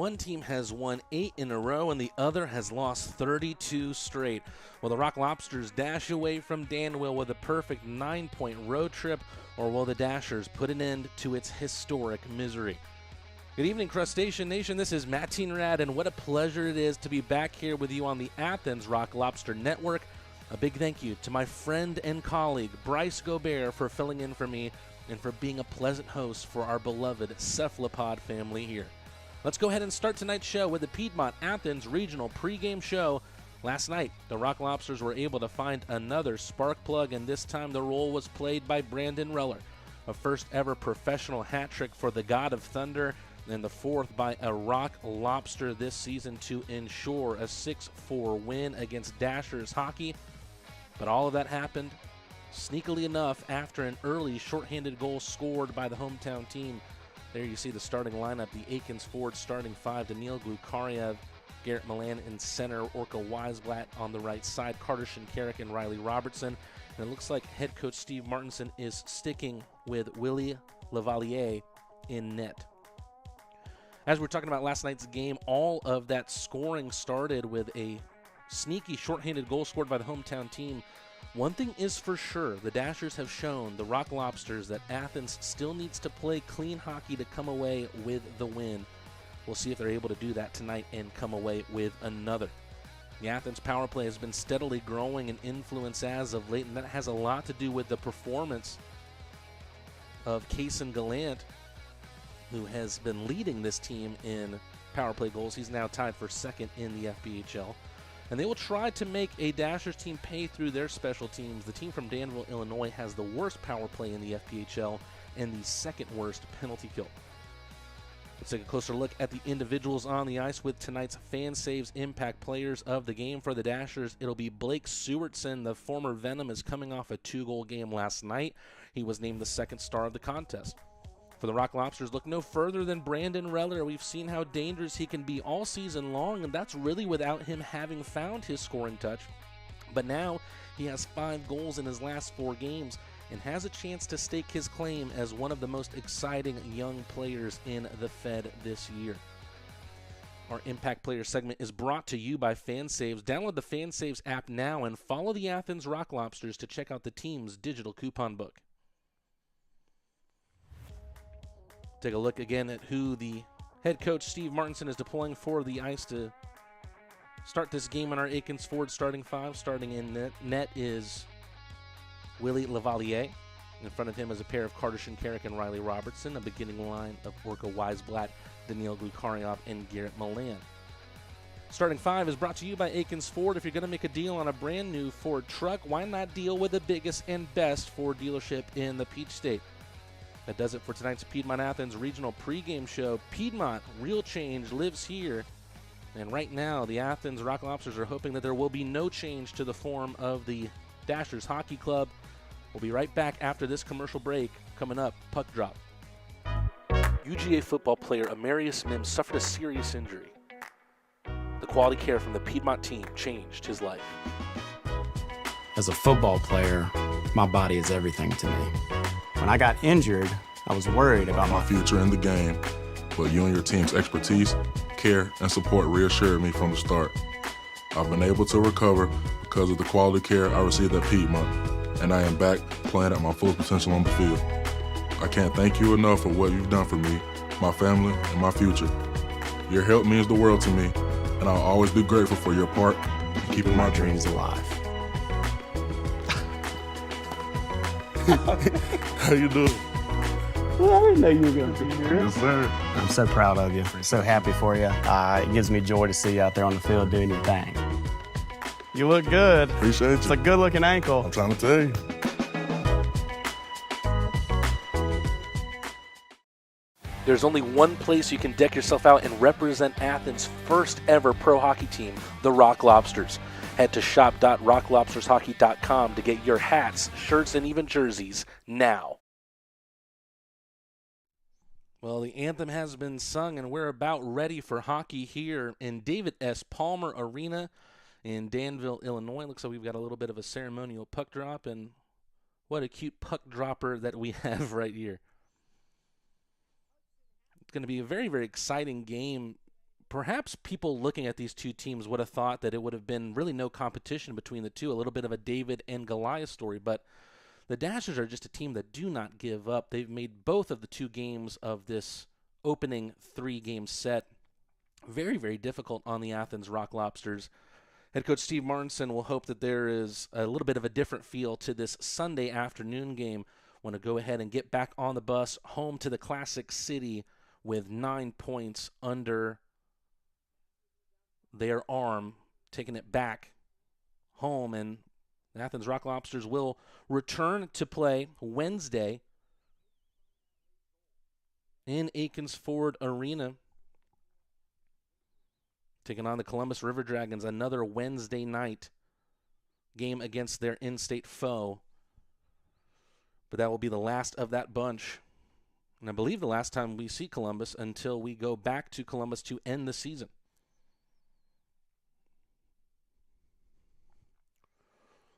one team has won 8 in a row and the other has lost 32 straight. Will the Rock Lobsters dash away from Danville with a perfect 9-point road trip, or will the Dashers put an end to its historic misery? Good evening, Crustacean Nation. This is Matt Teenrad, and what a pleasure it is to be back here with you on the Athens Rock Lobster Network. A big thank you to my friend and colleague, Bryce Gobert, for filling in for me and for being a pleasant host for our beloved Cephalopod family here. Let's go ahead and start tonight's show with the Piedmont Athens Regional Pregame Show. Last night, the Rock Lobsters were able to find another spark plug, and this time the role was played by Brandon Reller. A first ever professional hat trick for the God of Thunder, and the fourth by a Rock Lobster this season to ensure a 6-4 win against Dashers hockey. But all of that happened, sneakily enough, after an early shorthanded goal scored by the hometown team. There you see the starting lineup, the Athens Ford starting five, Daniil Glukariev, Garrett Milan in center, Orca Weisblatt on the right side, Carter Shinkarik and Riley Robertson. And it looks like head coach Steve Martinson is sticking with Willie Lavalier in net. As we were talking about last night's game, all of that scoring started with a sneaky shorthanded goal scored by the hometown team. One thing is for sure, the Dashers have shown the Rock Lobsters that Athens still needs to play clean hockey to come away with the win. We'll see if they're able to do that tonight and come away with another. The Athens power play has been steadily growing in influence as of late, and that has a lot to do with the performance of Kaysen Gallant, who has been leading this team in power play goals. He's now tied for second in the FBHL. And they will try to make a Dashers team pay through their special teams. The team from Danville, Illinois has the worst power play in the FBHL and the second worst penalty kill. Let's take a closer look at the individuals on the ice with tonight's Fan Saves Impact players of the game. For the Dashers, it'll be Blake Sewertson. The former Venom is coming off a 2-goal game last night. He was named the second star of the contest. For the Rock Lobsters, look no further than Brandon Reller. We've seen how dangerous he can be all season long, and that's really without him having found his scoring touch. But now he has 5 goals in his last 4 games and has a chance to stake his claim as one of the most exciting young players in the Fed this year. Our Impact Player segment is brought to you by FanSaves. Download the FanSaves app now and follow the Athens Rock Lobsters to check out the team's digital coupon book. Take a look again at who the head coach Steve Martinson is deploying for the ice to start this game on our Athens Ford starting five. Starting in net is Willie Lavalier. In front of him is a pair of Carter Shinkarik and Riley Robertson, a beginning line of Orca Weisblatt, Daniil Glukariev, and Garrett Milan. Starting five is brought to you by Athens Ford. If you're going to make a deal on a brand new Ford truck, why not deal with the biggest and best Ford dealership in the Peach State? That does it for tonight's Piedmont Athens Regional Pregame Show. Piedmont, real change lives here. And right now, the Athens Rock Lobsters are hoping that there will be no change to the form of the Dashers Hockey Club. We'll be right back after this commercial break. Coming up, Puck Drop. UGA football player Amarius Mims suffered a serious injury. The quality care from the Piedmont team changed his life. As a football player, my body is everything to me. When I got injured, I was worried about my future in the game, but you and your team's expertise, care, and support reassured me from the start. I've been able to recover because of the quality care I received at Piedmont, and I am back playing at my full potential on the field. I can't thank you enough for what you've done for me, my family, and my future. Your help means the world to me, and I'll always be grateful for your part in keeping my dreams alive. How you doing? Well, I didn't know you were going to be here. Yes, sir. I'm so proud of you. So happy for you. It gives me joy to see you out there on the field doing your thing. You look good. Appreciate you. It's a good-looking ankle. I'm trying to tell you. There's only one place you can deck yourself out and represent Athens' first ever pro hockey team, the Rock Lobsters. Head to shop.rocklobstershockey.com to get your hats, shirts, and even jerseys now. Well, the anthem has been sung, and we're about ready for hockey here in David S. Palmer Arena in Danville, Illinois. Looks like we've got a little bit of a ceremonial puck drop, and what a cute puck dropper that we have right here. It's going to be a very, very exciting game perhaps people looking at these two teams would have thought that it would have been really no competition between the two, a little bit of a David and Goliath story. But the Dashers are just a team that do not give up. They've made both of the 2 games of this opening 3-game set very, very difficult on the Athens Rock Lobsters. Head coach Steve Martinson will hope that there is a little bit of a different feel to this Sunday afternoon game. Want to go ahead and get back on the bus home to the Classic City with 9 points under their arm, taking it back home. And the Athens Rock Lobsters will return to play Wednesday in Aikens Ford Arena, taking on the Columbus River Dragons, another Wednesday night game against their in-state foe. But that will be the last of that bunch. And I believe the last time we see Columbus until we go back to Columbus to end the season.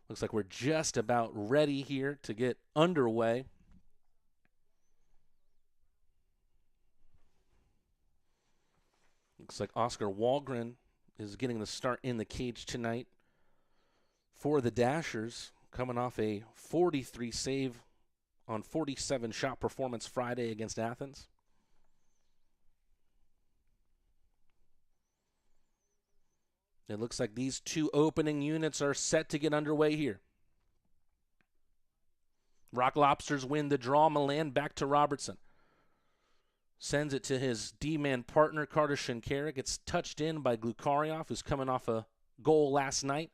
Looks like we're just about ready here to get underway. Looks like Oscar Walgren is getting the start in the cage tonight for the Dashers, coming off a 43 save on 47 shot performance Friday against Athens. It looks like these 2 opening units are set to get underway here. Rock Lobsters win the draw. Milan back to Robertson. Sends it to his D-man partner, Carter Shinkarik. It's touched in by Glukarioff, who's coming off a goal last night.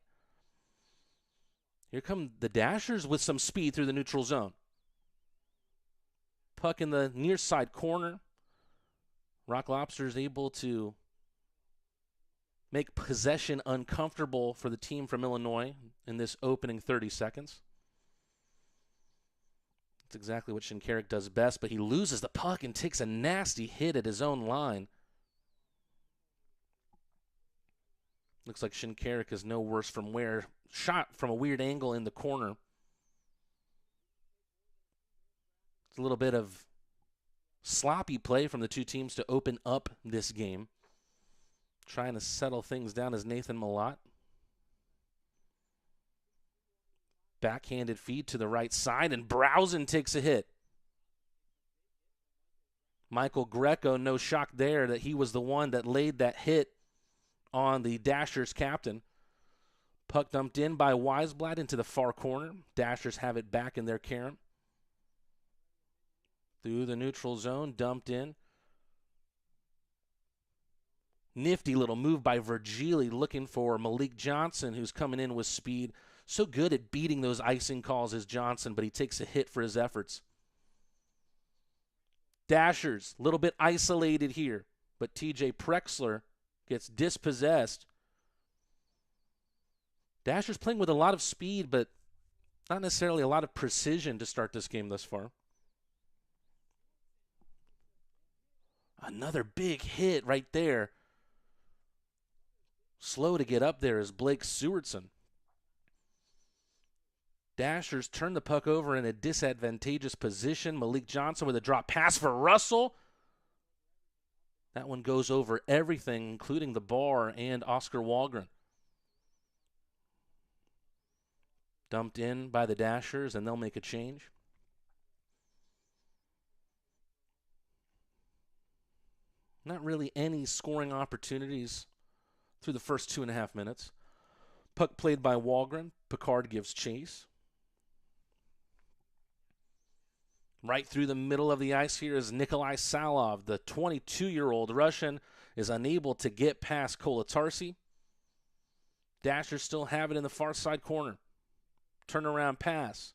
Here come the Dashers with some speed through the neutral zone. Puck in the near side corner. Rock Lobsters able to make possession uncomfortable for the team from Illinois in this opening 30 seconds. That's exactly what Shinkarik does best, but he loses the puck and takes a nasty hit at his own line. Looks like Shinkarik is no worse from where, shot from a weird angle in the corner. It's a little bit of sloppy play from the 2 teams to open up this game. Trying to settle things down is Nathan Malott. Backhanded feed to the right side, and Browsen takes a hit. Michael Greco, no shock there that he was the one that laid that hit on the Dashers captain. Puck dumped in by Weisblatt into the far corner. Dashers have it back in their carom. Through the neutral zone, dumped in. Nifty little move by Virgili looking for Malik Johnson, who's coming in with speed. So good at beating those icing calls is Johnson, but he takes a hit for his efforts. Dashers, a little bit isolated here, but TJ Prexler gets dispossessed. Dashers playing with a lot of speed, but not necessarily a lot of precision to start this game thus far. Another big hit right there. Slow to get up there is Blake Sewardson. Dashers turn the puck over in a disadvantageous position. Malik Johnson with a drop pass for Russell. That one goes over everything, including the bar and Oscar Walgren. Dumped in by the Dashers, and they'll make a change. Not really any scoring opportunities through the first 2.5 minutes. Puck played by Walgren. Picard gives chase. Right through the middle of the ice here is Nikolai Salov. The 22-year-old Russian is unable to get past Kolatarsi. Dashers still have it in the far side corner. Turnaround pass.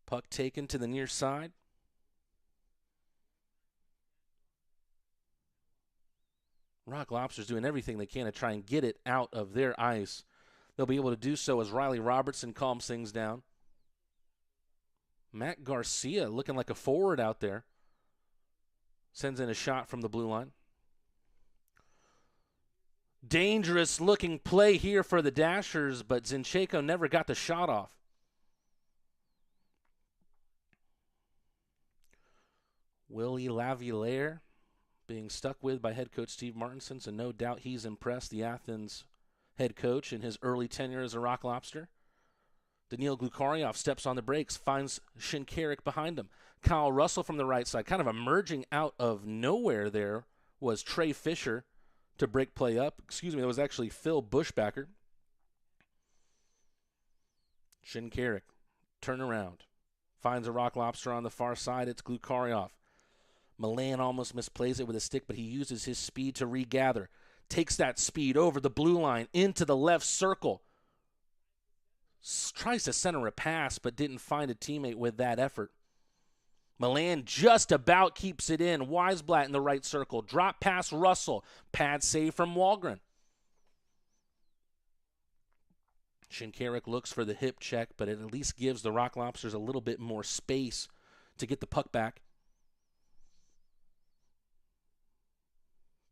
Puck taken to the near side. Rock Lobsters doing everything they can to try and get it out of their ice. They'll be able to do so as Riley Robertson calms things down. Matt Garcia looking like a forward out there. Sends in a shot from the blue line. Dangerous looking play here for the Dashers, but Zinchenko never got the shot off. Willie Lavillere being stuck with by head coach Steve Martinson, so no doubt he's impressed the Athens head coach in his early tenure as a Rock Lobster. Daniil Glukaryov steps on the brakes, finds Shinkarik behind him. Kyle Russell from the right side, kind of emerging out of nowhere there was Trey Fisher to break play up. Excuse me, that was actually Phil Bushbacker. Shinkarik, turn around, finds a Rock Lobster on the far side. It's Glukaryov. Milan almost misplays it with a stick, but he uses his speed to regather. Takes that speed over the blue line into the left circle. Tries to center a pass, but didn't find a teammate with that effort. Milan just about keeps it in. Weisblatt in the right circle. Drop pass Russell. Pad save from Wahlgren. Shinkarik looks for the hip check, but it at least gives the Rock Lobsters a little bit more space to get the puck back.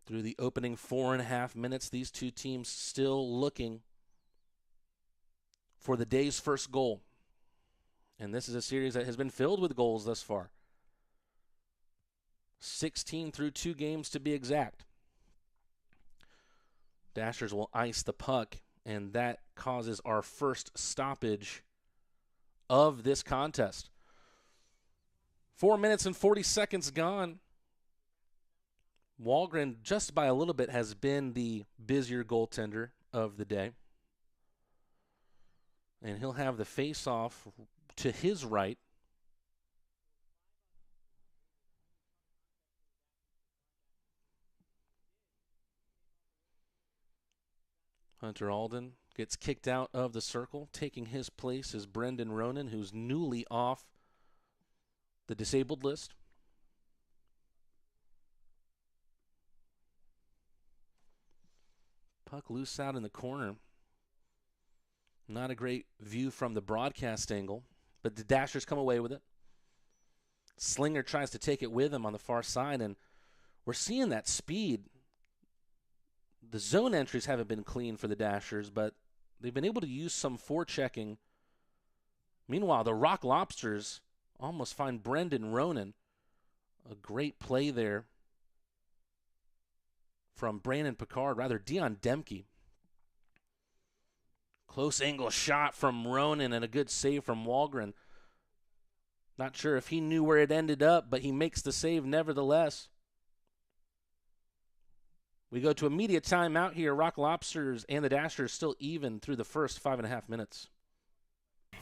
Through the opening 4.5 minutes, these two teams still looking for the day's first goal. And this is a series that has been filled with goals thus far. 16 through 2 games to be exact. Dashers will ice the puck, and that causes our first stoppage of this contest. 4 minutes and 40 seconds gone. Wahlgren, just by a little bit, has been the busier goaltender of the day. And he'll have the face-off to his right. Hunter Alden gets kicked out of the circle. Taking his place is Brendan Ronan, who's newly off the disabled list. Puck loose out in the corner. Not a great view from the broadcast angle, but the Dashers come away with it. Slinger tries to take it with him on the far side, and we're seeing that speed. The zone entries haven't been clean for the Dashers, but they've been able to use some forechecking. Meanwhile, the Rock Lobsters almost find Brendan Ronan. A great play there from Brandon Picard, rather Dion Demke. Close angle shot from Ronan and a good save from Wahlgren. Not sure if he knew where it ended up, but he makes the save nevertheless. We go to immediate timeout here. Rock Lobsters and the Dashers still even through the first 5.5 minutes.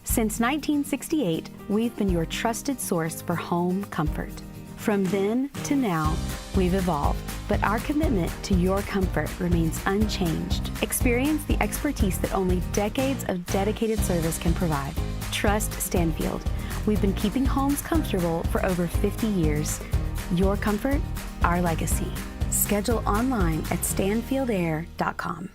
Since 1968, we've been your trusted source for home comfort. From then to now, we've evolved, but our commitment to your comfort remains unchanged. Experience the expertise that only decades of dedicated service can provide. Trust Stanfield. We've been keeping homes comfortable for over 50 years. Your comfort, our legacy. Schedule online at stanfieldair.com.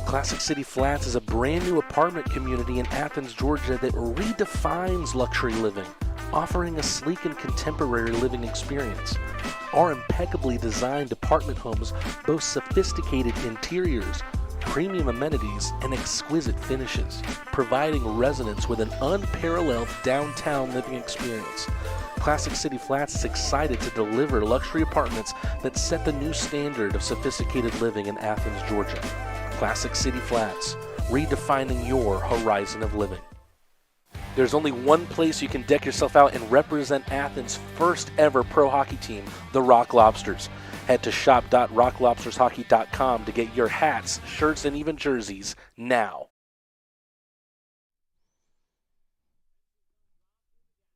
Classic City Flats is a brand new apartment community in Athens, Georgia that redefines luxury living, offering a sleek and contemporary living experience. Our impeccably designed apartment homes boast sophisticated interiors, premium amenities, and exquisite finishes, providing residents with an unparalleled downtown living experience. Classic City Flats is excited to deliver luxury apartments that set the new standard of sophisticated living in Athens, Georgia. Classic City Flats, redefining your horizon of living. There's only one place you can deck yourself out and represent Athens' first ever pro hockey team, the Rock Lobsters. Head to shop.rocklobstershockey.com to get your hats, shirts, and even jerseys now.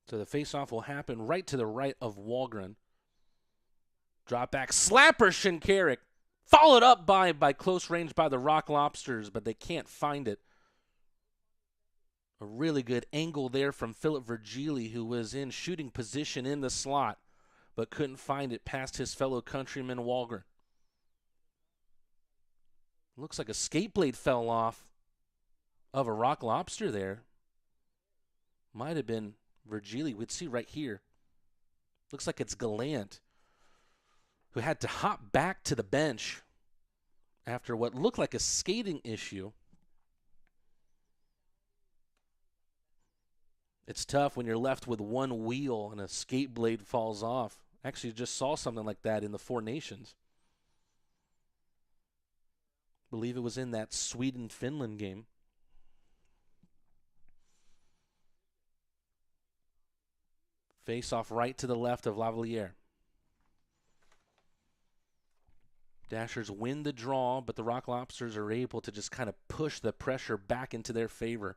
So the faceoff will happen right to the right of Wahlgren. Drop back, slapper Shinkarik. Followed up by close range by the Rock Lobsters, but they can't find it. A really good angle there from Philip Virgili, who was in shooting position in the slot, but couldn't find it past his fellow countryman Wahlgren. Looks like a skate blade fell off of a Rock Lobster there. Might have been Virgili. We'd see right here. Looks like it's Gallant, who had to hop back to the bench after what looked like a skating issue. It's tough when you're left with one wheel and a skate blade falls off. Actually, just saw something like that in the Four Nations. I believe it was in that Sweden-Finland game. Face off right to the left of Lavalier. Dashers win the draw, but the Rock Lobsters are able to just kind of push the pressure back into their favor.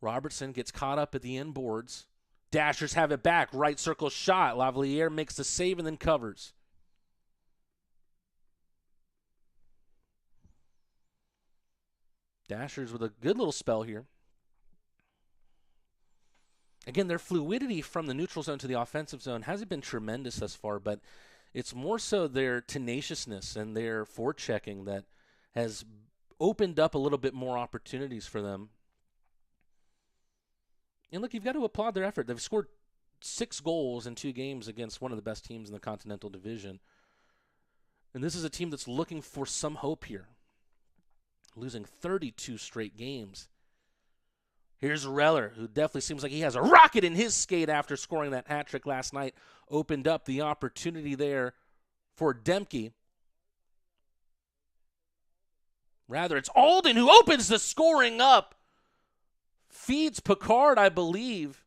Robertson gets caught up at the end boards. Dashers have it back. Right circle shot. Lavalier makes the save and then covers. Dashers with a good little spell here. Again, their fluidity from the neutral zone to the offensive zone hasn't been tremendous thus far, but it's more so their tenaciousness and their forechecking that has opened up a little bit more opportunities for them. And look, you've got to applaud their effort. They've scored 6 goals in 2 games against one of the best teams in the Continental Division. And this is a team that's looking for some hope here, losing 32 straight games. Here's Reller, who definitely seems like he has a rocket in his skate after scoring that hat trick last night. Opened up the opportunity there for Demke. Rather, it's Alden who opens the scoring up. Feeds Picard, I believe.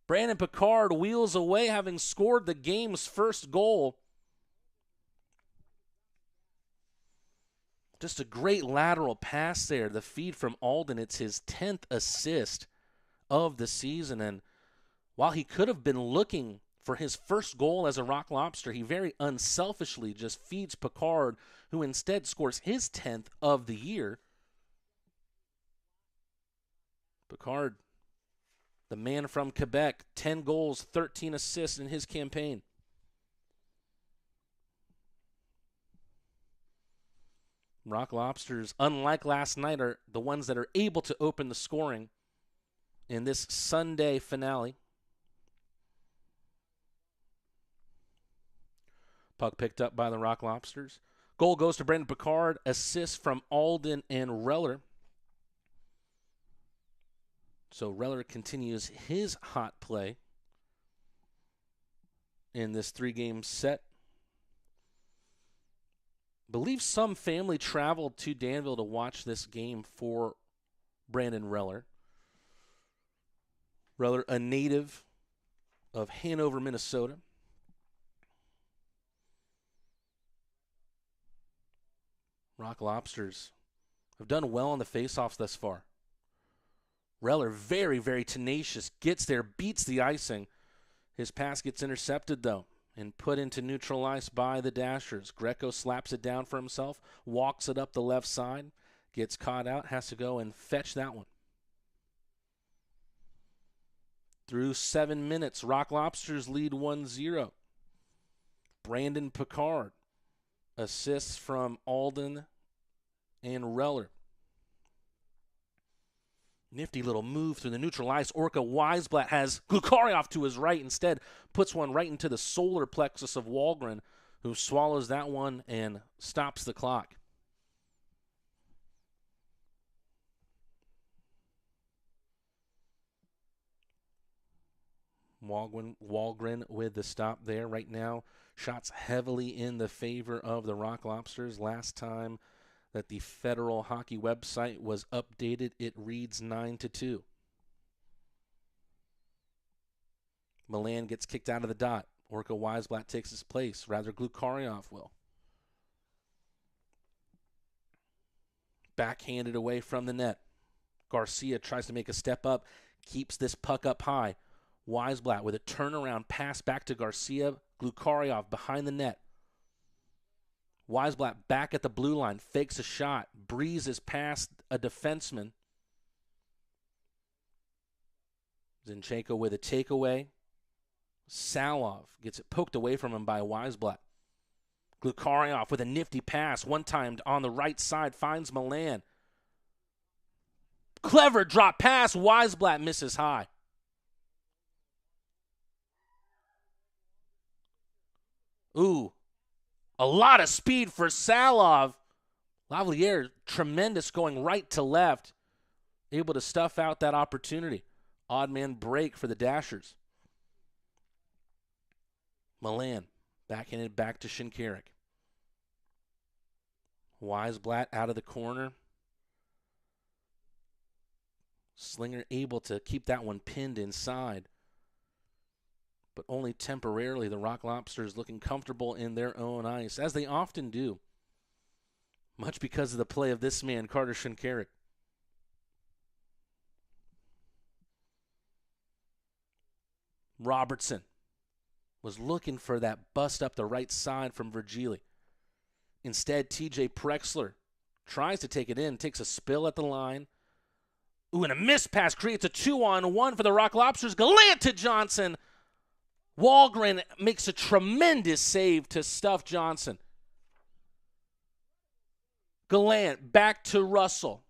Brandon Picard wheels away, having scored the game's first goal. Just a great lateral pass there. The feed from Alden, it's his 10th assist of the season. And while he could have been looking for his first goal as a Rock Lobster, he very unselfishly just feeds Picard, who instead scores his 10th of the year. Picard, the man from Quebec, 10 goals, 13 assists in his campaign. Rock Lobsters, unlike last night, are the ones that are able to open the scoring in this Sunday finale. Puck picked up by the Rock Lobsters. Goal goes to Brandon Picard. Assist from Alden and Reller. So Reller continues his hot play in this 3-game set. Believe some family traveled to Danville to watch this game for Brandon Reller. Reller, a native of Hanover, Minnesota. Rock Lobsters have done well on the faceoffs thus far. Reller, very, very tenacious, gets there, beats the icing. His pass gets intercepted, though, and put into neutral ice by the Dashers. Greco slaps it down for himself, walks it up the left side, gets caught out, has to go and fetch that one. Through 7 minutes, Rock Lobsters lead 1-0. Brandon Picard, assists from Alden and Reller. Nifty little move through the neutral ice. Orca Weisblatt has Glukarioff to his right. Instead, puts one right into the solar plexus of Walgren, who swallows that one and stops the clock. Walgren with the stop there. Right now, shots heavily in the favor of the Rock Lobsters. Last time that the Federal Hockey website was updated, it reads 9-2. Milan gets kicked out of the dot. Orca Weisblatt takes his place. Rather, Glukarioff will. Backhanded away from the net. Garcia tries to make a step up, keeps this puck up high. Weisblatt with a turnaround pass back to Garcia. Glukarioff behind the net. Weisblatt back at the blue line, fakes a shot, breezes past a defenseman. Zinchenko with a takeaway. Salov gets it poked away from him by Weisblatt. Glukarioff with a nifty pass, one-timed on the right side, finds Milan. Clever drop pass, Weisblatt misses high. Ooh. A lot of speed for Salov. Lavalier, tremendous going right to left. able to stuff out that opportunity. Odd man break for the Dashers. Milan backhanded back to Shinkarik. Weisblatt out of the corner. Slinger able to keep that one pinned inside, but only temporarily. The Rock Lobsters looking comfortable in their own ice, as they often do, much because of the play of this man, Carter Shinkarik. Robertson was looking for that bust up the right side from Virgili. Instead, TJ Prexler tries to take it in, takes a spill at the line. Ooh, and a missed pass creates a 2-on-1 for the Rock Lobsters. Gallant to Johnson. Wahlgren makes a tremendous save to stuff Johnson. Gallant back to Russell.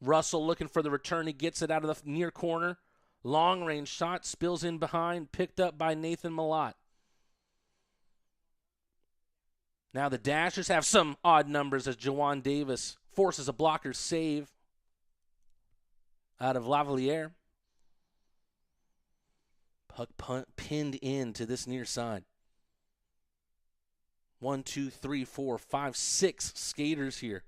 Russell looking for the return. He gets it out of the near corner. Long-range shot spills in behind, picked up by Nathan Malott. Now the Dashers have some odd numbers as Jawan Davis forces a blocker save out of Lavalier. Puck pinned into this near side. 1, 2, 3, 4, 5, 6 skaters here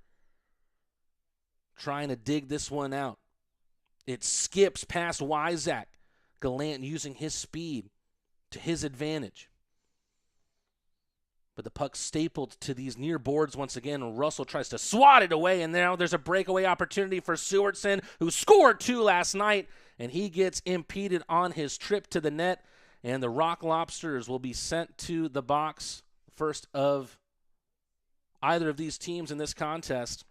trying to dig this one out. It skips past Wyzak. Gallant using his speed to his advantage. But the puck stapled to these near boards once again. Russell tries to swat it away, and now there's a breakaway opportunity for Sewardson, who scored 2 last night, and he gets impeded on his trip to the net, and the Rock Lobsters will be sent to the box, first of either of these teams in this contest.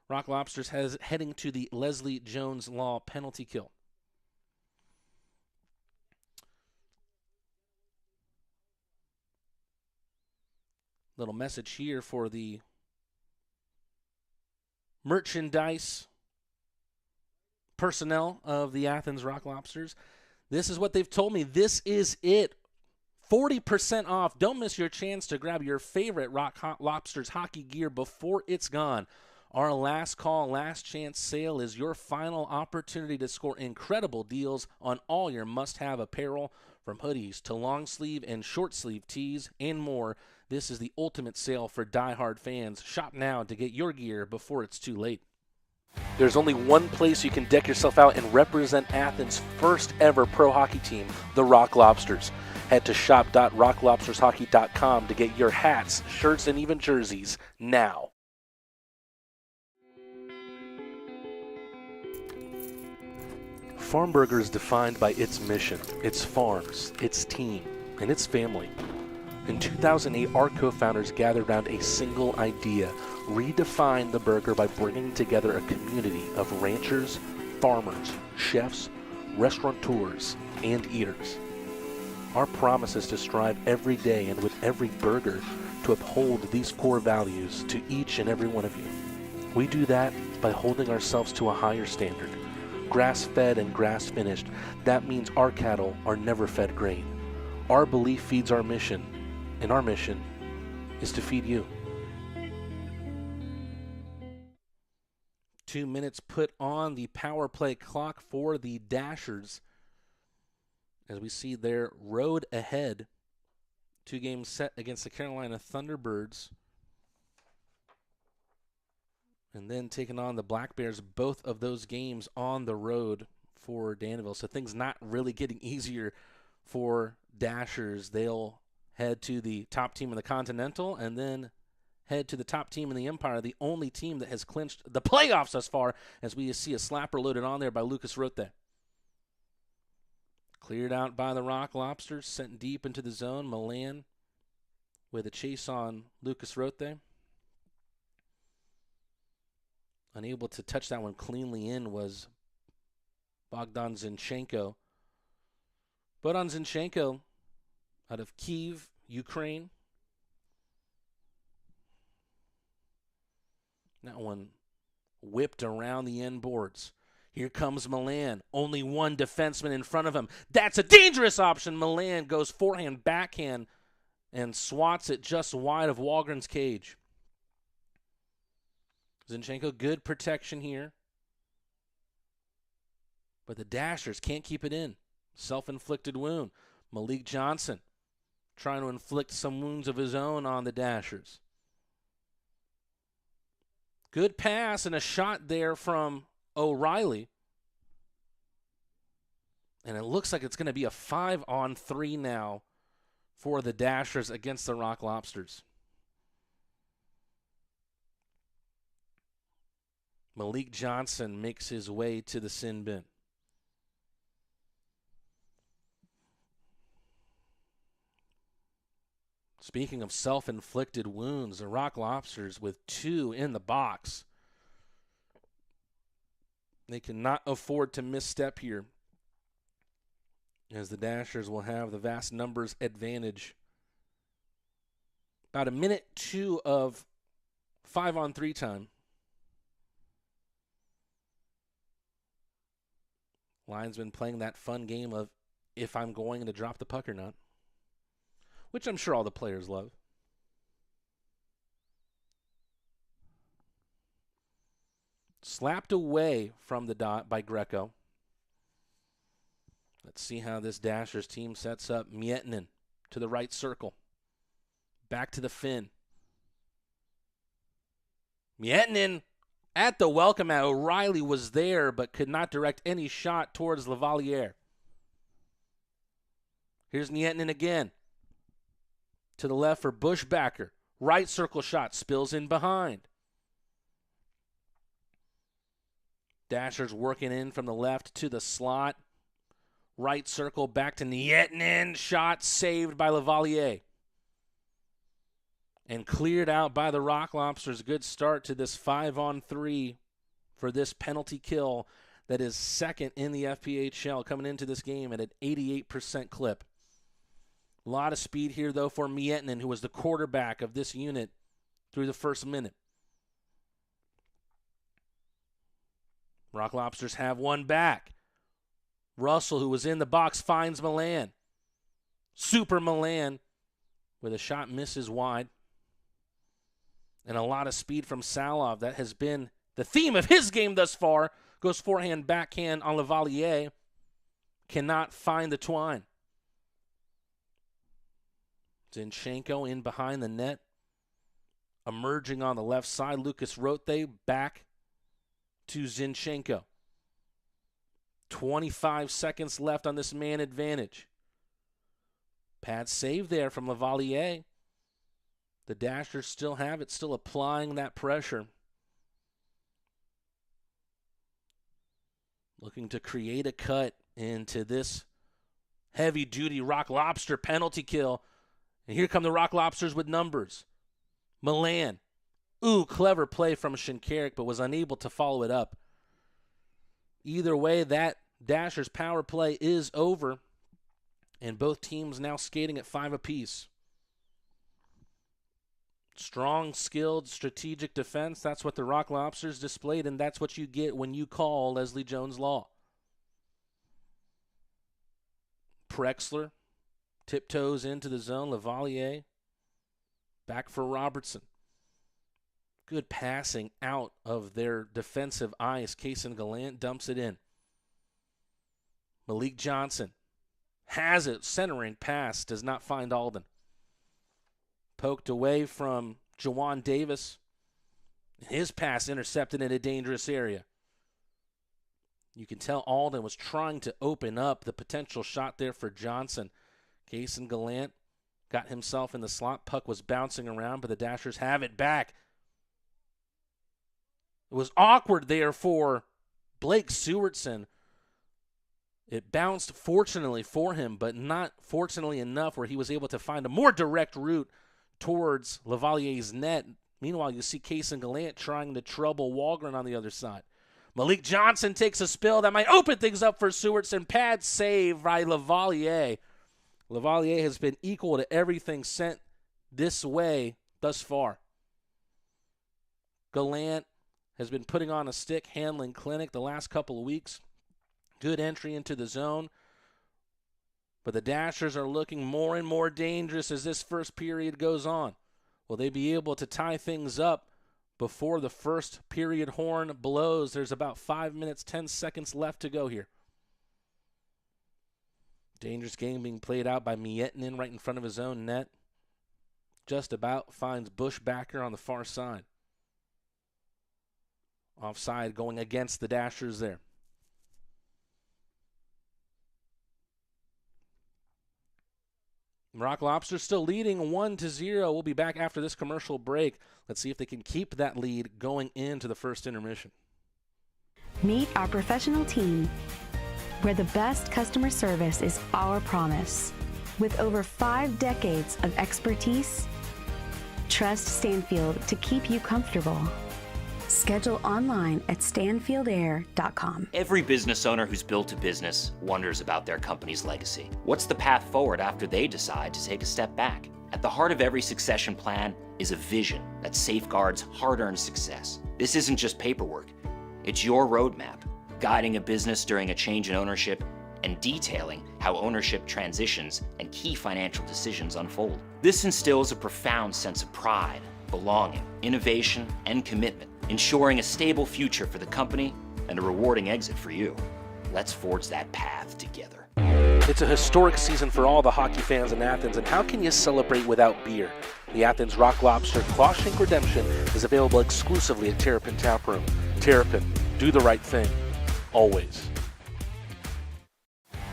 Rock Lobsters heading to the Leslie Jones Law penalty kill. Little message here for the merchandise personnel of the Athens Rock Lobsters. This is what they've told me. This is it. 40% off. Don't miss your chance to grab your favorite Rock Lobsters hockey gear before it's gone. Our last call, last chance sale is your final opportunity to score incredible deals on all your must-have apparel, from hoodies to long sleeve and short sleeve tees and more. This is the ultimate sale for die-hard fans. Shop now to get your gear before it's too late. There's only one place you can deck yourself out and represent Athens' first ever pro hockey team, the Rock Lobsters. Head to shop.rocklobstershockey.com to get your hats, shirts, and even jerseys now. Farmburger is defined by its mission, its farms, its team, and its family. In 2008, our co-founders gathered around a single idea: redefine the burger by bringing together a community of ranchers, farmers, chefs, restaurateurs, and eaters. Our promise is to strive every day and with every burger to uphold these core values to each and every one of you. We do that by holding ourselves to a higher standard. Grass-fed and grass-finished, that means our cattle are never fed grain. Our belief feeds our mission, and our mission is to feed you. 2 minutes put on the power play clock for the Dashers, as we see their road ahead. 2 games set against the Carolina Thunderbirds, and then taking on the Black Bears, both of those games on the road for Danville. So things not really getting easier for Dashers. They'll head to the top team in the Continental and then head to the top team in the Empire, the only team that has clinched the playoffs thus far, as we see a slapper loaded on there by Lucas Rote. Cleared out by the Rock Lobsters, sent deep into the zone. Milan with a chase on Lucas Rote. Unable to touch that one cleanly in was Bogdan Zinchenko. Bogdan Zinchenko out of Kyiv, Ukraine. That one whipped around the end boards. Here comes Milan. Only one defenseman in front of him. That's a dangerous option. Milan goes forehand, backhand, and swats it just wide of Wahlgren's cage. Zinchenko, good protection here. But the Dashers can't keep it in. Self-inflicted wound. Malik Johnson trying to inflict some wounds of his own on the Dashers. Good pass and a shot there from O'Reilly. And it looks like it's going to be a 5-on-3 now for the Dashers against the Rock Lobsters. Malik Johnson makes his way to the sin bin. Speaking of self-inflicted wounds, the Rock Lobsters with 2 in the box. They cannot afford to misstep here, as the Dashers will have the vast numbers advantage. About a minute 2 of 5-on-3 time. Linesman playing that fun game of if I'm going to drop the puck or not, which I'm sure all the players love. Slapped away from the dot by Greco. Let's see how this Dashers team sets up. Miettinen to the right circle. Back to the fin. Miettinen at the welcome mat. O'Reilly was there but could not direct any shot towards Lavaliere. Here's Miettinen again. To the left for Bushbacker. Right circle shot. Spills in behind. Dashers working in from the left to the slot. Right circle back to Miettinen. Shot saved by Lavaliere. And cleared out by the Rock Lobsters. Good start to this 5-on-3 for this penalty kill that is second in the FPHL, coming into this game at an 88% clip. A lot of speed here, though, for Miettinen, who was the quarterback of this unit through the first minute. Rock Lobsters have one back. Russell, who was in the box, finds Milan. Super Milan with a shot misses wide. And a lot of speed from Salov. That has been the theme of his game thus far. Goes forehand, backhand on Lavaliere. Cannot find the twine. Zinchenko in behind the net. Emerging on the left side. Lucas Rote back to Zinchenko. 25 seconds left on this man advantage. Pad save there from Lavaliere. The Dashers still have it, still applying that pressure. Looking to create a cut into this heavy-duty Rock Lobster penalty kill. And here come the Rock Lobsters with numbers. Milan. Ooh, clever play from Shinkarik, but was unable to follow it up. Either way, that Dashers power play is over. And both teams now skating at 5 apiece. Strong, skilled, strategic defense. That's what the Rock Lobsters displayed, and that's what you get when you call Leslie Jones Law. Prexler tiptoes into the zone. Lavaliere back for Robertson. Good passing out of their defensive ice. Kaysen Gallant dumps it in. Malik Johnson has it. Centering pass. Does not find Alden. Poked away from Jawan Davis. His pass intercepted in a dangerous area. You can tell Alden was trying to open up the potential shot there for Johnson. Kaysen Gallant got himself in the slot. Puck was bouncing around, but the Dashers have it back. It was awkward there for Blake Sewardson. It bounced fortunately for him, but not fortunately enough where he was able to find a more direct route towards Lavaliere's net. Meanwhile, you see Kaysen Gallant trying to trouble Walgren on the other side. Malik Johnson takes a spill. That might open things up for Sewardson. Pad save by Lavaliere. Lavaliere has been equal to everything sent this way thus far. Gallant has been putting on a stick handling clinic the last couple of weeks. Good entry into the zone. But the Dashers are looking more and more dangerous as this first period goes on. Will they be able to tie things up before the first period horn blows. There's about 5 minutes, 10 seconds left to go here. Dangerous game being played out by Miettinen right in front of his own net. Just about finds Bushbacker on the far side. Offside going against the Dashers there. Rock Lobsters still leading 1-0. We'll be back after this commercial break. Let's see if they can keep that lead going into the first intermission. Meet our professional team, where the best customer service is our promise. With over 5 decades of expertise, trust Stanfield to keep you comfortable. Schedule online at stanfieldair.com. Every business owner who's built a business wonders about their company's legacy. What's the path forward after they decide to take a step back? At the heart of every succession plan is a vision that safeguards hard-earned success. This isn't just paperwork. It's your roadmap, guiding a business during a change in ownership and detailing how ownership transitions and key financial decisions unfold. This instills a profound sense of pride, belonging, innovation, and commitment, ensuring a stable future for the company and a rewarding exit for you. Let's forge that path together. It's a historic season for all the hockey fans in Athens, and how can you celebrate without beer? The Athens Rock Lobster Clawshank Redemption is available exclusively at Terrapin Tap Room. Terrapin, do the right thing, always.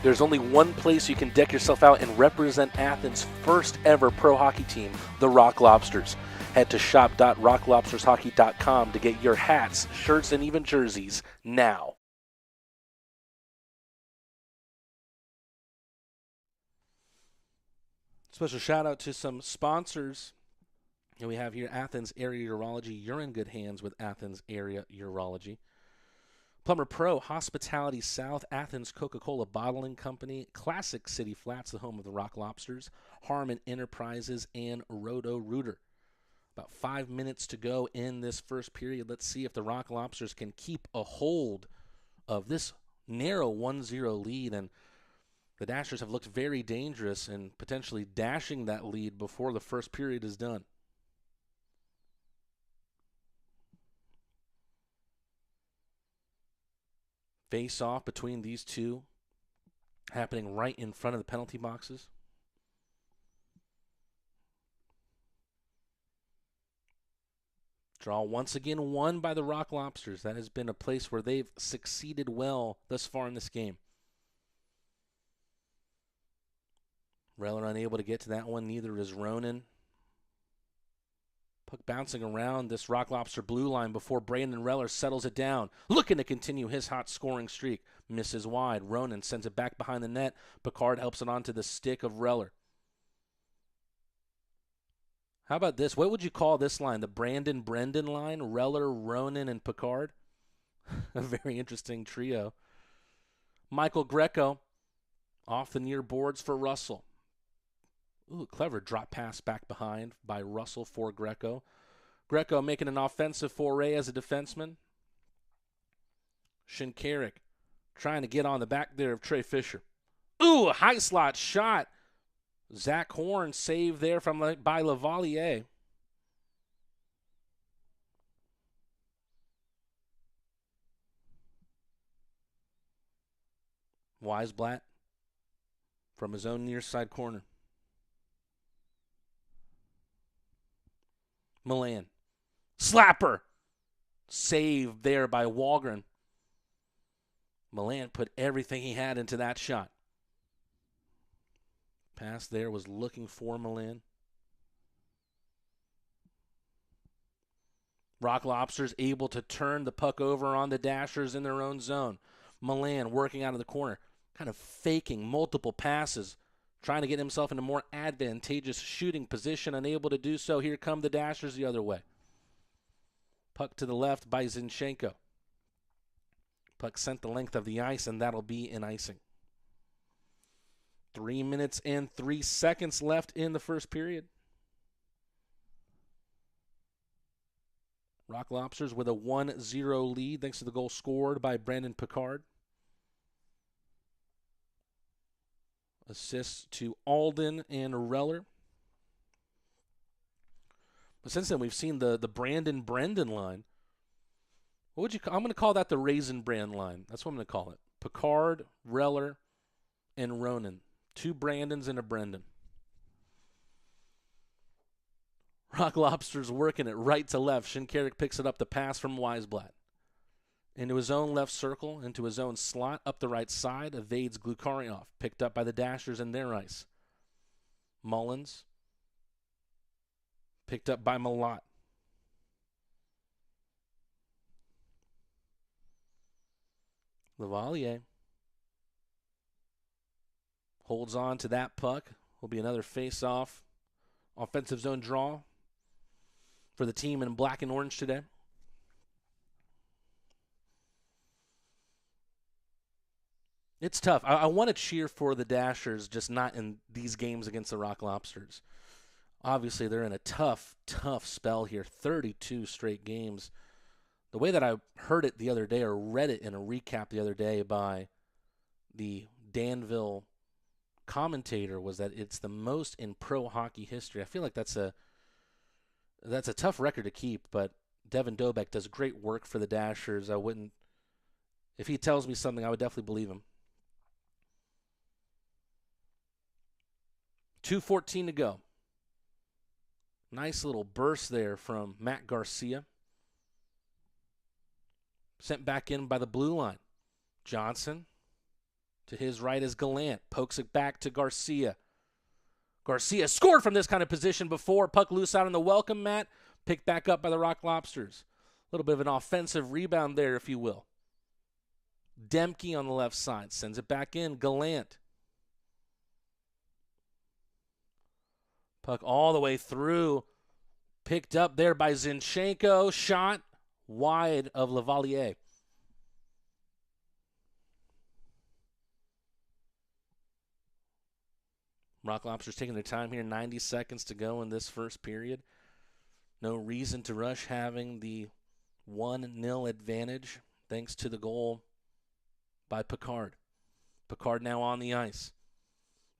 There's only one place you can deck yourself out and represent Athens' first ever pro hockey team, the Rock Lobsters. Head to shop.rocklobstershockey.com to get your hats, shirts, and even jerseys now. Special shout out to some sponsors. And we have here Athens Area Urology. You're in good hands with Athens Area Urology. Plumber Pro, Hospitality South, Athens Coca-Cola Bottling Company, Classic City Flats, the home of the Rock Lobsters, Harmon Enterprises, and Roto-Rooter. About 5 minutes to go in this first period. Let's see if the Rock Lobsters can keep a hold of this narrow 1-0 lead. And the Dashers have looked very dangerous in potentially dashing that lead before the first period is done. Face-off between these two happening right in front of the penalty boxes. Draw once again won by the Rock Lobsters. That has been a place where they've succeeded well thus far in this game. Reller unable to get to that one. Neither is Ronan. Puck bouncing around this Rock Lobster blue line before Brandon Reller settles it down. Looking to continue his hot scoring streak. Misses wide. Ronan sends it back behind the net. Picard helps it onto the stick of Reller. How about this? What would you call this line? The Brendan line? Reller, Ronan, and Picard? A very interesting trio. Michael Greco off the near boards for Russell. Ooh, clever drop pass back behind by Russell for Greco. Greco making an offensive foray as a defenseman. Shinkarik trying to get on the back there of Trey Fisher. Ooh, a high slot shot. Zach Horn saved there by Lavalier. Weisblatt from his own near side corner. Milan. Slapper. Saved there by Walgren. Milan put everything he had into that shot. Pass there was looking for Milan. Rock Lobsters able to turn the puck over on the Dashers in their own zone. Milan working out of the corner, kind of faking multiple passes, trying to get himself in a more advantageous shooting position, unable to do so. Here come the Dashers the other way. Puck to the left by Zinchenko. Puck sent the length of the ice, and that'll be an icing. 3 minutes and 3 seconds left in the first period. Rock Lobsters with a 1-0 lead thanks to the goal scored by Brandon Picard. Assists to Alden and Reller. But since then, we've seen the Brendan line. What would you? I'm going to call that the Raisin Bran line. That's what I'm going to call it. Picard, Reller, and Ronan. 2 Brandons and a Brendan. Rock Lobsters working it right to left. Shinkarik picks it up, the pass from Weisblatt. Into his own left circle, into his own slot, up the right side, evades Glukaryov. Picked up by the Dashers in their ice. Mullins. Picked up by Malott. Lavalier holds on to that puck. Will be another face-off. Offensive zone draw for the team in black and orange today. It's tough. I want to cheer for the Dashers, just not in these games against the Rock Lobsters. Obviously, they're in a tough spell here. 32 straight games. The way that I heard it the other day, or read it in a recap the other day by the Danville commentator, was that it's the most in pro hockey history. I feel like that's a tough record to keep, but Devin Dobek does great work for the Dashers. If he tells me something, I would definitely believe him. 2:14 to go. Nice little burst there from Matt Garcia. Sent back in by the blue line. Johnson. To his right is Gallant. Pokes it back to Garcia. Garcia scored from this kind of position before. Puck loose out on the welcome mat. Picked back up by the Rock Lobsters. A little bit of an offensive rebound there, if you will. Demke on the left side. Sends it back in. Gallant. Puck all the way through. Picked up there by Zinchenko. Shot wide of Lavalier. Rock Lobsters taking their time here. 90 seconds to go in this first period. No reason to rush, having the 1-0 advantage thanks to the goal by Picard. Picard now on the ice.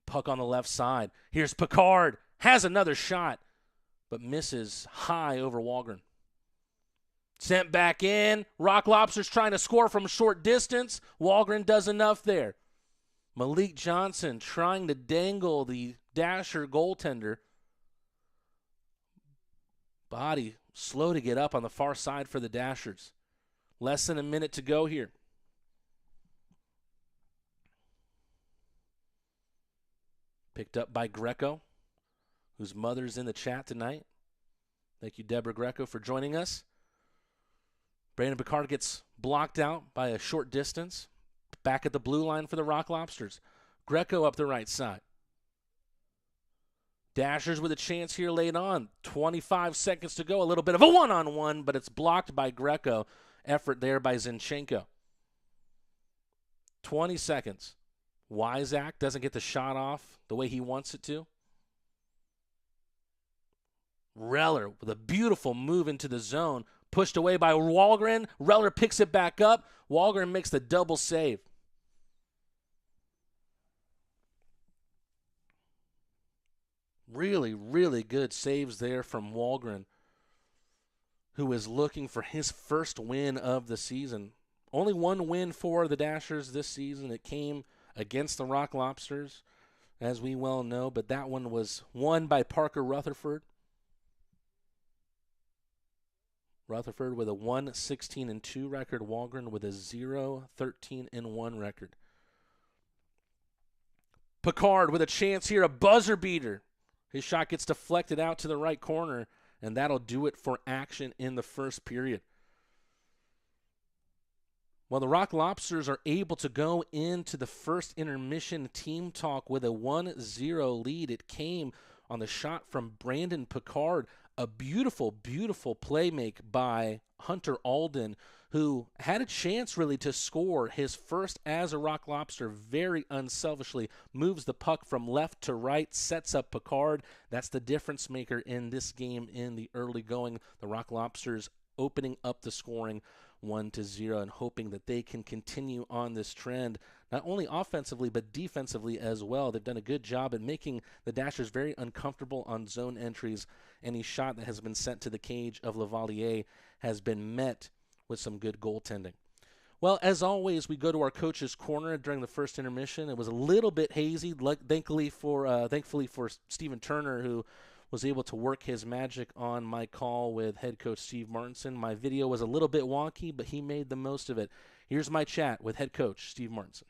Puck on the left side. Here's Picard. Has another shot, but misses high over Wahlgren. Sent back in. Rock Lobsters trying to score from short distance. Wahlgren does enough there. Malik Johnson trying to dangle the Dasher goaltender. Body slow to get up on the far side for the Dashers. Less than a minute to go here. Picked up by Greco, whose mother's in the chat tonight. Thank you, Deborah Greco, for joining us. Brandon Picard gets blocked out by a short distance. Back at the blue line for the Rock Lobsters. Greco up the right side. Dashers with a chance here late on. 25 seconds to go. A little bit of a one-on-one, but it's blocked by Greco. Effort there by Zinchenko. 20 seconds. Wyzak doesn't get the shot off the way he wants it to. Reller with a beautiful move into the zone. Pushed away by Wahlgren. Reller picks it back up. Wahlgren makes the double save. Really, really good saves there from Wahlgren, who is looking for his first win of the season. Only one win for the Dashers this season. It came against the Rock Lobsters, as we well know, but that one was won by Parker Rutherford. Rutherford with a 1-16-2 record. Wahlgren with a 0-13-1 record. Picard with a chance here, a buzzer beater. His shot gets deflected out to the right corner, and that'll do it for action in the first period. Well, the Rock Lobsters are able to go into the first intermission team talk with a 1-0 lead. It came on the shot from Brandon Picard. A beautiful, beautiful play make by Hunter Alden, who had a chance really to score his first as a Rock Lobster. Very unselfishly moves the puck from left to right, sets up Picard. That's the difference maker in this game in the early going. The Rock Lobsters opening up the scoring. 1-0, and hoping that they can continue on this trend, not only offensively but defensively as well. They've done a good job at making the Dashers very uncomfortable on zone entries. Any shot that has been sent to the cage of Lavalier has been met with some good goaltending. Well, as always, we go to our coach's corner during the first intermission. It was a little bit hazy, thankfully for Stephen Turner, who was able to work his magic on my call with head coach Steve Martinson. My video was a little bit wonky, but he made the most of it. Here's my chat with head coach Steve Martinson.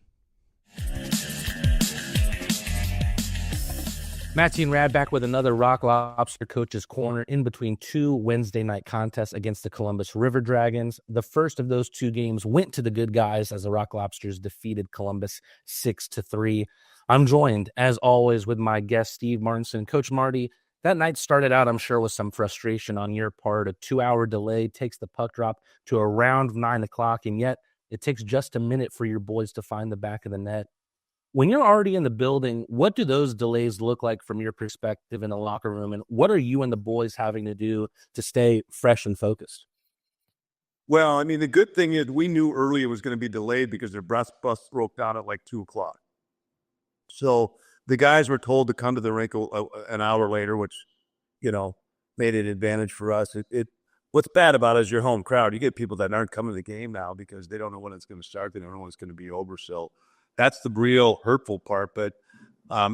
Matty and Rad back with another Rock Lobster Coach's Corner in between two Wednesday night contests against the Columbus River Dragons. The first of those two games went to the good guys as the Rock Lobsters defeated Columbus 6-3. I'm joined, as always, with my guest, Steve Martinson. Coach Marty, that night started out, I'm sure, with some frustration on your part. A 2-hour delay takes the puck drop to around 9 o'clock, and yet it takes just a minute for your boys to find the back of the net. When you're already in the building, what do those delays look like from your perspective in the locker room, and what are you and the boys having to do to stay fresh and focused? Well, I mean, the good thing is we knew early it was going to be delayed because their bus broke down at like 2 o'clock. So the guys were told to come to the rink an hour later, which, made an advantage for us. What's bad about it is your home crowd. You get people that aren't coming to the game now because they don't know when it's going to start. They don't know when it's going to be over. So that's the real hurtful part. But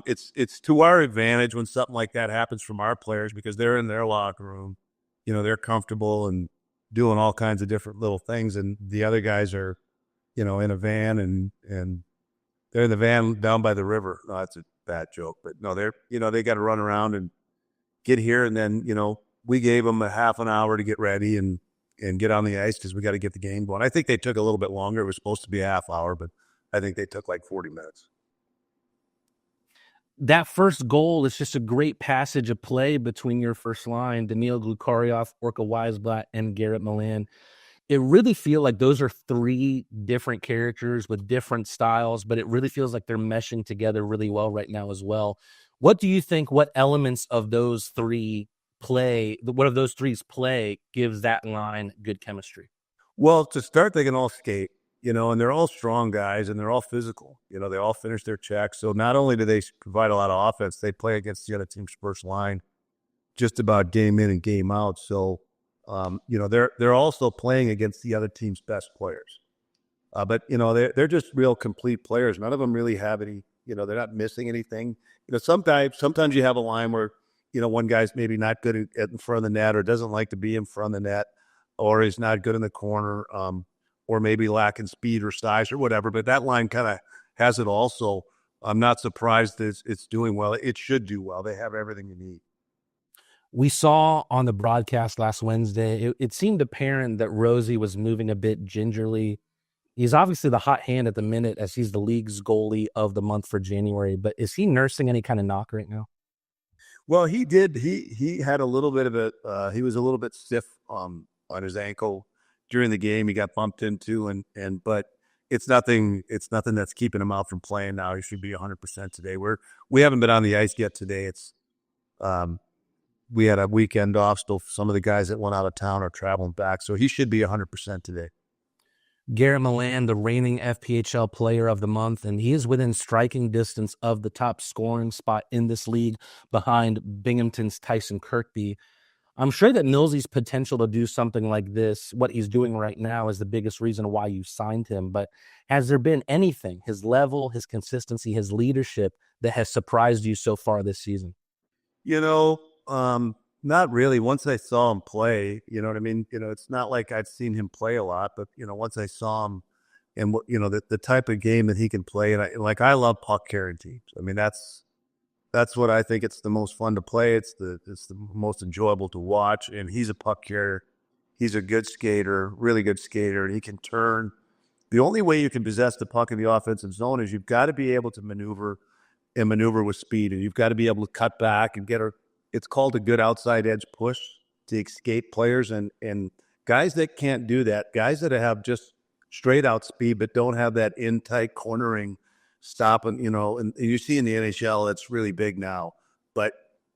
it's to our advantage when something like that happens from our players because they're in their locker room. They're comfortable and doing all kinds of different little things. And the other guys are, in a van and they're in the van down by the river. No, that's a bad joke. But no, they got to run around and get here. And then, we gave them a half an hour to get ready and get on the ice because we got to get the game going. I think they took a little bit longer. It was supposed to be a half hour, but I think they took like 40 minutes. That first goal is just a great passage of play between your first line, Daniil Glukarioff, Orca Weisblatt, and Garrett Milan. It really feels like those are three different characters with different styles, but it really feels like they're meshing together really well right now as well. What do you think, what elements of those three's play gives that line good chemistry? Well, to start, they can all skate, and they're all strong guys and they're all physical. They all finish their checks. So not only do they provide a lot of offense, they play against the other team's first line just about game in and game out. So, they're also playing against the other team's best players. But they're just real complete players. None of them really have any, they're not missing anything. Sometimes you have a line where, one guy's maybe not good in front of the net or doesn't like to be in front of the net or is not good in the corner or maybe lacking speed or size or whatever. But that line kind of has it also. I'm not surprised that it's doing well. It should do well. They have everything you need. We saw on the broadcast last Wednesday, it seemed apparent that Rosie was moving a bit gingerly. He's obviously the hot hand at the minute as he's the league's goalie of the month for January, but is he nursing any kind of knock right now? Well, he did. He had a little bit of he was a little bit stiff on his ankle during the game. He got bumped into but it's nothing that's keeping him out from playing now. He should be 100% today. We haven't been on the ice yet today. It's we had a weekend off. Still, some of the guys that went out of town are traveling back, so he should be 100% today. Garrett Milan, the reigning FPHL player of the month, and he is within striking distance of the top scoring spot in this league behind Binghamton's Tyson Kirkby. I'm sure that Millsy's potential to do something like this, what he's doing right now, is the biggest reason why you signed him. But has there been anything, his level, his consistency, his leadership, that has surprised you so far this season? Not really. Once I saw him play, you know what I mean? It's not like I'd seen him play a lot, but, once I saw him and, the type of game that he can play, and I love puck carrying teams. I mean, that's what I think it's the most fun to play. It's the most enjoyable to watch, and he's a puck carrier. He's a good skater, really good skater, and he can turn. The only way you can possess the puck in the offensive zone is you've got to be able to maneuver with speed, and you've got to be able to cut back and get her. It's called a good outside edge push to escape players and guys that can't do that, guys that have just straight out speed but don't have that in tight cornering stop. And you see in the NHL that's really big now. But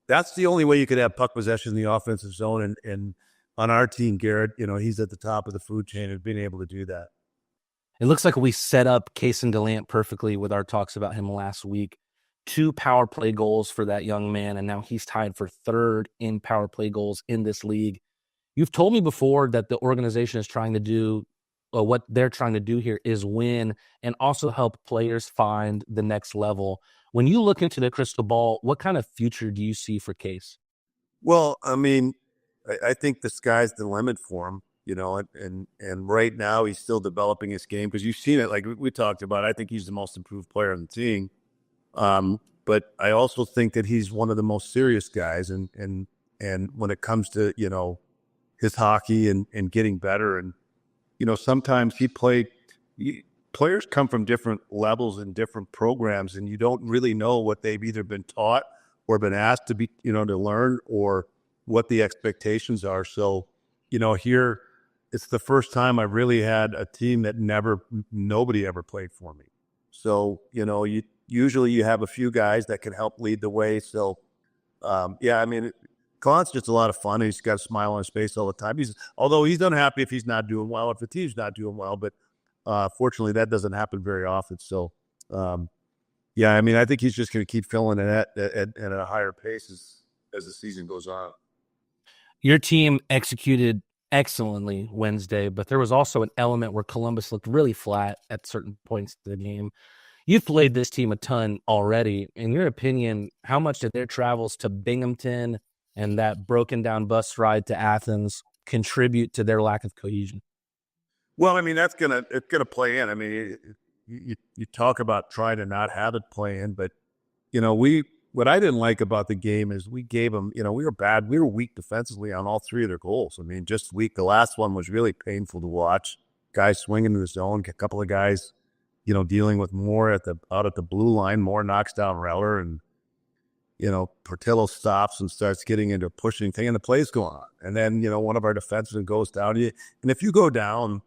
that's the only way you could have puck possession in the offensive zone. And on our team, Garrett, he's at the top of the food chain and being able to do that. It looks like we set up Cason Gallant perfectly with our talks about him last week. 2 power play goals for that young man, and now he's tied for 3rd in power play goals in this league. You've told me before that the organization is trying to do, or what they're trying to do here is win and also help players find the next level. When you look into the crystal ball, what kind of future do you see for Case? Well, I mean, I think the sky's the limit for him, and right now he's still developing his game because you've seen it. Like we talked about, I think he's the most improved player on the team. But I also think that he's one of the most serious guys, and when it comes to his hockey and getting better, and sometimes players come from different levels and different programs, and you don't really know what they've either been taught or been asked to be to learn, or what the expectations are. So here it's the first time I really had a team that nobody ever played for me. So usually you have a few guys that can help lead the way. So, I mean, Gallant's just a lot of fun. He's got a smile on his face all the time. Although he's unhappy if he's not doing well, if the team's not doing well, but fortunately that doesn't happen very often. So, I mean, I think he's just going to keep filling it at a higher pace as the season goes on. Your team executed excellently Wednesday, but there was also an element where Columbus looked really flat at certain points of the game. You've played this team a ton already. In your opinion, how much did their travels to Binghamton and that broken down bus ride to Athens contribute to their lack of cohesion? Well, I mean, it's gonna play in. I mean, you talk about trying to not have it play in, but what I didn't like about the game is we gave them, we were bad. We were weak defensively on all 3 of their goals. I mean, just weak. The last one was really painful to watch. Guys swinging to the zone, a couple of guys dealing with more out at the blue line, more knocks down Reller, and Portillo stops and starts getting into a pushing thing, and the play's go on. And then one of our defensemen goes down. And if you go down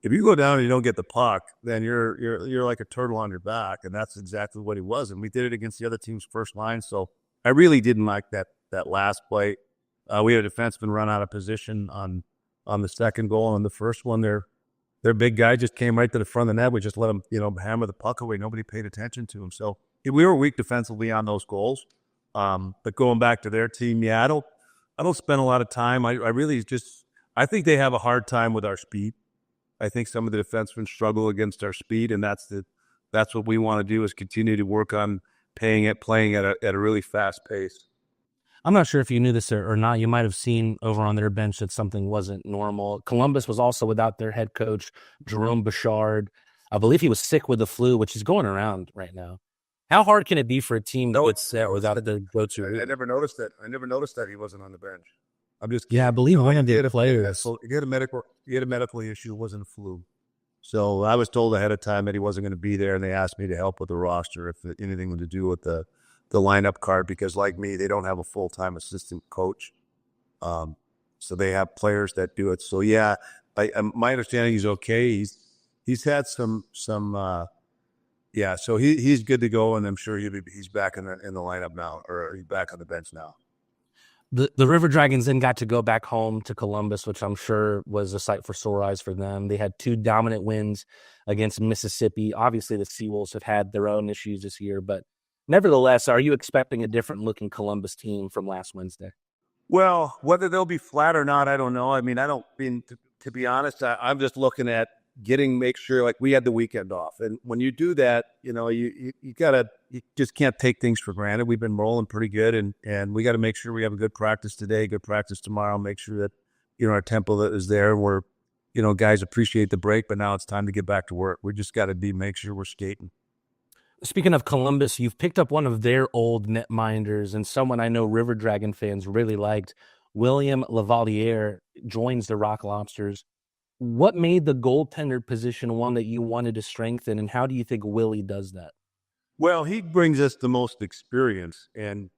and you don't get the puck, then you're like a turtle on your back, and that's exactly what he was. And we did it against the other team's first line. So I really didn't like that last play. We had a defenseman run out of position on the second goal, and on the first one their big guy just came right to the front of the net. We just let him, hammer the puck away. Nobody paid attention to him. So we were weak defensively on those goals. But going back to their team, I don't spend a lot of time. I think they have a hard time with our speed. I think some of the defensemen struggle against our speed, and that's what we want to do, is continue to work on playing at a really fast pace. I'm not sure if you knew this or not. You might have seen over on their bench that something wasn't normal. Columbus was also without their head coach, Jerome Bouchard. I believe he was sick with the flu, which is going around right now. How hard can it be for a team that would set without the go-to? I never noticed that. I never noticed that he wasn't on the bench. I believe one of the players. He had a medical issue. It wasn't a flu. So I was told ahead of time that he wasn't going to be there, and they asked me to help with the roster if anything to do with the lineup card, because like me, they don't have a full-time assistant coach. So they have players that do it. So my understanding he's okay. He's had some so he's good to go, and I'm sure he's back in the lineup now, or he's back on the bench now. The River Dragons then got to go back home to Columbus, which I'm sure was a sight for sore eyes for them. They had 2 dominant wins against Mississippi. Obviously, the Seawolves have had their own issues this year, but nevertheless, are you expecting a different-looking Columbus team from last Wednesday? Well, whether they'll be flat or not, I don't know. I mean, to be honest, I'm just looking at make sure, like, we had the weekend off. And when you do that, you just can't take things for granted. We've been rolling pretty good, and we got to make sure we have a good practice today, good practice tomorrow, make sure that, our tempo is there. We're, guys appreciate the break, but now it's time to get back to work. We just got to make sure we're skating. Speaking of Columbus, you've picked up one of their old netminders and someone I know River Dragon fans really liked. William Lavaliere joins the Rock Lobsters. What made the goaltender position one that you wanted to strengthen, and how do you think Willie does that? Well, he brings us the most experience, and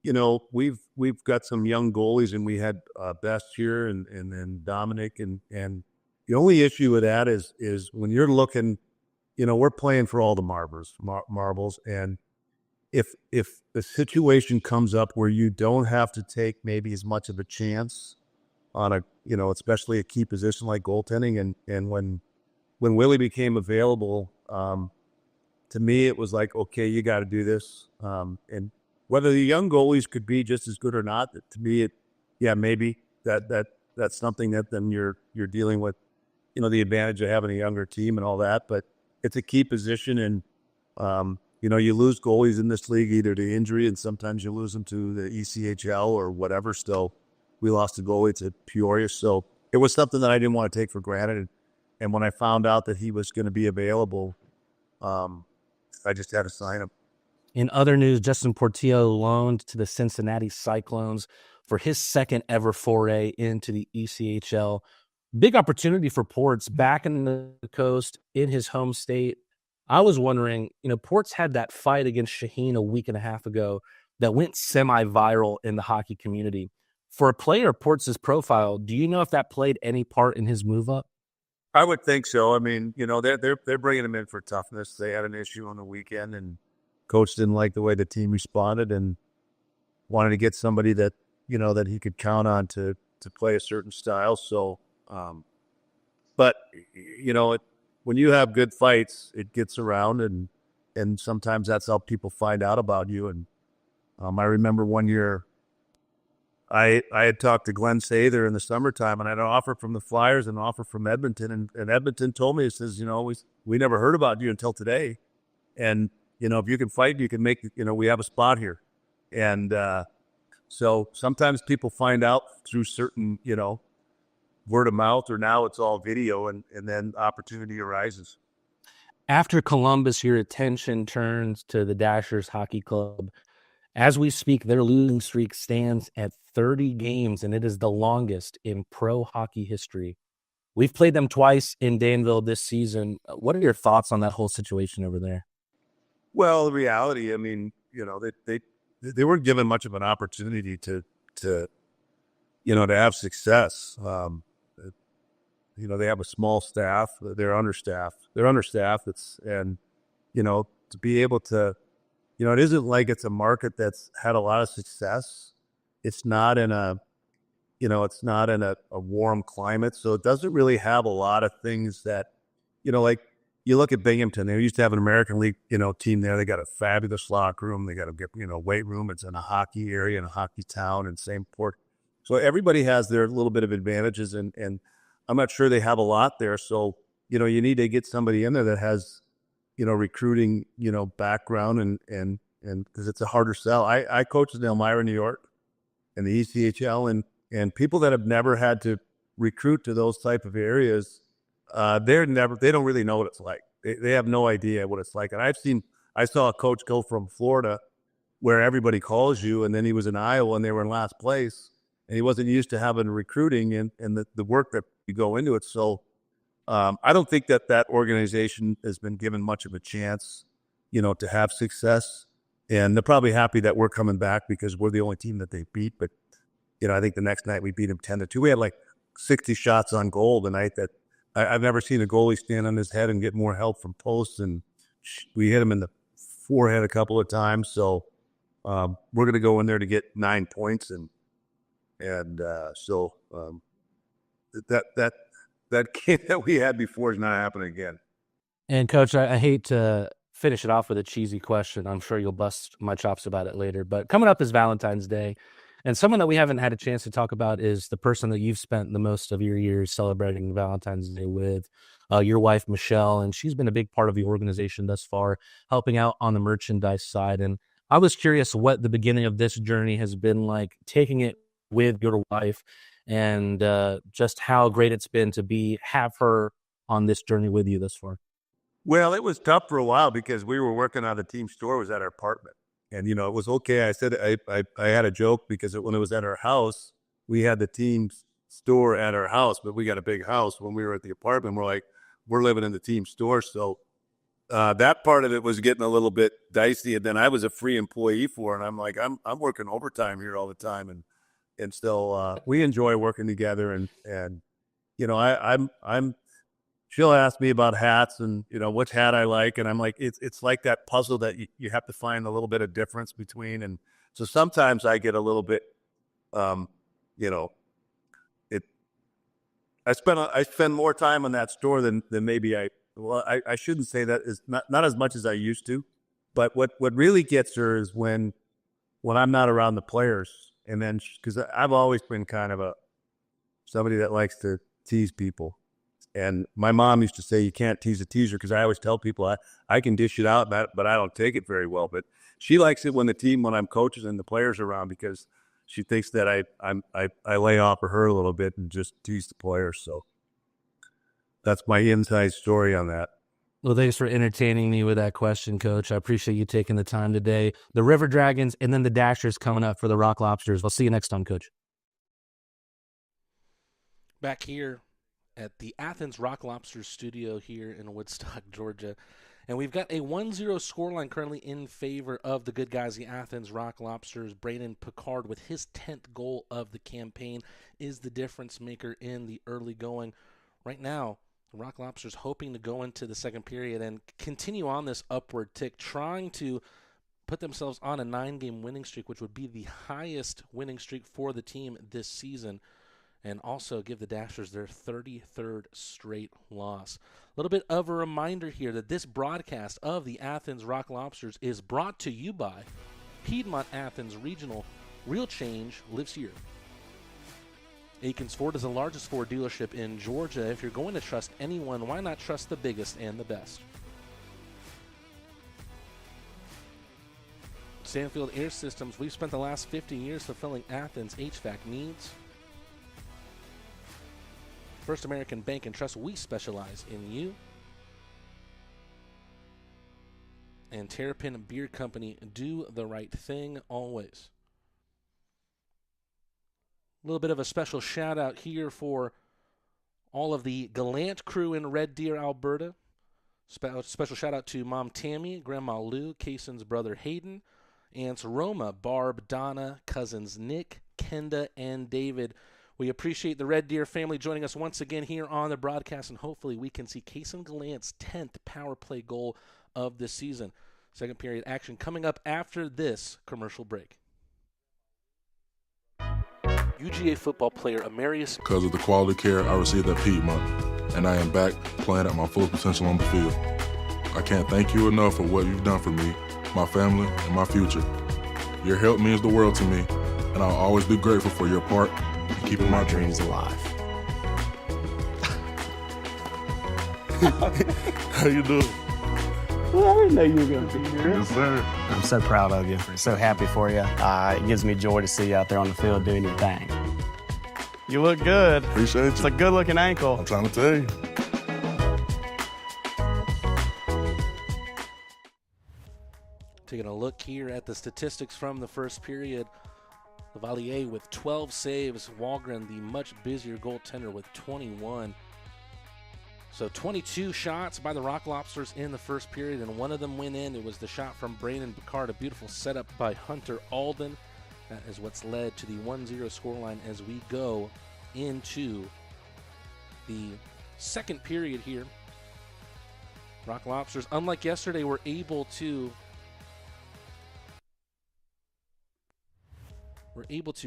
we've got some young goalies, and we had Best here, and then Dominic, and the only issue with that is when you're looking, we're playing for all the marbles, and if the situation comes up where you don't have to take maybe as much of a chance on a, especially a key position like goaltending. And when Willie became available, to me, it was like, okay, you got to do this. And whether the young goalies could be just as good or not, to me, maybe that's something that then you're dealing with, the advantage of having a younger team and all that. But it's a key position, and you lose goalies in this league either to injury, and sometimes you lose them to the ECHL or whatever. So we lost a goalie to Peoria, so it was something that I didn't want to take for granted. And when I found out that he was going to be available, I just had to sign him. In other news, Justin Portillo loaned to the Cincinnati Cyclones for his second ever foray into the ECHL. Big opportunity for Ports back in the coast in his home state. I was wondering, Ports had that fight against Shaheen a week and a half ago that went semi-viral in the hockey community. For a player Ports' profile, do you know if that played any part in his move up? I would think so. I mean, they're bringing him in for toughness. They had an issue on the weekend, and coach didn't like the way the team responded and wanted to get somebody that, that he could count on to play a certain style. So, but, when you have good fights, it gets around, and sometimes that's how people find out about you. And I remember one year I had talked to Glenn Sather in the summertime, and I had an offer from the Flyers and an offer from Edmonton. And Edmonton told me, it says, we never heard about you until today. And, if you can fight, you can make, we have a spot here. And so sometimes people find out through certain, word of mouth, or now it's all video, and then opportunity arises. After Columbus, your attention turns to the Dashers Hockey Club. As we speak, their losing streak stands at 30 games, and it is the longest in pro hockey history. We've played them twice in Danville this season. What are your thoughts on that whole situation over there? Well, the reality, I mean, they weren't given much of an opportunity to have success. They have a small staff. They're understaffed. And to be able to, it isn't like it's a market that's had a lot of success. It's not in a warm climate. So it doesn't really have a lot of things that, like you look at Binghamton, they used to have an American League, team there. They got a fabulous locker room. They got a weight room. It's in a hockey area, in a hockey town, and same port. So everybody has their little bit of advantages, and I'm not sure they have a lot there. So, you need to get somebody in there that has, recruiting, background, and because it's a harder sell. I coached in Elmira, New York, in the ECHL, and people that have never had to recruit to those type of areas, they don't really know what it's like. They have no idea what it's like. And I saw a coach go from Florida, where everybody calls you, and then he was in Iowa and they were in last place, and he wasn't used to having recruiting and the work that you go into it. So I don't think that organization has been given much of a chance, to have success. And they're probably happy that we're coming back because we're the only team that they beat. But, I think the next night we beat them 10-2. We had like 60 shots on goal the night that I've never seen a goalie stand on his head and get more help from posts. And we hit him in the forehead a couple of times. So we're going to go in there to get 9 points. So that game that we had before is not happening again. And Coach, I hate to finish it off with a cheesy question. I'm sure you'll bust my chops about it later. But coming up is Valentine's Day, and someone that we haven't had a chance to talk about is the person that you've spent the most of your years celebrating Valentine's Day with, your wife, Michelle. And she's been a big part of the organization thus far, helping out on the merchandise side. And I was curious what the beginning of this journey has been like, taking it with your wife, and just how great it's been to have her on this journey with you thus far. Well, it was tough for a while because we were working on the team store. It was at our apartment. And, it was okay. I said, I had a joke because when it was at our house, we had the team store at our house, but we got a big house. When we were at the apartment, we're living in the team store. So that part of it was getting a little bit dicey. And then I was a free employee for it. And I'm like, I'm working overtime here all the time. And still, we enjoy working together. And she'll ask me about hats and, which hat I like. And I'm like, it's like that puzzle that you have to find a little bit of difference between. And so sometimes I get a little bit, I spend more time on that store than maybe I shouldn't say that, is not as much as I used to, but what really gets her is when I'm not around the players, and then because I've always been kind of somebody that likes to tease people, and my mom used to say you can't tease a teaser, because I always tell people I can dish it out, but I don't take it very well. But she likes it when I'm coaching and the players are around, because she thinks that I lay off of her a little bit and just tease the players. So that's my inside story on that. Well, thanks for entertaining me with that question, Coach. I appreciate you taking the time today. The River Dragons and then the Dashers coming up for the Rock Lobsters. We'll see you next time, Coach. Back here at the Athens Rock Lobsters studio here in Woodstock, Georgia. And we've got a 1-0 scoreline currently in favor of the good guys, the Athens Rock Lobsters. Brayden Picard, with his 10th goal of the campaign, is the difference maker in the early going. Right now, the Rock Lobsters hoping to go into the second period and continue on this upward tick, trying to put themselves on a 9-game winning streak, which would be the highest winning streak for the team this season, and also give the Dashers their 33rd straight loss. A little bit of a reminder here that this broadcast of the Athens Rock Lobsters is brought to you by Piedmont Athens Regional. Real change lives here. Aikens Ford is the largest Ford dealership in Georgia. If you're going to trust anyone, why not trust the biggest and the best? Stanfield Air Systems, we've spent the last 50 years fulfilling Athens' HVAC needs. First American Bank and Trust, we specialize in you. And Terrapin Beer Company, do the right thing always. A little bit of a special shout out here for all of the Gallant crew in Red Deer, Alberta. Special shout out to Mom Tammy, Grandma Lou, Kason's brother Hayden, Aunts Roma, Barb, Donna, cousins Nick, Kenda, and David. We appreciate the Red Deer family joining us once again here on the broadcast, and hopefully we can see Kason Gallant's 10th power play goal of this season. Second period action coming up after this commercial break. UGA football player Amarius. Because of the quality care I received at Piedmont, and I am back playing at my full potential on the field. I can't thank you enough for what you've done for me, my family, and my future. Your help means the world to me, and I'll always be grateful for your part in keeping my dreams alive. How you doing? Well, I didn't know you were going to be here. Yes, sir. I'm so proud of you. So happy for you. It gives me joy to see you out there on the field doing your thing. You look good. Appreciate you. It's a good-looking ankle. I'm trying to tell you. Taking a look here at the statistics from the first period. Lavalier with 12 saves. Walgren, the much busier goaltender, with 21. So 22 shots by the Rock Lobsters in the first period, and one of them went in. It was the shot from Brayden Picard, a beautiful setup by Hunter Alden. That is what's led to the 1-0 scoreline as we go into the second period here. Rock Lobsters, unlike yesterday, were able to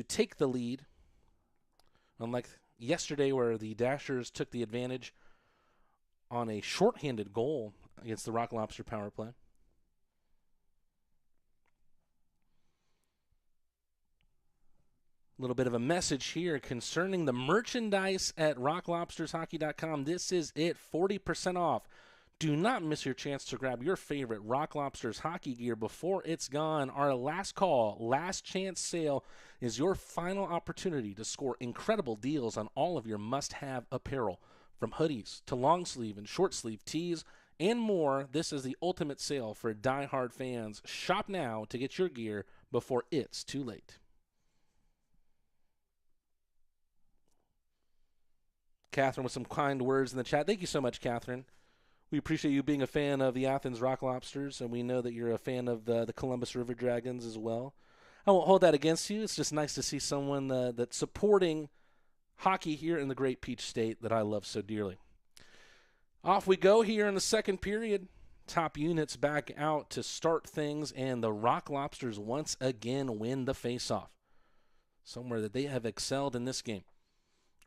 take the lead. Unlike yesterday, where the Dashers took the advantage on a shorthanded goal against the Rock Lobster power play. A little bit of a message here concerning the merchandise at rocklobstershockey.com. This is it, 40% off. Do not miss your chance to grab your favorite Rock Lobsters hockey gear before it's gone. Our last call, last chance sale is your final opportunity to score incredible deals on all of your must-have apparel. From hoodies to long sleeve and short sleeve tees and more, this is the ultimate sale for die-hard fans. Shop now to get your gear before it's too late. Catherine with some kind words in the chat. Thank you so much, Catherine. We appreciate you being a fan of the Athens Rock Lobsters, and we know that you're a fan of the Columbus River Dragons as well. I won't hold that against you. It's just nice to see someone that's supporting hockey here in the great Peach State that I love so dearly. Off we go here in the second period. Top units back out to start things, and the Rock Lobsters once again win the faceoff. Somewhere that they have excelled in this game.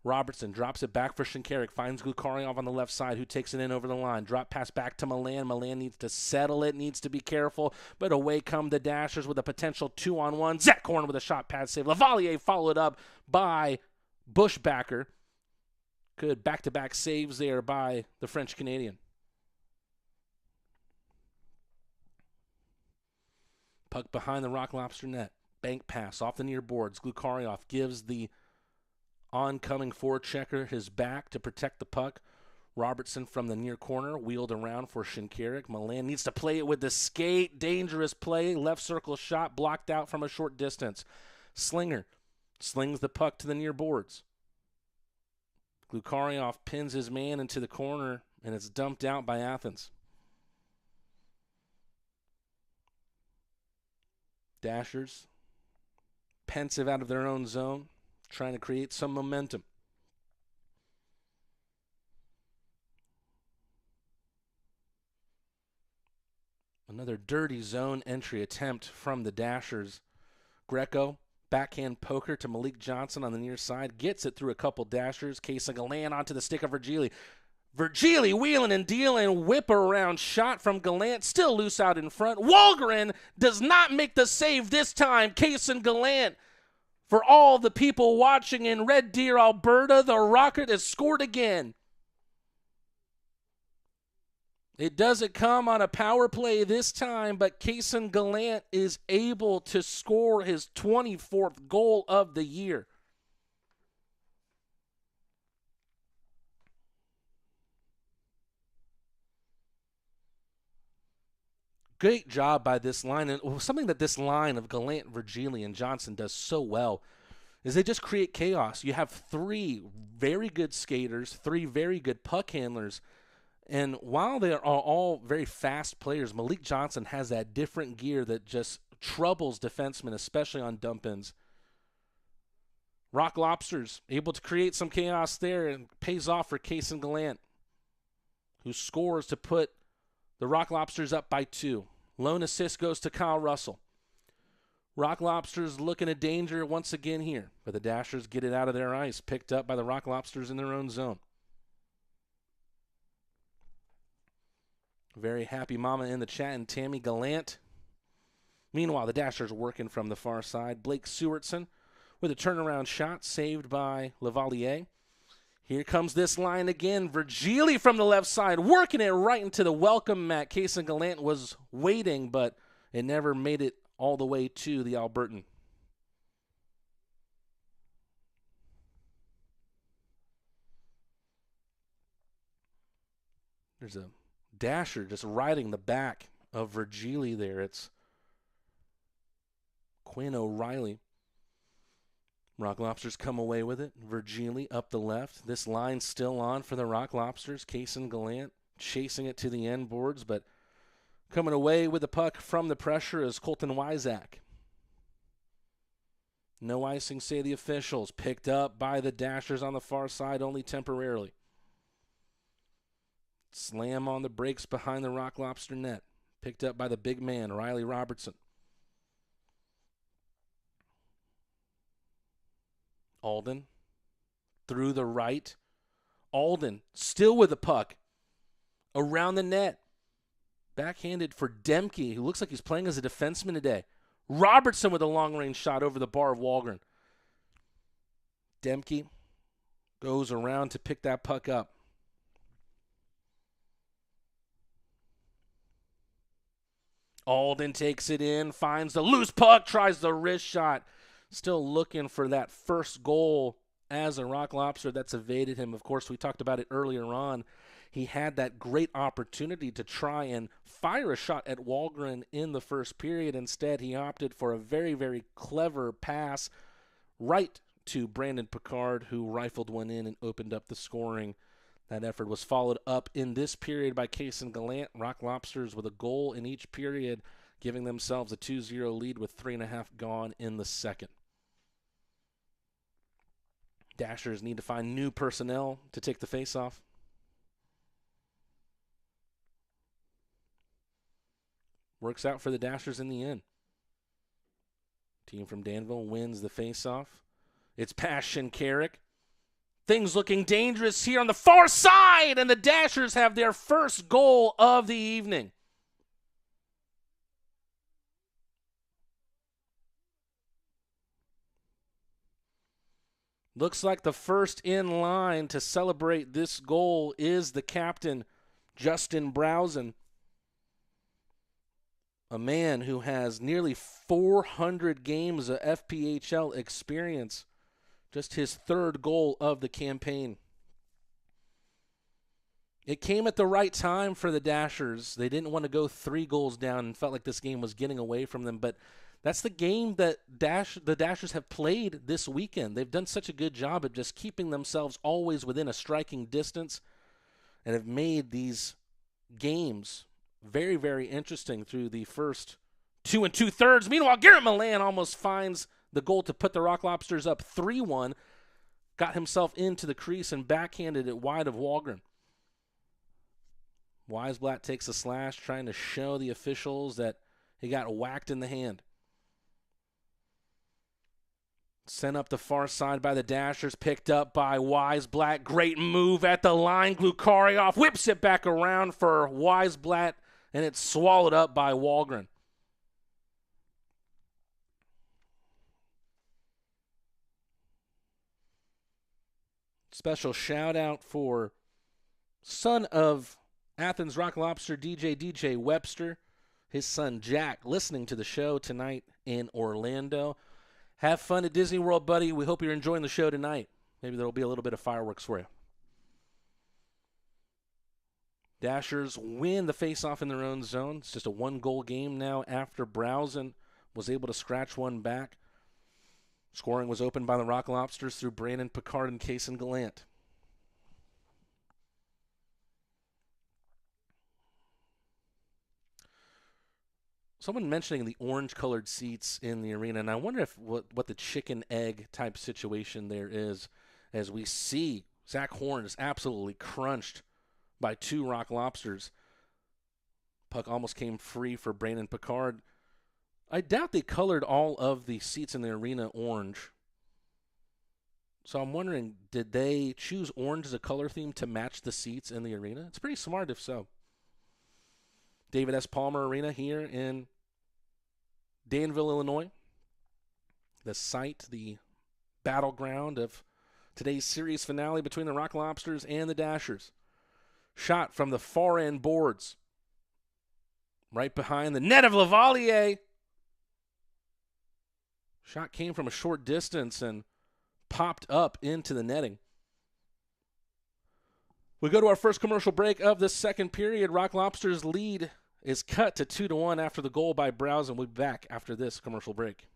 Robertson drops it back for Shinkarik, finds Glukarioff on the left side, who takes it in over the line. Drop pass back to Milan. Milan needs to settle it, needs to be careful, but away come the Dashers with a potential 2-on-1. Zach Horn with a shot pad save. Lavalier followed up by Bushbacker. Good back-to-back saves there by the French-Canadian. Puck behind the Rock Lobster net. Bank pass off the near boards. Glukarioff gives the oncoming forechecker his back to protect the puck. Robertson from the near corner wheeled around for Shinkarik. Milan needs to play it with the skate. Dangerous play. Left circle shot blocked out from a short distance. Slinger slings the puck to the near boards. Glukarioff pins his man into the corner, and it's dumped out by Athens. Dashers, pensive out of their own zone, trying to create some momentum. Another dirty zone entry attempt from the Dashers. Greco, backhand poker to Malik Johnson on the near side, gets it through a couple Dashers. Case Gallant onto the stick of Virgili. Virgili wheeling and dealing, whip around shot from Gallant, still loose out in front. Wahlgren does not make the save this time. Case Gallant. For all the people watching in Red Deer, Alberta, the Rocket has scored again. It doesn't come on a power play this time, but Cason Gallant is able to score his 24th goal of the year. Great job by this line, and something that this line of Gallant, Virgili, and Johnson does so well is they just create chaos. You have three very good skaters, three very good puck handlers, and while they are all very fast players, Malik Johnson has that different gear that just troubles defensemen, especially on dump-ins. Rock Lobsters able to create some chaos there, and pays off for Cason Gallant, who scores to put the Rock Lobsters up by 2. Lone assist goes to Kyle Russell. Rock Lobsters looking at danger once again here, but the Dashers get it out of their ice, picked up by the Rock Lobsters in their own zone. Very happy mama in the chat, and Tammy Gallant. Meanwhile, the Dashers working from the far side. Blake Sewardson with a turnaround shot saved by Lavalier. Here comes this line again. Virgili from the left side, working it right into the welcome mat. Cason Gallant was waiting, but it never made it all the way to the Albertan. There's a Dasher just riding the back of Virgili there. It's Quinn O'Reilly. Rock Lobsters come away with it. Virgili up the left. This line still on for the Rock Lobsters. Cason Gallant chasing it to the end boards, but coming away with the puck from the pressure is Colton Wyzak. No icing, say the officials. Picked up by the Dashers on the far side, only temporarily. Slam on the brakes behind the Rock Lobster net. Picked up by the big man, Riley Robertson. Alden through the right. Alden still with the puck around the net. Backhanded for Demke, who looks like he's playing as a defenseman today. Robertson with a long-range shot over the bar of Wahlgren. Demke goes around to pick that puck up. Alden takes it in, finds the loose puck, tries the wrist shot. Still looking for that first goal as a Rock Lobster that's evaded him. Of course, we talked about it earlier on. He had that great opportunity to try and fire a shot at Wahlgren in the first period. Instead, he opted for a very, very clever pass right to Brandon Picard, who rifled one in and opened up the scoring. That effort was followed up in this period by Cason Gallant. Rock Lobsters with a goal in each period, giving themselves a 2-0 lead with 3.5 gone in the second. Dashers need to find new personnel to take the face-off. Works out for the Dashers in the end. Team from Danville wins the face-off. It's past Shinkarik. Things looking dangerous here on the far side, and the Dashers have their first goal of the evening. Looks like the first in line to celebrate this goal is the captain, Justin Browsen, a man who has nearly 400 games of FPHL experience. Just his third goal of the campaign. It came at the right time for the Dashers. They didn't want to go 3 goals down and felt like this game was getting away from them, but that's the game that the Dashers have played this weekend. They've done such a good job of just keeping themselves always within a striking distance and have made these games very, very interesting through the first 2 2/3. Meanwhile, Garrett Milan almost finds the goal to put the Rock Lobsters up 3-1, got himself into the crease and backhanded it wide of Walgren. Weisblatt takes a slash, trying to show the officials that he got whacked in the hand. Sent up the far side by the Dashers, picked up by Weisblatt. Great move at the line. Glukarioff whips it back around for Weisblatt, and it's swallowed up by Walgren. Special shout out for son of Athens Rock Lobster DJ Webster, his son Jack, listening to the show tonight in Orlando. Have fun at Disney World, buddy. We hope you're enjoying the show tonight. Maybe there will be a little bit of fireworks for you. Dashers win the faceoff in their own zone. It's just a 1-goal game now after Browsen was able to scratch one back. Scoring was opened by the Rock Lobsters through Brandon Picard and Kason Gallant. Someone mentioning the orange-colored seats in the arena, and I wonder if what the chicken-egg type situation there is, as we see Zach Horn is absolutely crunched by 2 Rock Lobsters. Puck almost came free for Brandon Picard. I doubt they colored all of the seats in the arena orange. So I'm wondering, did they choose orange as a color theme to match the seats in the arena? It's pretty smart if so. David S. Palmer Arena here in Danville, Illinois. The site, the battleground of today's series finale between the Rock Lobsters and the Dashers. Shot from the far end boards. Right behind the net of Lavalier. Shot came from a short distance and popped up into the netting. We go to our first commercial break of the second period. Rock Lobsters' lead is cut to 2-1 after the goal by Browsen. We'll be back after this commercial break.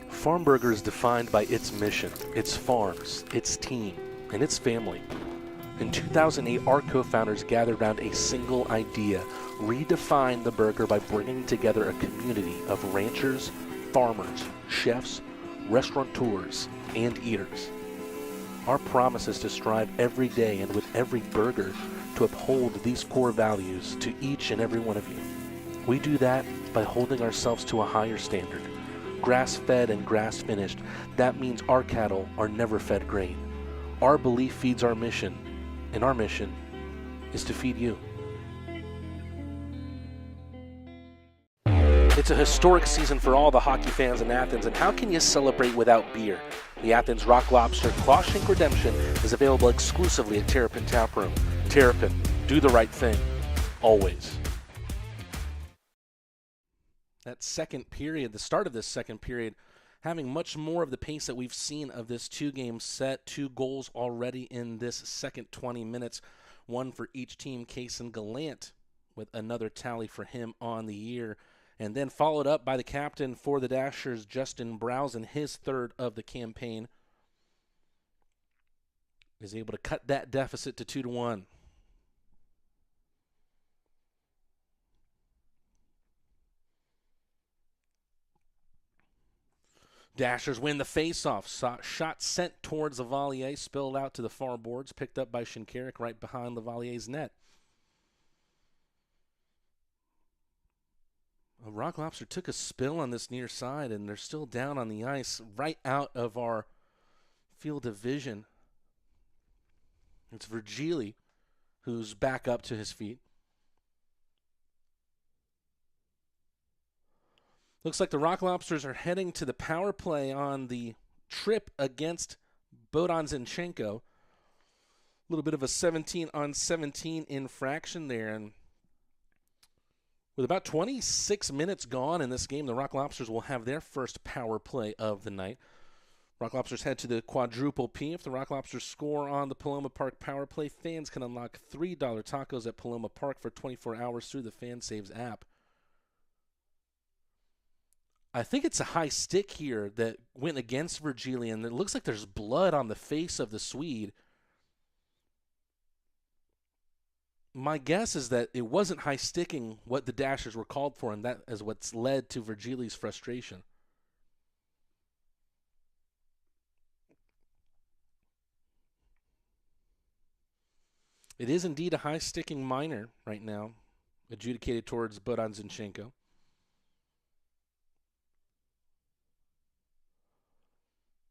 Farm Burger is defined by its mission, its farms, its team, and its family. In 2008, our co-founders gathered around a single idea: redefine the burger by bringing together a community of ranchers, farmers, chefs, restaurateurs, and eaters. Our promise is to strive every day and with every burger to uphold these core values to each and every one of you. We do that by holding ourselves to a higher standard. Grass-fed and grass-finished, that means our cattle are never fed grain. Our belief feeds our mission, and our mission is to feed you. It's a historic season for all the hockey fans in Athens, and how can you celebrate without beer? The Athens Rock Lobster Clawshank Redemption is available exclusively at Terrapin Tap Room. Terrapin, do the right thing, always. That second period, the start of this second period, having much more of the pace that we've seen of this 2-game set. 2 goals already in this second 20 minutes. 1 for each team. Kason Gallant with another tally for him on the year. And then followed up by the captain for the Dashers, Justin Browsen, his third of the campaign. Is able to cut that deficit to 2-1. Dashers win the faceoff. Shot sent towards Lavalier, spilled out to the far boards, picked up by Shinkarik right behind Lavalier's net. Rock Lobster took a spill on this near side, and they're still down on the ice right out of our field of vision. It's Virgili who's back up to his feet. Looks like the Rock Lobsters are heading to the power play on the trip against Bogdan Zinchenko. A little bit of a 17-on-17 infraction there, and with about 26 minutes gone in this game, the Rock Lobsters will have their first power play of the night. Rock Lobsters head to the quadruple P. If the Rock Lobsters score on the Paloma Park power play, fans can unlock $3 tacos at Paloma Park for 24 hours through the FanSaves app. I think it's a high stick here that went against Virgili, and it looks like there's blood on the face of the Swede. My guess is that it wasn't high sticking what the Dashers were called for, and that is what's led to Virgili's frustration. It is indeed a high sticking minor right now, adjudicated towards Bogdan Zinchenko.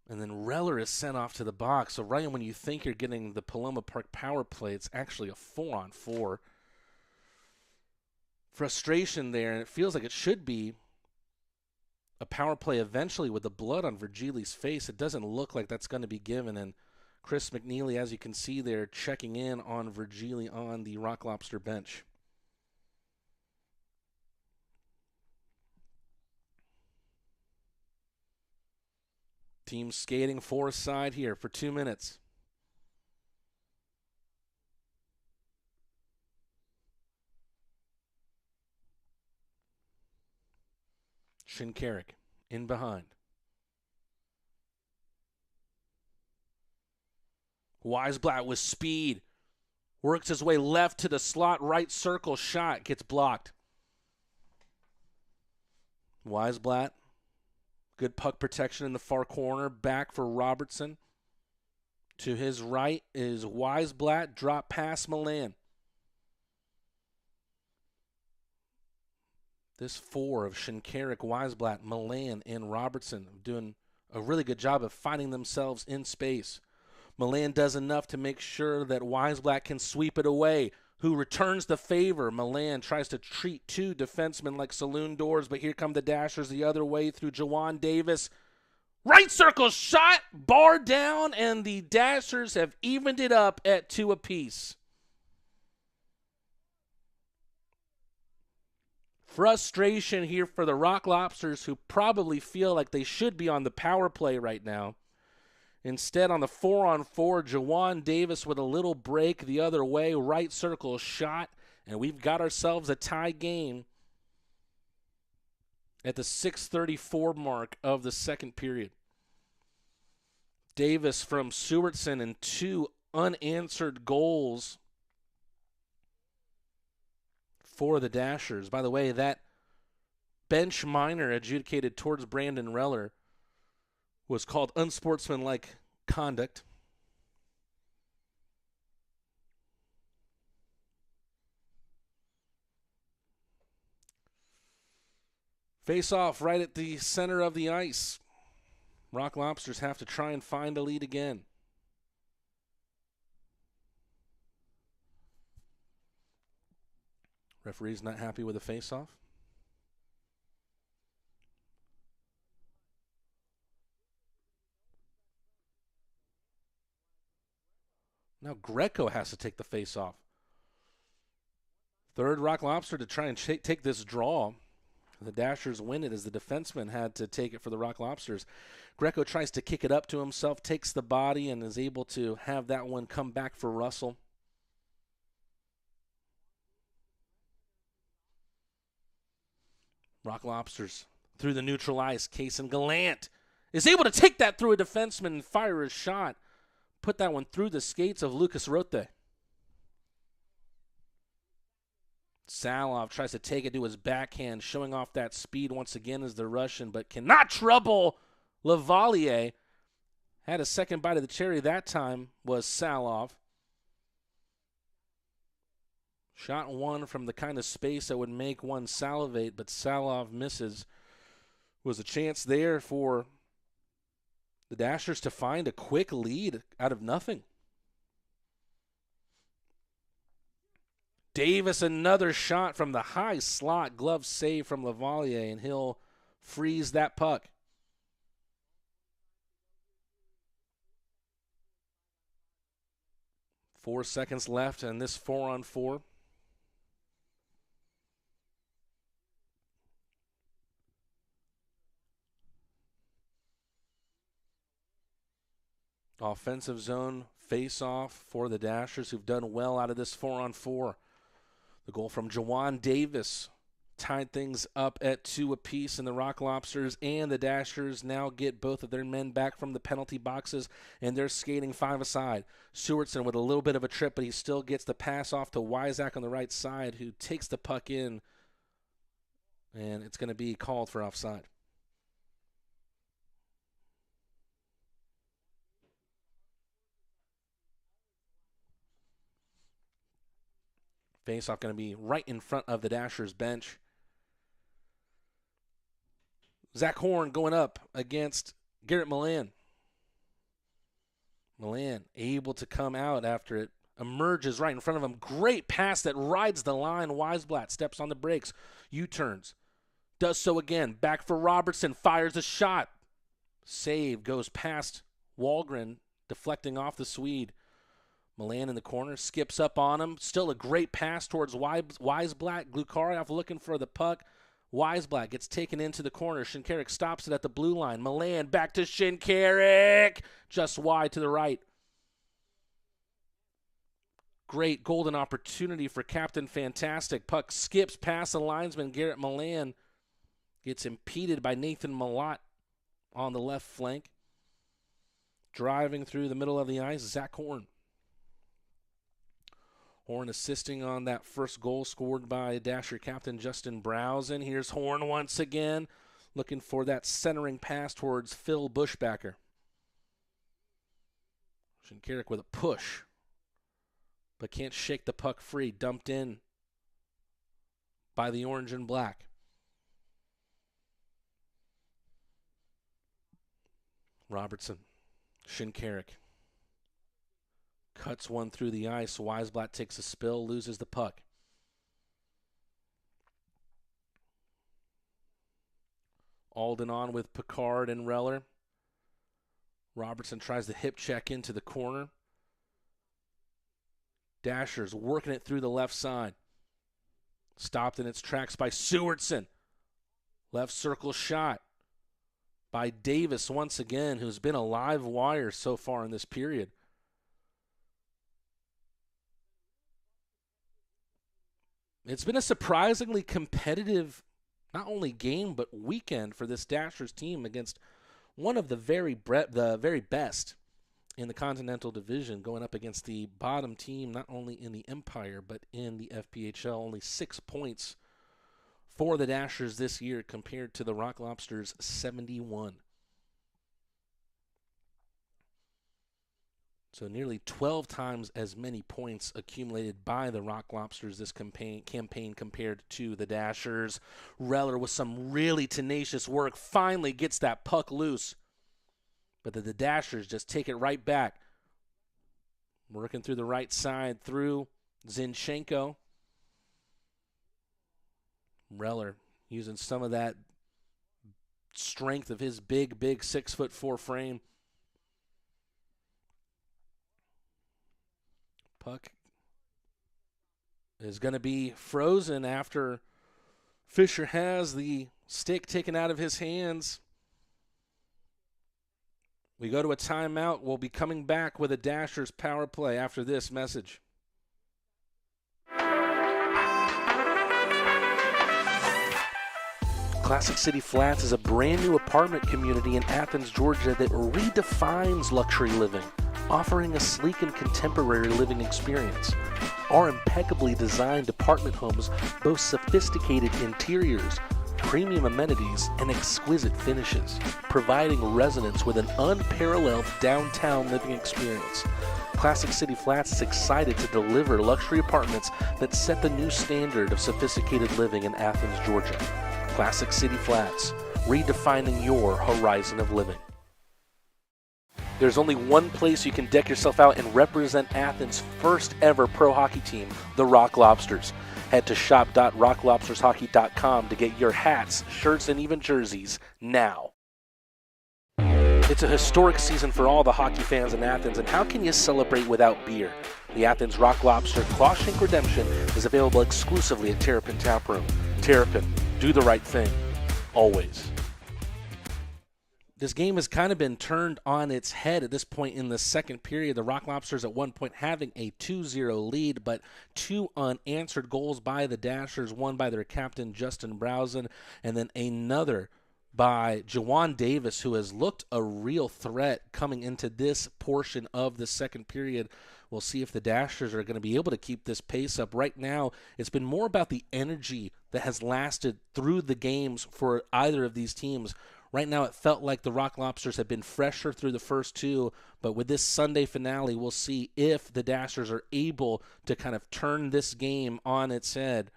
And then Reller is sent off to the box. So right when you think you're getting the Paloma Park power play, it's actually a 4-on-4. Frustration there, and it feels like it should be a power play eventually with the blood on Virgili's face. It doesn't look like that's going to be given, and Chris McNeely, as you can see there, checking in on Virgili on the Rock Lobster bench. Team skating for a side here for 2 minutes. Shinkarik in behind. Weisblatt with speed. Works his way left to the slot, right circle shot. Gets blocked. Weisblatt. Good puck protection in the far corner. Back for Robertson. To his right is Weisblatt. Drop pass Milan. This four of Shinkarik, Weisblatt, Milan, and Robertson doing a really good job of finding themselves in space. Milan does enough to make sure that Weisblatt can sweep it away. Who returns the favor? Milan tries to treat two defensemen like saloon doors, but here come the Dashers the other way through Jawan Davis. Right circle shot, bar down, and the Dashers have evened it up at 2 apiece. Frustration here for the Rock Lobsters, who probably feel like they should be on the power play right now. Instead, on the 4-on-4, Jawan Davis with a little break the other way, right circle shot, and we've got ourselves a tie game at the 6:34 mark of the second period. Davis from Sewertson and 2 unanswered goals for the Dashers. By the way, that bench minor adjudicated towards Brandon Reller was called unsportsmanlike conduct. Face off right at the center of the ice. Rock Lobsters have to try and find a lead again. Referee's not happy with the face-off. Now Greco has to take the face-off. Third Rock Lobster to try and take this draw. The Dashers win it as the defenseman had to take it for the Rock Lobsters. Greco tries to kick it up to himself, takes the body, and is able to have that one come back for Russell. Rock Lobsters through the neutral ice. Kaysen Gallant is able to take that through a defenseman and fire his shot. Put that one through the skates of Lucas Rote. Salov tries to take it to his backhand, showing off that speed once again as the Russian, but cannot trouble Lavalier. Had a second bite of the cherry that time was Salov. Shot one from the kind of space that would make one salivate, but Salov misses. Was a chance there for the Dashers to find a quick lead out of nothing. Davis, another shot from the high slot. Glove save from Lavalier, and he'll freeze that puck. Four seconds left in this 4-on-4. Offensive zone face-off for the Dashers, who've done well out of this 4-on-4. The goal from Jawan Davis tied things up at 2 apiece, and the Rock Lobsters and the Dashers now get both of their men back from the penalty boxes, and they're skating 5 aside. Sewardson with a little bit of a trip, but he still gets the pass off to Wyzak on the right side, who takes the puck in, and it's going to be called for offside. Face-off going to be right in front of the Dashers bench. Zach Horn going up against Garrett Milan. Milan able to come out after it emerges right in front of him. Great pass that rides the line. Weisblatt steps on the brakes. U-turns. Does so again. Back for Robertson. Fires a shot. Save goes past Wahlgren, deflecting off the Swede. Milan in the corner, skips up on him. Still a great pass towards Weisblatt. Glukarov looking for the puck. Weisblatt gets taken into the corner. Shinkarik stops it at the blue line. Milan back to Shinkarik. Just wide to the right. Great golden opportunity for Captain Fantastic. Puck skips past the linesman. Garrett Milan gets impeded by Nathan Malott on the left flank. Driving through the middle of the ice, Zach Horn. Horn assisting on that first goal scored by Dasher captain Justin Browsen. Here's Horn once again, looking for that centering pass towards Phil Bushbacker. Shinkarik with a push, but can't shake the puck free. Dumped in by the orange and black. Robertson, Shinkarik. Cuts one through the ice. Weisblatt takes a spill, loses the puck. Alden on with Picard and Reller. Robertson tries to hip check into the corner. Dashers working it through the left side. Stopped in its tracks by Sewardson. Left circle shot by Davis once again, who's been a live wire so far in this period. It's been a surprisingly competitive, not only game, but weekend for this Dashers team against one of the very best in the Continental Division, going up against the bottom team, not only in the Empire, but in the FPHL. Only 6 points for the Dashers this year compared to the Rock Lobsters' 71. So nearly 12 times as many points accumulated by the Rock Lobsters this campaign compared to the Dashers. Reller with some really tenacious work finally gets that puck loose. But the Dashers just take it right back. Working through the right side through Zinchenko. Reller using some of that strength of his big 6'4" frame. Puck is going to be frozen after Fisher has the stick taken out of his hands. We go to a timeout. We'll be coming back with a Dashers power play after this message. Classic City Flats is a brand new apartment community in Athens, Georgia that redefines luxury living, offering a sleek and contemporary living experience. Our impeccably designed apartment homes boast sophisticated interiors, premium amenities, and exquisite finishes, providing residents with an unparalleled downtown living experience. Classic City Flats is excited to deliver luxury apartments that set the new standard of sophisticated living in Athens, Georgia. Classic City Flats, redefining your horizon of living. There's only one place you can deck yourself out and represent Athens' first ever pro hockey team, the Rock Lobsters. Head to shop.rocklobstershockey.com to get your hats, shirts, and even jerseys now. It's a historic season for all the hockey fans in Athens, and how can you celebrate without beer? The Athens Rock Lobster Clawshank Redemption is available exclusively at Terrapin Tap Room. Terrapin, do the right thing, always. This game has kind of been turned on its head at this point in the second period. The Rock Lobsters at one point having a 2-0 lead, but 2 unanswered goals by the Dashers, one by their captain, Justin Browson, and then another by Jawan Davis, who has looked a real threat coming into this portion of the second period. We'll see if the Dashers are going to be able to keep this pace up. Right now, it's been more about the energy that has lasted through the games for either of these teams. Right now, it felt like the Rock Lobsters have been fresher through the first 2, but with this Sunday finale, we'll see if the Dashers are able to kind of turn this game on its head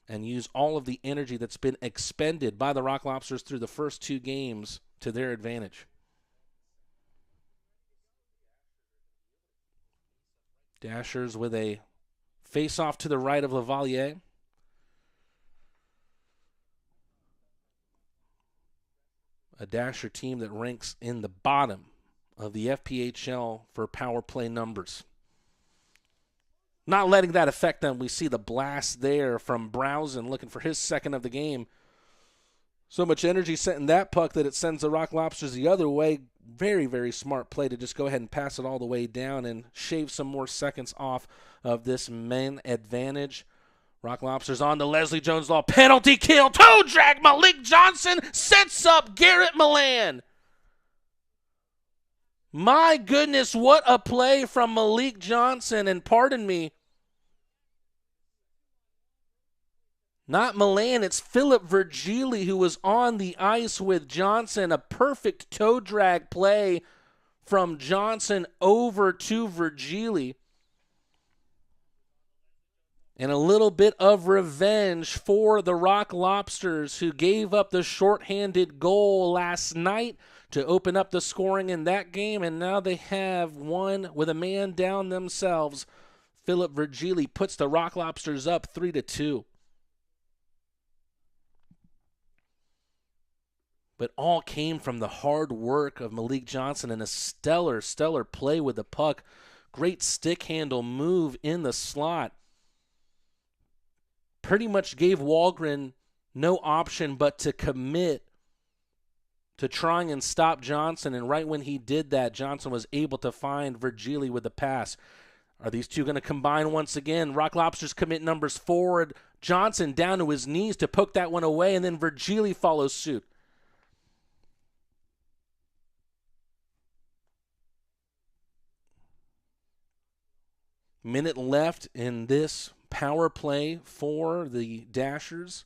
and use all of the energy that's been expended by the Rock Lobsters through the first 2 games to their advantage. Dashers with a face-off to the right of Lavalier. A Dasher team that ranks in the bottom of the FPHL for power play numbers. Not letting that affect them. We see the blast there from Browson looking for his second of the game. So much energy sent in that puck that it sends the Rock Lobsters the other way. Very, very smart play to just go ahead and pass it all the way down and shave some more seconds off of this men advantage. Rock Lobsters on to Leslie Jones Law. Penalty kill. Toe drag. Malik Johnson sets up Garrett Milan. My goodness, what a play from Malik Johnson. And pardon me, not Milan, it's Philip Virgili who was on the ice with Johnson. A perfect toe drag play from Johnson over to Virgili. And a little bit of revenge for the Rock Lobsters, who gave up the shorthanded goal last night to open up the scoring in that game. And now they have one with a man down themselves. Philip Virgili puts the Rock Lobsters up 3-2. But all came from the hard work of Malik Johnson and a stellar play with the puck. Great stick handle move in the slot. Pretty much gave Wahlgren no option but to commit to trying and stop Johnson. And right when he did that, Johnson was able to find Virgili with the pass. Are these two going to combine once again? Rock Lobsters commit numbers forward. Johnson down to his knees to poke that one away, and then Virgili follows suit. Minute left in this power play for the Dashers.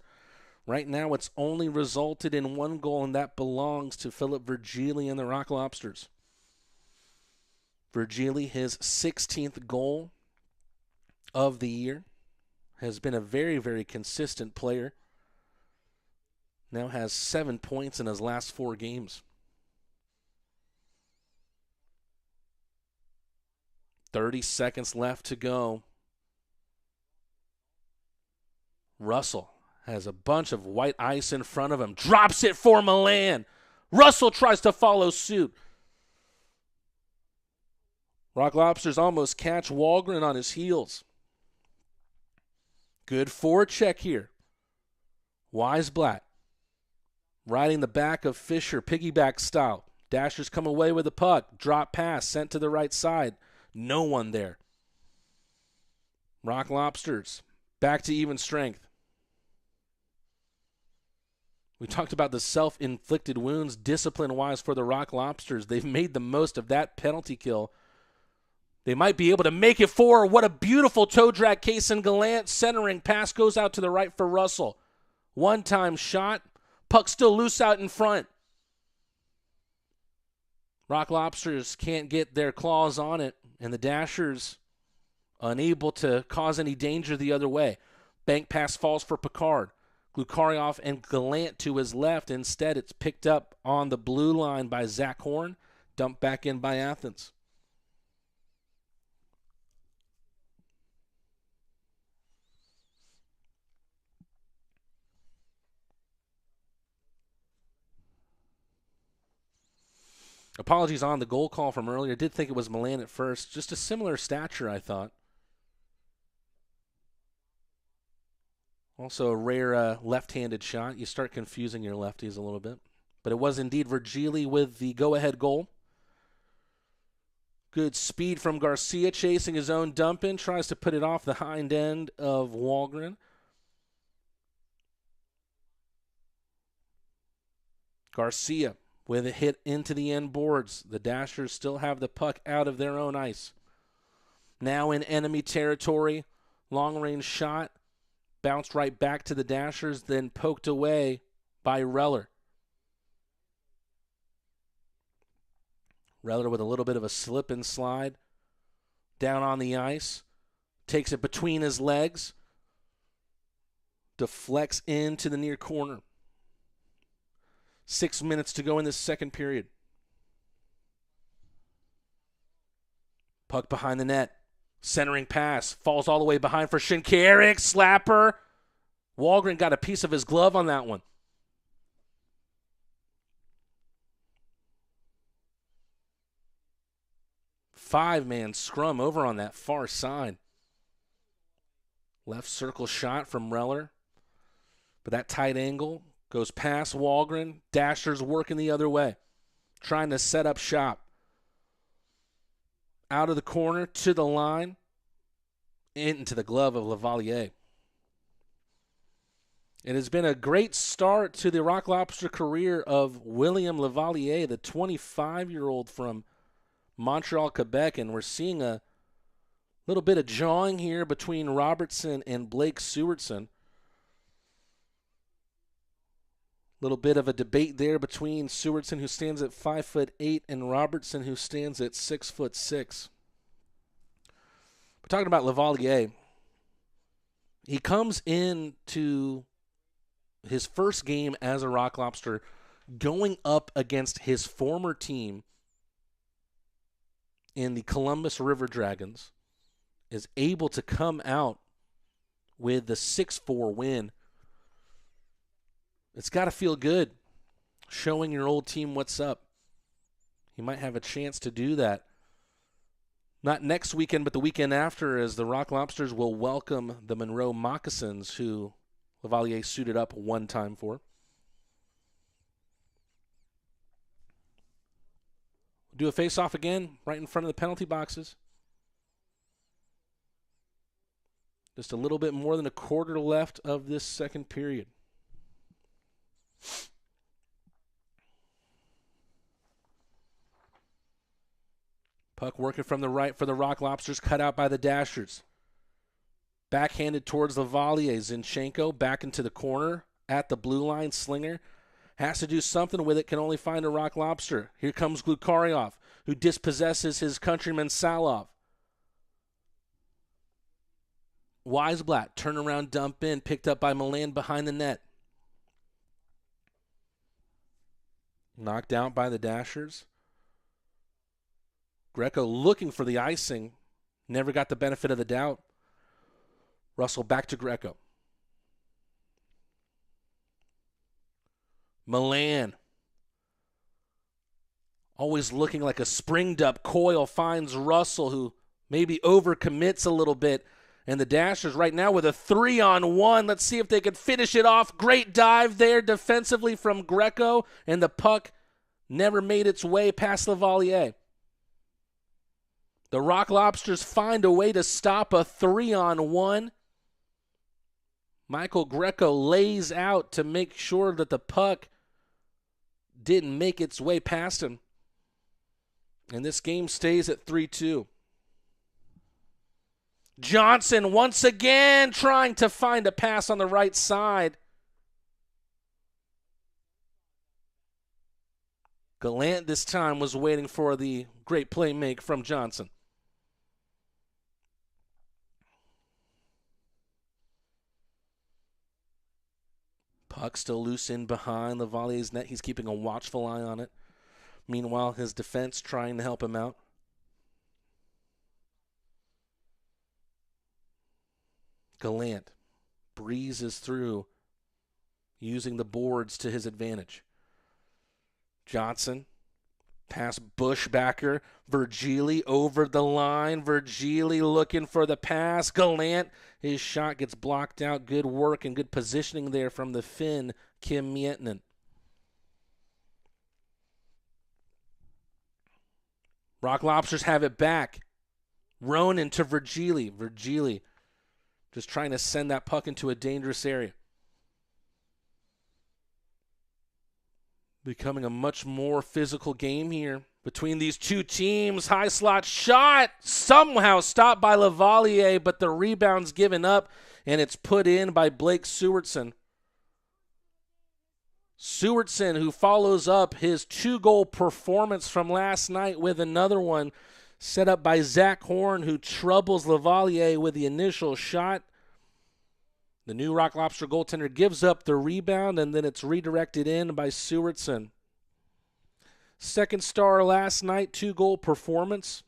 Right now, it's only resulted in one goal, and that belongs to Philip Virgili and the Rock Lobsters. Virgili, his 16th goal of the year, has been a very, very consistent player. Now has 7 points in his last 4 games. 30 seconds left to go. Russell has a bunch of white ice in front of him. Drops it for Milan. Russell tries to follow suit. Rock Lobsters almost catch Wahlgren on his heels. Good forecheck here. Weisblatt riding the back of Fisher, piggyback style. Dashers come away with the puck. Drop pass sent to the right side. No one there. Rock Lobsters back to even strength. We talked about the self-inflicted wounds discipline-wise for the Rock Lobsters. They've made the most of that penalty kill. They might be able to make it for what a beautiful toe drag. Kaysen Gallant centering. Pass goes out to the right for Russell. One-time shot. Puck still loose out in front. Rock Lobsters can't get their claws on it, and the Dashers unable to cause any danger the other way. Bank pass falls for Picard. Glukaryov and Gallant to his left. Instead, it's picked up on the blue line by Zach Horn, dumped back in by Athens. Apologies on the goal call from earlier. Did think it was Milan at first. Just a similar stature, I thought. Also a rare left-handed shot. You start confusing your lefties a little bit. But it was indeed Virgili with the go-ahead goal. Good speed from Garcia, chasing his own dump-in. Tries to put it off the hind end of Wahlgren. Garcia with a hit into the end boards. The Dashers still have the puck out of their own ice. Now in enemy territory. Long-range shot. Bounced right back to the Dashers, then poked away by Reller. Reller with a little bit of a slip and slide. Down on the ice. Takes it between his legs. Deflects into the near corner. 6 minutes to go in this second period. Puck behind the net. Centering pass. Falls all the way behind for Shinkarik. Slapper. Wahlgren got a piece of his glove on that one. Five-man scrum over on that far side. Left circle shot from Reller. But that tight angle goes past Wahlgren. Dashers working the other way. Trying to set up shop. Out of the corner to the line. Into the glove of Lavalier. It has been a great start to the Rock Lobster career of William Lavalier, the 25-year-old from Montreal, Quebec. And we're seeing a little bit of jawing here between Robertson and Blake Sewardson. Little bit of a debate there between Sewardson, who stands at 5'8", and Robertson, who stands at 6'6". We're talking about Lavalier. He comes into his first game as a Rock Lobster going up against his former team in the Columbus River Dragons, is able to come out with the 6-4 win. It's got to feel good, showing your old team what's up. You might have a chance to do that. Not next weekend, but the weekend after, as the Rock Lobsters will welcome the Monroe Moccasins, who Lavalier suited up one time for. Do a face-off again, right in front of the penalty boxes. Just a little bit more than a quarter left of this second period. Puck working from the right for the Rock Lobsters, cut out by the Dashers. Backhanded towards Lavalier. Zinchenko back into the corner at the blue line. Slinger has to do something with it, can only find a Rock Lobster. Here comes Glukaryov, who dispossesses his countryman Salov. Weisblatt, turnaround dump in, picked up by Milan behind the net. Knocked out by the Dashers. Greco looking for the icing. Never got the benefit of the doubt. Russell back to Greco. Milan. Always looking like a springed up coil. Finds Russell, who maybe overcommits a little bit. And the Dashers right now with a 3-on-1. Let's see if they can finish it off. Great dive there defensively from Greco. And the puck never made its way past Lavalier. The Rock Lobsters find a way to stop a 3-on-1. Michael Greco lays out to make sure that the puck didn't make its way past him. And this game stays at 3-2. Johnson once again trying to find a pass on the right side. Gallant this time was waiting for the great play make from Johnson. Puck still loose in behind Lavallier's net. He's keeping a watchful eye on it. Meanwhile, his defense trying to help him out. Gallant breezes through, using the boards to his advantage. Johnson, pass Bushbacker. Virgili over the line. Virgili looking for the pass. Gallant, his shot gets blocked out. Good work and good positioning there from the Finn, Kim Miettinen. Rock Lobsters have it back. Ronan to Virgili. Virgili just trying to send that puck into a dangerous area. Becoming a much more physical game here between these two teams. High slot shot somehow stopped by Lavalier, but the rebound's given up, and it's put in by Blake Sewardson. Sewardson, who follows up his 2-goal performance from last night with another one set up by Zach Horn, who troubles Lavalier with the initial shot. The new Rock Lobster goaltender gives up the rebound, and then it's redirected in by Sewardson. Second star last night, 2-goal performance.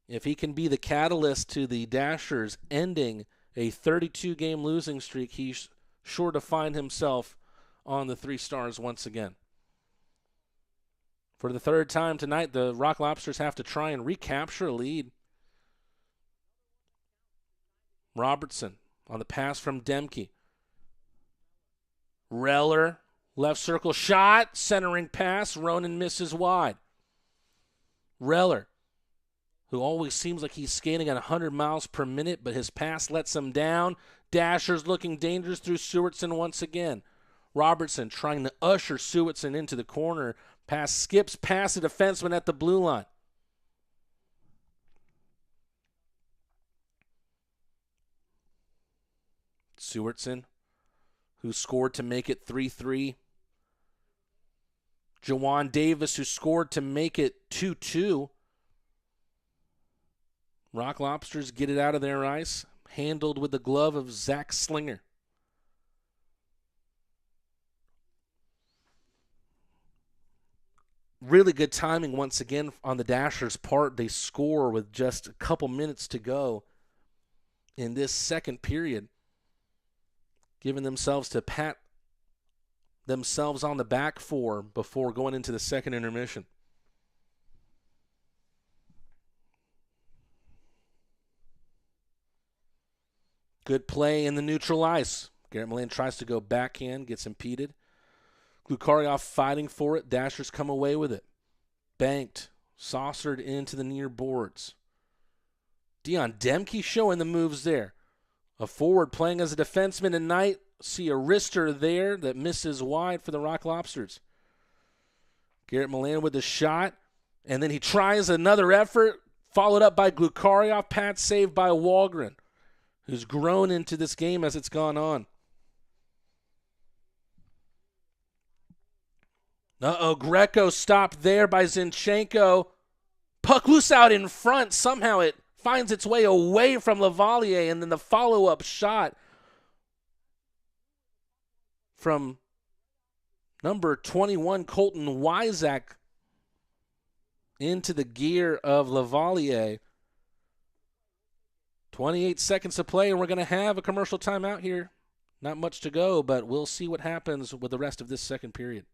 If he can be the catalyst to the Dashers ending a 32-game losing streak, he's sure to find himself on the 3 stars once again. For the third time tonight, the Rock Lobsters have to try and recapture a lead. Robertson on the pass from Demke. Reller, left circle shot, centering pass. Ronan misses wide. Reller, who always seems like he's skating at 100 miles per minute, but his pass lets him down. Dashers looking dangerous through Sewardson once again. Robertson trying to usher Sewardson into the corner. Pass skips past the defenseman at the blue line. Sewardson, who scored to make it 3-3. Jawan Davis, who scored to make it 2-2. Rock Lobsters get it out of their ice, handled with the glove of Zach Slinger. Really good timing once again on the Dashers' part. They score with just a couple minutes to go in this second period, giving themselves to pat themselves on the back for before going into the second intermission. Good play in the neutral ice. Garrett Mullane tries to go backhand, gets impeded. Glukarioff fighting for it. Dashers come away with it. Banked, saucered into the near boards. Dion Demke showing the moves there. A forward playing as a defenseman tonight. See a wrister there that misses wide for the Rock Lobsters. Garrett Mullane with the shot, and then he tries another effort, followed up by Glukarioff. Pat saved by Walgren, who's grown into this game as it's gone on. Greco stopped there by Zinchenko. Puck loose out in front. Somehow it finds its way away from Lavalier, and then the follow-up shot from number 21, Colton Wyzak, into the gear of Lavalier. 28 seconds to play, and we're going to have a commercial timeout here. Not much to go, but we'll see what happens with the rest of this second period.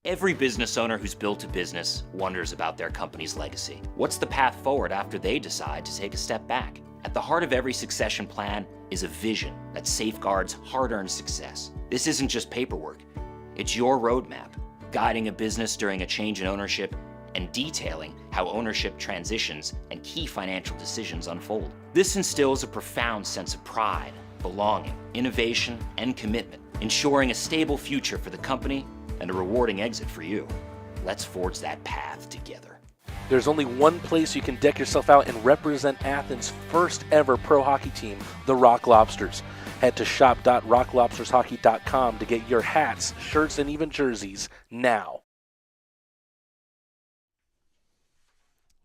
Every business owner who's built a business wonders about their company's legacy. What's the path forward after they decide to take a step back? At the heart of every succession plan is a vision that safeguards hard-earned success. This isn't just paperwork. It's your roadmap, guiding a business during a change in ownership and detailing how ownership transitions and key financial decisions unfold. This instills a profound sense of pride, belonging, innovation, and commitment, ensuring a stable future for the company and a rewarding exit for you. Let's forge that path together. There's only one place you can deck yourself out and represent Athens' first ever pro hockey team, the Rock Lobsters. Head to shop.rocklobstershockey.com to get your hats, shirts, and even jerseys now.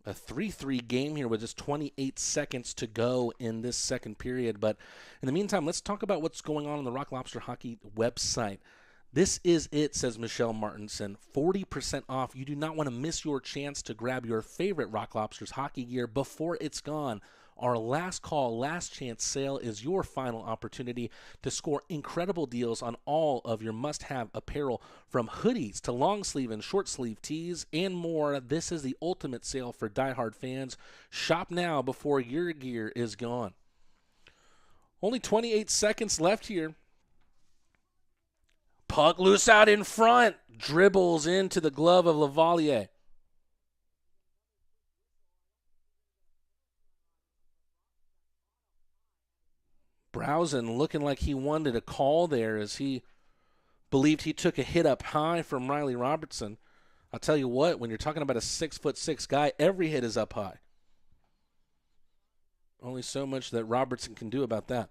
A 3-3 game here with just 28 seconds to go in this second period. But in the meantime, let's talk about what's going on the Rock Lobster Hockey website. This is it, says Michelle Martinson. 40% off. You do not want to miss your chance to grab your favorite Rock Lobsters hockey gear before it's gone. Our last call, last chance sale is your final opportunity to score incredible deals on all of your must-have apparel, from hoodies to long sleeve and short sleeve tees and more. This is the ultimate sale for diehard fans. Shop now before your gear is gone. Only 28 seconds left here. Puck loose out in front. Dribbles into the glove of Lavalier. Browsen looking like he wanted a call there as he believed he took a hit up high from Riley Robertson. I'll tell you what, when you're talking about a 6'6" guy, every hit is up high. Only so much that Robertson can do about that.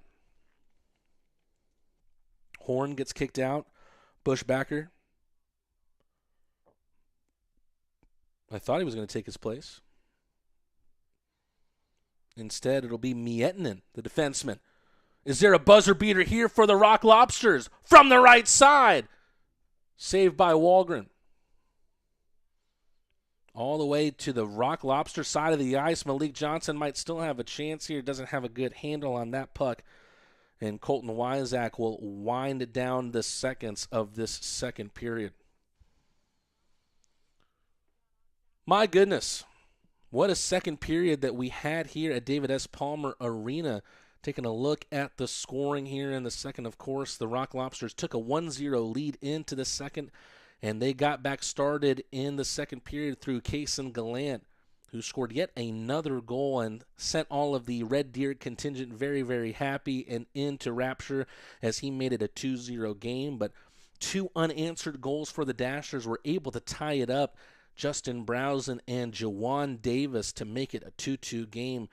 Horn gets kicked out. Bushbacker. I thought he was going to take his place. Instead, it'll be Miettinen, the defenseman. Is there a buzzer beater here for the Rock Lobsters? From the right side. Saved by Wahlgren. All the way to the Rock Lobster side of the ice. Malik Johnson might still have a chance here. Doesn't have a good handle on that puck. And Colton Wyzak will wind down the seconds of this second period. My goodness. What a second period that we had here at David S. Palmer Arena. Taking a look at the scoring here in the second, of course, the Rock Lobsters took a 1-0 lead into the second, and they got back started in the second period through Kaysen Gallant, who scored yet another goal and sent all of the Red Deer contingent very, very happy and into rapture as he made it a 2-0 game. But two unanswered goals for the Dashers were able to tie it up. Justin Browsen and Jawan Davis to make it a 2-2 game.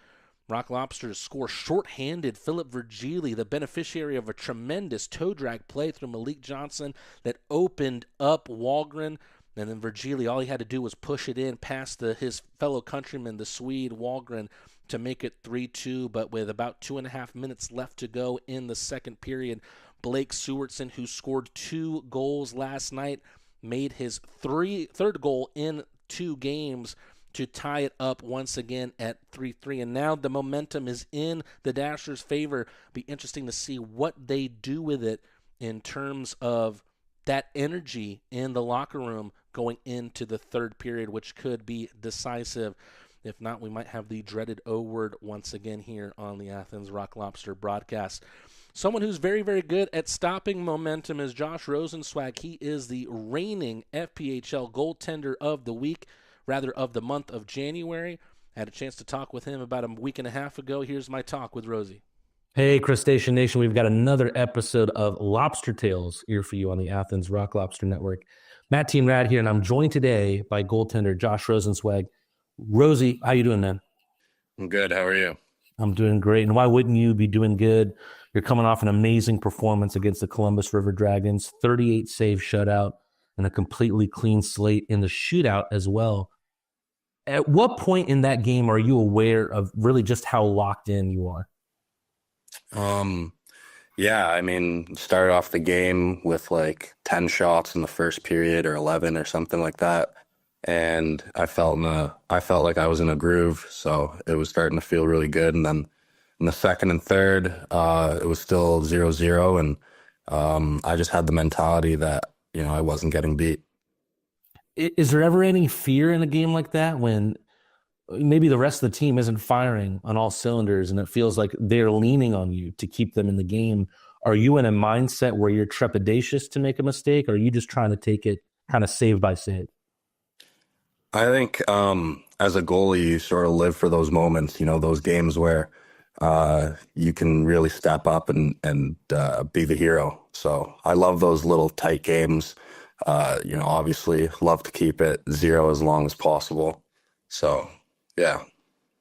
Rock Lobsters score shorthanded. Philip Virgili, the beneficiary of a tremendous toe drag play through Malik Johnson that opened up Wahlgren. And then Virgili, all he had to do was push it in past his fellow countryman, the Swede Wahlgren, to make it 3-2. But with about 2.5 minutes left to go in the second period, Blake Sewardson, who scored 2 goals last night, made his third goal in 2 games to tie it up once again at 3-3. And now the momentum is in the Dashers' favor. Be interesting to see what they do with it in terms of that energy in the locker room going into the third period, which could be decisive. If not, we might have the dreaded O word once again here on the Athens Rock Lobster broadcast. Someone who's very, very good at stopping momentum is Josh Rosenzweig. He is the reigning FPHL goaltender of the week, rather of the month of January. I had a chance to talk with him about a week and a half ago. Here's my talk with Rosie. Hey, Crustacean Nation. We've got another episode of Lobster Tales here for you on the Athens Rock Lobster Network. Matt Team Rad here, and I'm joined today by goaltender Josh Rosenzweig. Rosie, how you doing, man? I'm good. How are you? I'm doing great. And why wouldn't you be doing good? You're coming off an amazing performance against the Columbus River Dragons, 38 save shutout, and a completely clean slate in the shootout as well. At what point in that game are you aware of really just how locked in you are? Yeah, I mean, started off the game with like 10 shots in the first period or 11 or something like that. And I felt like I was in a groove. So it was starting to feel really good. And then in the second and third, it was still 0-0. And I just had the mentality that, I wasn't getting beat. Is there ever any fear in a game like that when maybe the rest of the team isn't firing on all cylinders and it feels like they're leaning on you to keep them in the game? Are you in a mindset where you're trepidatious to make a mistake, or are you just trying to take it kind of save by save? I think as a goalie, you sort of live for those moments, those games where you can really step up and be the hero. So I love those little tight games. Obviously love to keep it 0 as long as possible. So, yeah.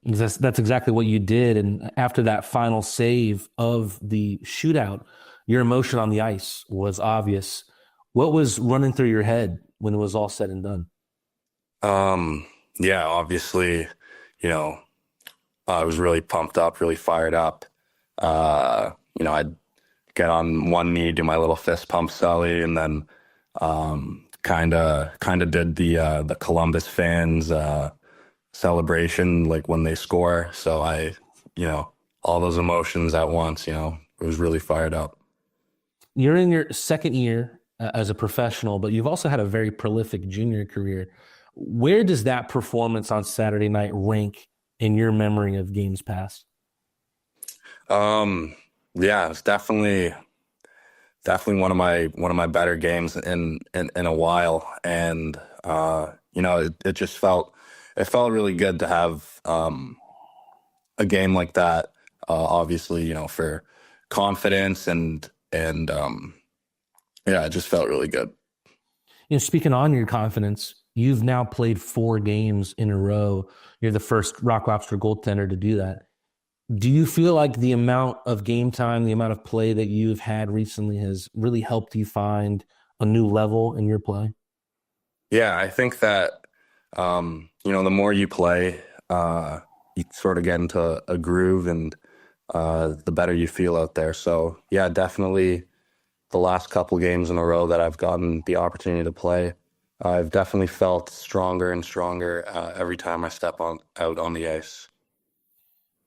That's exactly what you did. And after that final save of the shootout, your emotion on the ice was obvious. What was running through your head when it was all said and done? Yeah, obviously, you know, I was really pumped up, really fired up. I'd get on one knee, do my little fist pump Sully, and then kind of did the Columbus fans celebration like when they score. So all those emotions at once. It was really fired up. You're in your second year as a professional, but you've also had a very prolific junior career. Where does that performance on Saturday night rank in your memory of games past? Yeah, it's definitely one of my better games in a while, and it just felt really good to have a game like that. Obviously, for confidence and yeah, it just felt really good. Speaking on your confidence, you've now played 4 games in a row. You're the first Rock Lobster goaltender to do that. Do you feel like the amount of game time, the amount of play that you've had recently has really helped you find a new level in your play? Yeah, I think that, the more you play, you sort of get into a groove, and the better you feel out there. So, yeah, definitely the last couple games in a row that I've gotten the opportunity to play, I've definitely felt stronger and stronger every time I step out on the ice.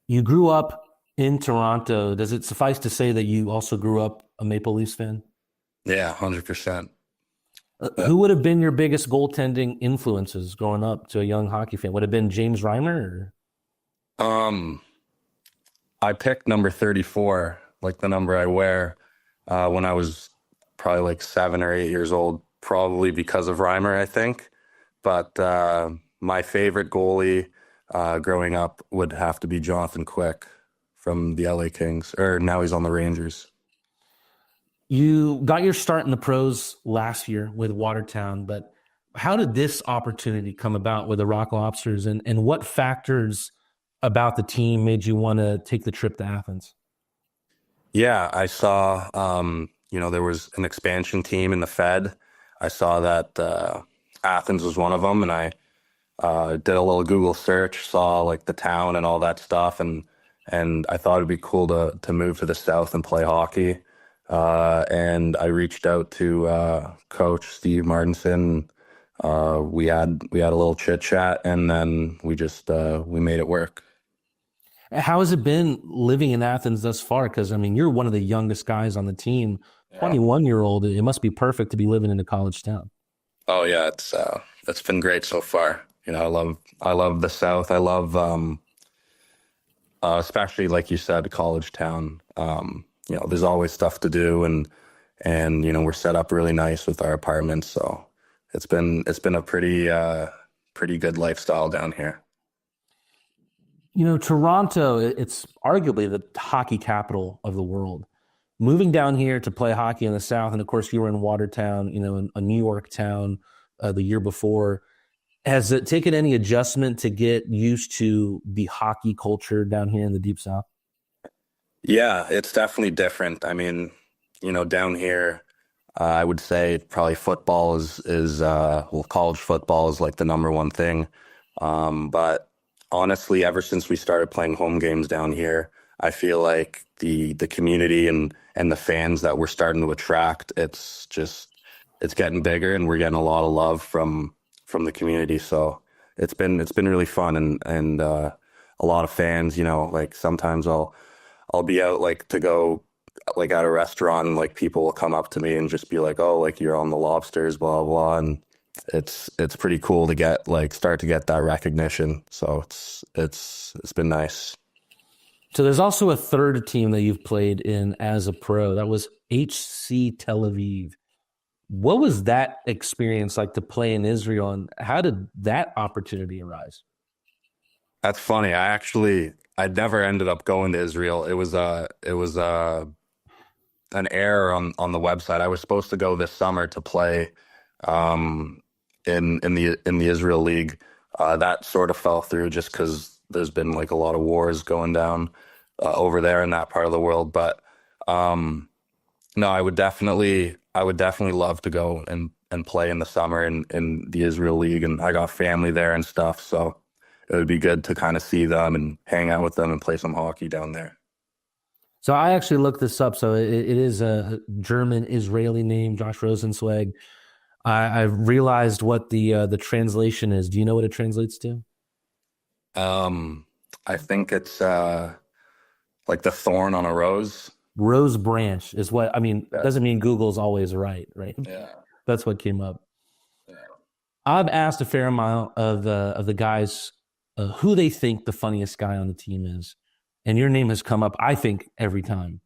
You grew up in Toronto. Does it suffice to say that you also grew up a Maple Leafs fan? Yeah, 100%. Who would have been your biggest goaltending influences growing up to a young hockey fan? Would it have been James Reimer? I picked number 34, like the number I wear, when I was probably like 7 or 8 years old, probably because of Reimer, I think. But my favorite goalie growing up would have to be Jonathan Quick from the LA Kings, or now he's on the Rangers. You got your start in the pros last year with Watertown, but how did this opportunity come about with the Rock Lobsters, and what factors about the team made you want to take the trip to Athens? Yeah, I saw, there was an expansion team in the Fed. I saw that Athens was one of them, and I did a little Google search, saw like the town and all that stuff, and I thought it'd be cool to move to the South and play hockey. And I reached out to Coach Steve Martinson. We had a little chit chat, and then we just we made it work. How has it been living in Athens thus far? Because you're one of the youngest guys on the team, 21-year-old. It must be perfect to be living in a college town. Oh yeah, it's been great so far. I love the South. I love especially like you said, college town. There's always stuff to do, and we're set up really nice with our apartments. So it's been a pretty good lifestyle down here. Toronto, it's arguably the hockey capital of the world. Moving down here to play hockey in the South, and of course you were in Watertown, in a New York town the year before. Has it taken any adjustment to get used to the hockey culture down here in the Deep South? Yeah, it's definitely different. Down here, I would say probably football is college football is like the number one thing. But honestly, ever since we started playing home games down here, I feel like the community and the fans that we're starting to attract, it's getting bigger, and we're getting a lot of love from the community. So it's been really fun, and a lot of fans. Like sometimes I'll be out like to go like at a restaurant, and like people will come up to me and just be like, "Oh, like you're on the Lobsters, blah blah," and it's pretty cool to start to get that recognition. So it's been nice. So there's also a third team that you've played in as a pro. That was HC Tel Aviv. What was that experience like to play in Israel, and how did that opportunity arise? That's funny. I never ended up going to Israel. It was an error on the website. I was supposed to go this summer to play in the Israel League, That sort of fell through just because there's been like a lot of wars going down over there in that part of the world. But no, I would definitely love to go and play in the summer in the Israel League, and I got family there and stuff, so it would be good to kind of see them and hang out with them and play some hockey down there. So I actually looked this up. So it is a German-Israeli name, Josh Rosenzweig. I realized what the translation is. Do you know what it translates to? I think it's like the thorn on a rose. Rose branch is what, I mean, Yeah. doesn't mean Google's always right? Yeah. That's what came up. Yeah. I've asked a fair amount of the guys who they think the funniest guy on the team is. And your name has come up, I think, every time.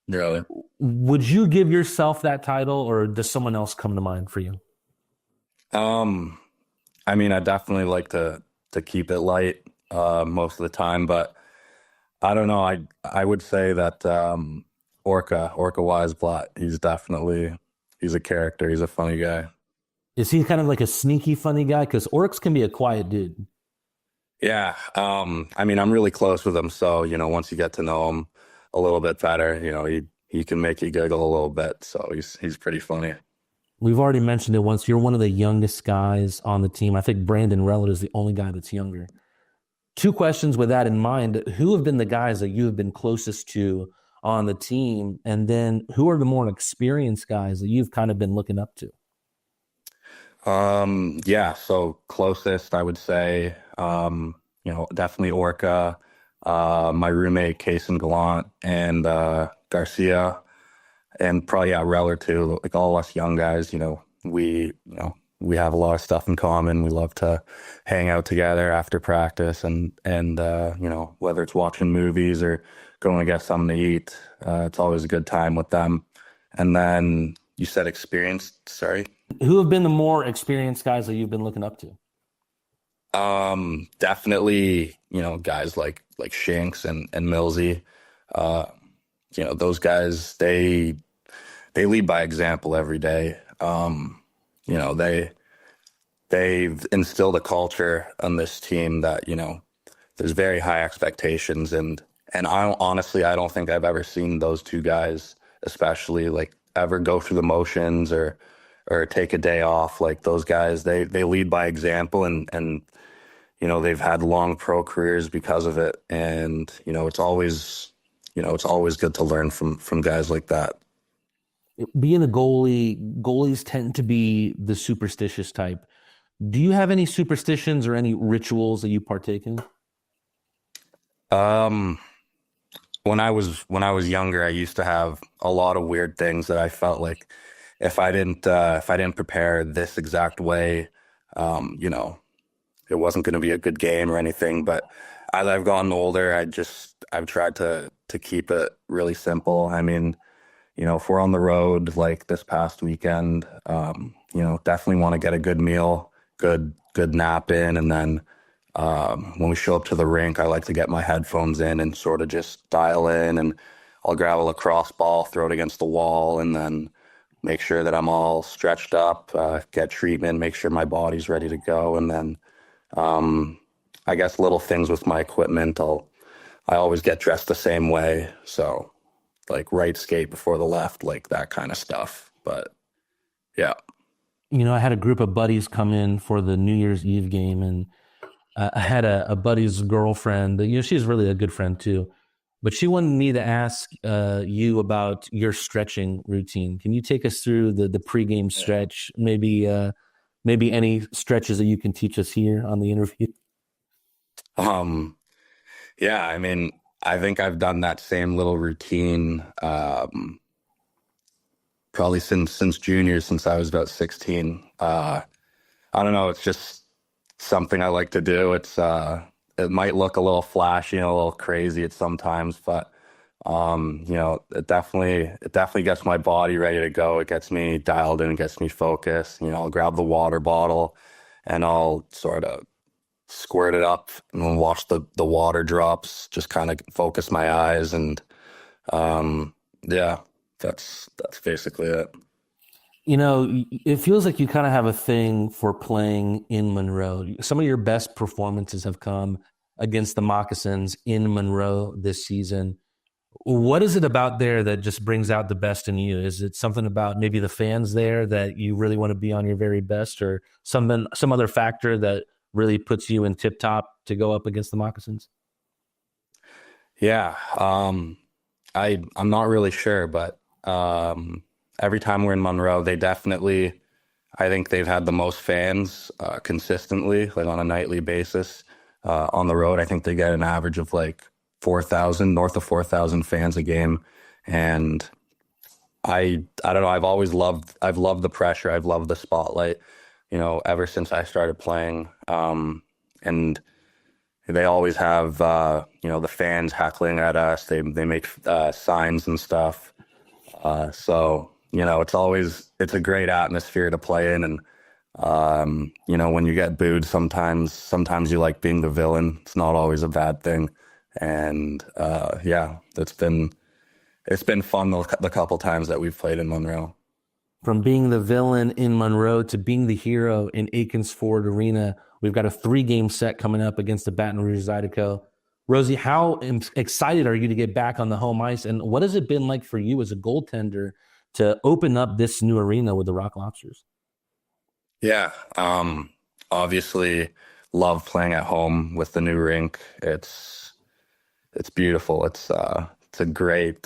Really? Would you give yourself that title, or does someone else come to mind for you? I mean, I definitely like to keep it light most of the time, but I don't know. I would say that Orca Weisblatt, he's a character. He's a funny guy. Is he kind of like a sneaky funny guy? Because Orcs can be a quiet dude. Yeah. I mean, I'm really close with him, so once you get to know him a little bit better, he can make you giggle a little bit. So he's pretty funny. We've already mentioned it once. You're one of the youngest guys on the team. I think Brandon Rellett is the only guy that's younger. 2 questions with that in mind. Who have been the guys that you have been closest to on the team? And then who are the more experienced guys that you've kind of been looking up to? Yeah, so closest, I would say, definitely Orca, my roommate, Kaysen Gallant, and Garcia, and probably, Reller too. Like all us young guys, we have a lot of stuff in common. We love to hang out together after practice and whether it's watching movies or going to get something to eat, it's always a good time with them. And then you said experienced, sorry? Who have been the more experienced guys that you've been looking up to? Definitely, guys like Shanks and Millsy. Those guys, they lead by example every day. They've instilled a culture on this team that, there's very high expectations, and I don't think I've ever seen those two guys, especially like ever go through the motions or take a day off. Like those guys, they lead by example, and they've had long pro careers because of it. And it's always good to learn from guys like that. Being a goalies tend to be the superstitious type. Do you have any superstitions or any rituals that you partake in? When I was younger, I used to have a lot of weird things that I felt like if I didn't prepare this exact way, it wasn't going to be a good game or anything. But as I've gotten older, I've tried to keep it really simple. I mean, if we're on the road like this past weekend, definitely want to get a good meal, good nap in, and then when we show up to the rink, I like to get my headphones in and sort of just dial in, and I'll grab a lacrosse ball, throw it against the wall, and then make sure that I'm all stretched up, get treatment, make sure my body's ready to go. And then I guess little things with my equipment, I always get dressed the same way. So like right skate before the left, like that kind of stuff. But yeah. I had a group of buddies come in for the New Year's Eve game, and I had a buddy's girlfriend. She's really a good friend too, but she wanted me to ask you about your stretching routine. Can you take us through the pregame stretch? Maybe any stretches that you can teach us here on the interview. Yeah, I mean, I think I've done that same little routine probably since junior, since I was about 16. I don't know. It's just something I like to do. It might look a little flashy and a little crazy at sometimes, but it definitely gets my body ready to go. It gets me dialed in, gets me focused. I'll grab the water bottle and I'll sort of squirt it up and then watch the water drops, just kind of focus my eyes. And yeah, that's basically it. You know, it feels like you kind of have a thing for playing in Monroe. Some of your best performances have come against the Moccasins in Monroe this season. What is it about there that just brings out the best in you? Is it something about maybe the fans there that you really want to be on your very best, or some other factor that really puts you in tip top to go up against the Moccasins? Yeah, I'm not really sure, but every time we're in Monroe, I think they've had the most fans consistently, like on a nightly basis on the road. I think they get an average of like 4,000, north of 4,000 fans a game. And I don't know, I've loved the pressure. I've loved the spotlight, ever since I started playing. And they always have, the fans heckling at us. They make signs and stuff. So, it's a great atmosphere to play in. And, when you get booed, sometimes you like being the villain. It's not always a bad thing. And, it's been fun the couple times that we've played in Monroe. From being the villain in Monroe to being the hero in Aikens Ford Arena, we've got a 3-game set coming up against the Baton Rouge Zydeco. Rosie, how excited are you to get back on the home ice? And what has it been like for you as a goaltender to open up this new arena with the Rock Lobsters? Yeah, obviously love playing at home with the new rink. It's beautiful. It's a great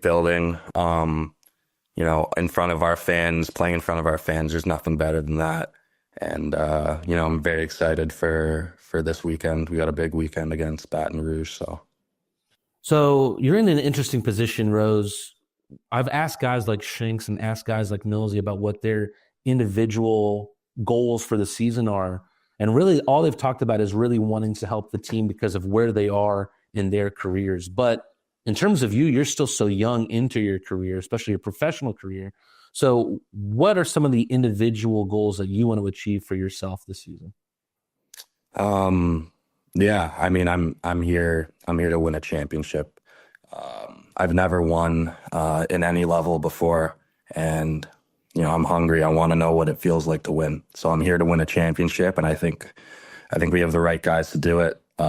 building. In front of our fans, playing in front of our fans, there's nothing better than that. And, I'm very excited for this weekend. We got a big weekend against Baton Rouge. So you're in an interesting position, Rose. I've asked guys like Shanks and asked guys like Millsy about what their individual goals for the season are. And really all they've talked about is really wanting to help the team because of where they are in their careers. But in terms of you, you're still so young into your career, especially your professional career. So what are some of the individual goals that you want to achieve for yourself this season? Yeah, I mean, I'm here to win a championship. I've never won in any level before, and I'm hungry. I want to know what it feels like to win. So I'm here to win a championship, and I think we have the right guys to do it. We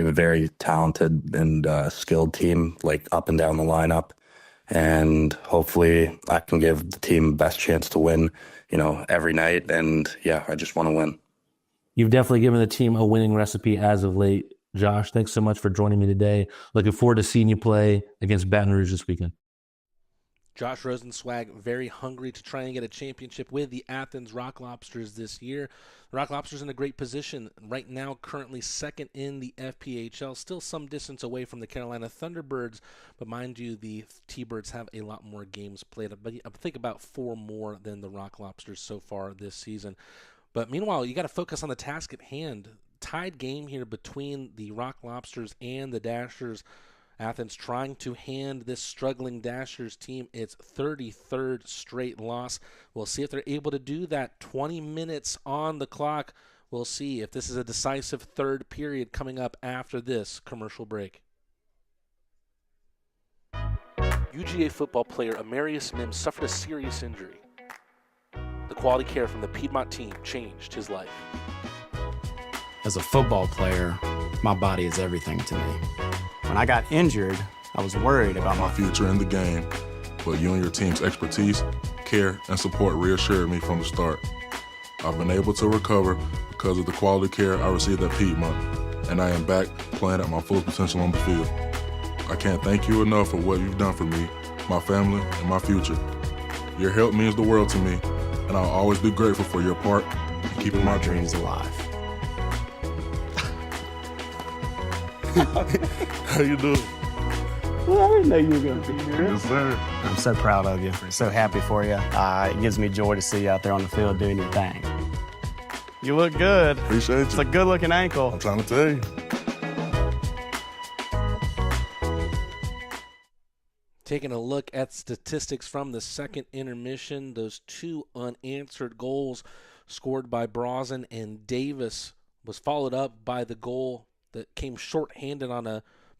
have a very talented and skilled team, like up and down the lineup. And hopefully I can give the team the best chance to win, every night. And yeah, I just want to win. You've definitely given the team a winning recipe as of late. Josh, thanks so much for joining me today. Looking forward to seeing you play against Baton Rouge this weekend. Josh Rosenswag, very hungry to try and get a championship with the Athens Rock Lobsters this year. The Rock Lobsters in a great position right now, currently second in the FPHL, still some distance away from the Carolina Thunderbirds, but mind you, the T-Birds have a lot more games played. I think about 4 more than the Rock Lobsters so far this season. But meanwhile, you got to focus on the task at hand. Tied game here between the Rock Lobsters and the Dashers. Athens trying to hand this struggling Dashers team its 33rd straight loss. We'll see if they're able to do that. 20 minutes on the clock. We'll see if this is a decisive third period coming up after this commercial break. UGA football player Amarius Mims suffered a serious injury. The quality care from the Piedmont team changed his life. As a football player, my body is everything to me. When I got injured, I was worried about my future in the game, but you and your team's expertise, care, and support reassured me from the start. I've been able to recover because of the quality care I received at Piedmont, and I am back playing at my full potential on the field. I can't thank you enough for what you've done for me, my family, and my future. Your help means the world to me, and I'll always be grateful for your part in keeping my dreams alive. How you doing? Well, I didn't know you were going to be here. Yes, sir. I'm so proud of you. So happy for you. It gives me joy to see you out there on the field doing your thing. You look good. Appreciate you. It's a good-looking ankle. I'm trying to tell you. Taking a look at statistics from the second intermission, those 2 unanswered goals scored by Brazen and Davis was followed up by the goal that came shorthanded on a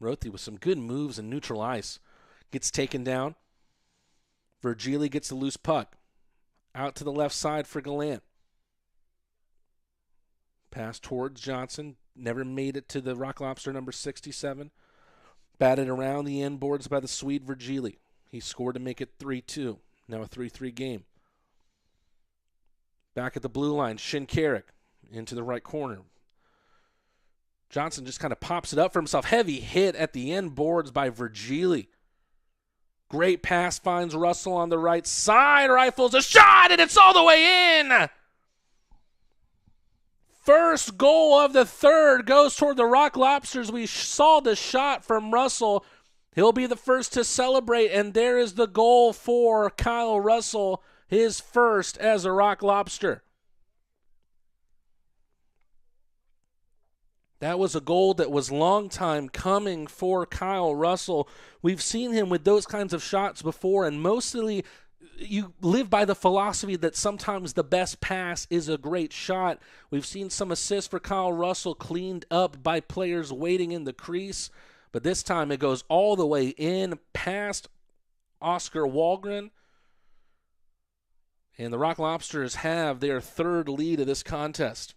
Rothi with some good moves in neutral ice. Gets taken down. Virgili gets a loose puck. Out to the left side for Gallant. Pass towards Johnson. Never made it to the Rock Lobster number 67. Batted around the end boards by the Swede Virgili. He scored to make it 3-2. Now a 3-3 game. Back at the blue line, Shinkarik into the right corner. Johnson just kind of pops it up for himself. Heavy hit at the end boards by Virgili. Great pass, finds Russell on the right side. Rifles a shot, and it's all the way in. First goal of the third goes toward the Rock Lobsters. We saw the shot from Russell. He'll be the first to celebrate, and there is the goal for Kyle Russell, his first as a Rock Lobster. That was a goal that was long time coming for Kyle Russell. We've seen him with those kinds of shots before, and mostly you live by the philosophy that sometimes the best pass is a great shot. We've seen some assists for Kyle Russell cleaned up by players waiting in the crease, but this time it goes all the way in past Oscar Wahlgren. And the Rock Lobsters have their third lead of this contest.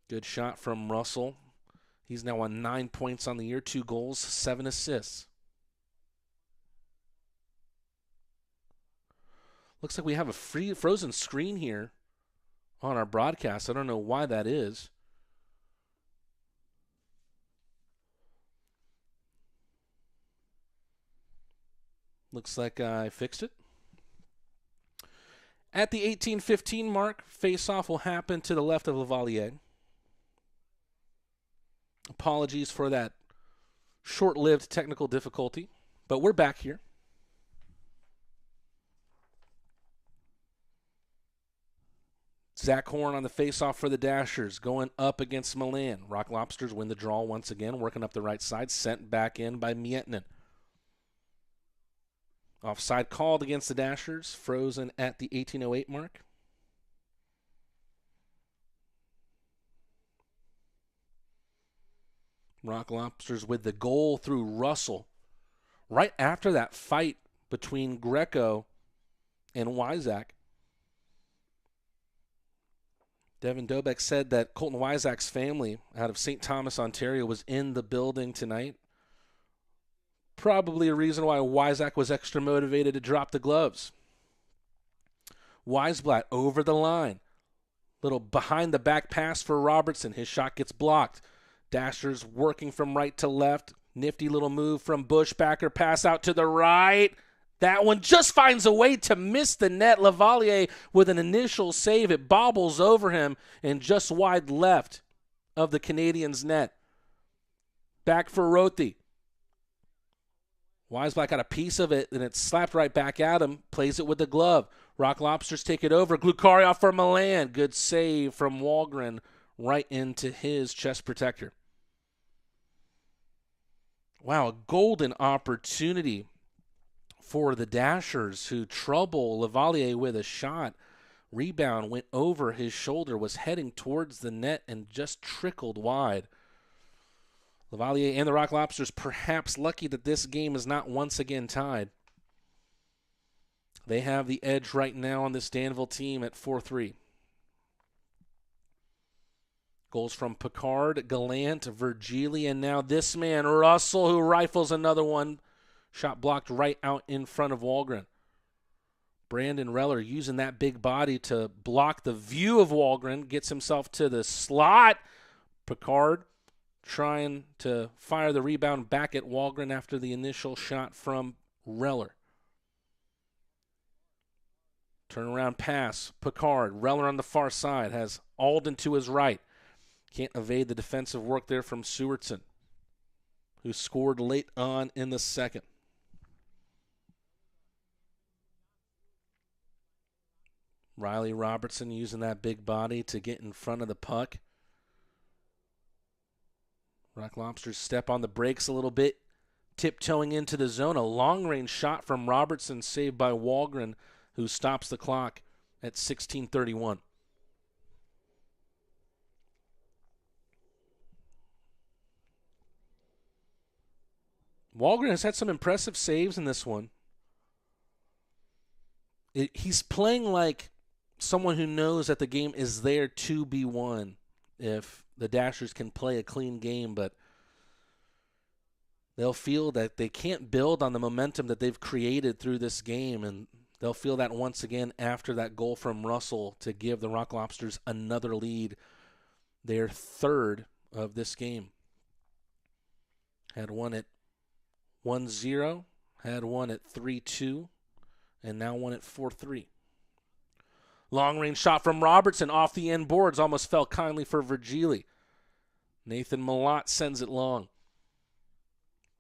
Good shot from Russell. He's now on 9 points on the year, 2 goals, 7 assists. Looks like we have a frozen screen here on our broadcast. I don't know why that is. Looks like I fixed it. At the 18:15 mark, face-off will happen to the left of Lavalier. Apologies for that short-lived technical difficulty, but we're back here. Zach Horn on the face-off for the Dashers, going up against Milan. Rock Lobsters win the draw once again, working up the right side, sent back in by Miettinen. Offside called against the Dashers, frozen at the 18:08 mark. Rock Lobsters with the goal through Russell. Right after that fight between Greco and Wyzak, Devin Dobek said that Colton Wyzak's family out of St. Thomas, Ontario, was in the building tonight. Probably a reason why Wyzak was extra motivated to drop the gloves. Weisblatt over the line. Little behind the back pass for Robertson. His shot gets blocked. Dashers working from right to left. Nifty little move from Bushbacker. Pass out to the right. That one just finds a way to miss the net. Lavalier with an initial save. It bobbles over him and just wide left of the Canadians' net. Back for Rothi. Weisblatt got a piece of it, and it's slapped right back at him. Plays it with the glove. Rock Lobsters take it over. Glukaryov for Milan. Good save from Wahlgren right into his chest protector. Wow, a golden opportunity for the Dashers, who trouble Lavalier with a shot. Rebound went over his shoulder, was heading towards the net, and just trickled wide. Lavalier and the Rock Lobsters perhaps lucky that this game is not once again tied. They have the edge right now on this Danville team at 4-3. Goals from Picard, Gallant, Virgili, and now this man, Russell, who rifles another one. Shot blocked right out in front of Wahlgren. Brandon Reller using that big body to block the view of Wahlgren. Gets himself to the slot. Picard trying to fire the rebound back at Wahlgren after the initial shot from Reller. Turnaround pass. Picard. Reller on the far side. Has Alden to his right. Can't evade the defensive work there from Sewertson, who scored late on in the second. Riley Robertson using that big body to get in front of the puck. Rock Lobsters step on the brakes a little bit, tiptoeing into the zone. A long-range shot from Robertson saved by Wahlgren, who stops the clock at 16:31. Walgren has had some impressive saves in this one. He's playing like someone who knows that the game is there to be won if the Dashers can play a clean game, but they'll feel that they can't build on the momentum that they've created through this game, and they'll feel that once again after that goal from Russell to give the Rock Lobsters another lead, their third of this game. Had one at 1-0, had one at 3-2, and now one at 4-3. Long-range shot from Robertson off the end boards, almost fell kindly for Virgili. Nathan Malott sends it long.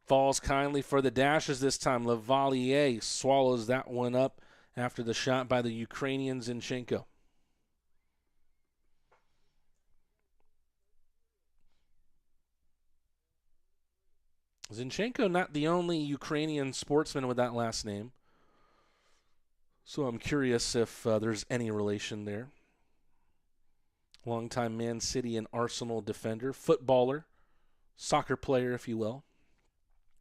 Falls kindly for the Dashers this time. Lavalier swallows that one up after the shot by the Ukrainian Zinchenko. Zinchenko not the only Ukrainian sportsman with that last name, so I'm curious if there's any relation there. Longtime Man City and Arsenal defender, footballer, soccer player, if you will,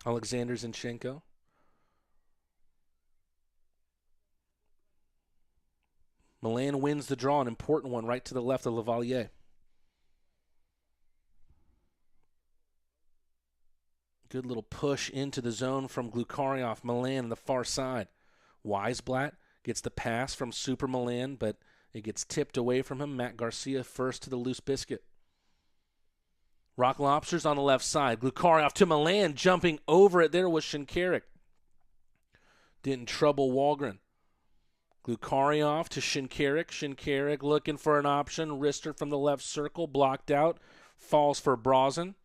Alexander Zinchenko. Milan wins the draw, an important one right to the left of Lavalier. Good little push into the zone from Glukaryov. Milan on the far side. Weisblatt gets the pass from Super Milan, but it gets tipped away from him. Matt Garcia first to the loose biscuit. Rock Lobsters on the left side. Glukaryov to Milan, jumping over it. There was Shinkarik. Didn't trouble Walgren. Glukaryov to Shinkarik. Shinkarik looking for an option. Wrister from the left circle, blocked out. Falls for Brazen.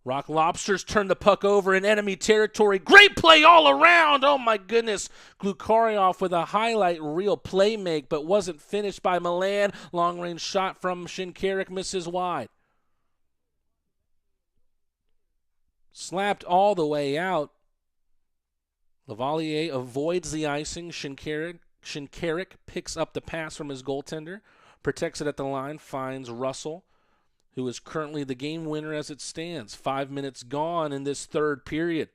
Rock Lobsters turn the puck over in enemy territory. Great play all around. Oh, my goodness. Glukaryov with a highlight reel play make, but wasn't finished by Milan. Long-range shot from Shinkarik misses wide. Slapped all the way out. Lavalier avoids the icing. Shinkarik picks up the pass from his goaltender, protects it at the line, finds Russell, who is currently the game winner as it stands. 5 minutes gone in this third period.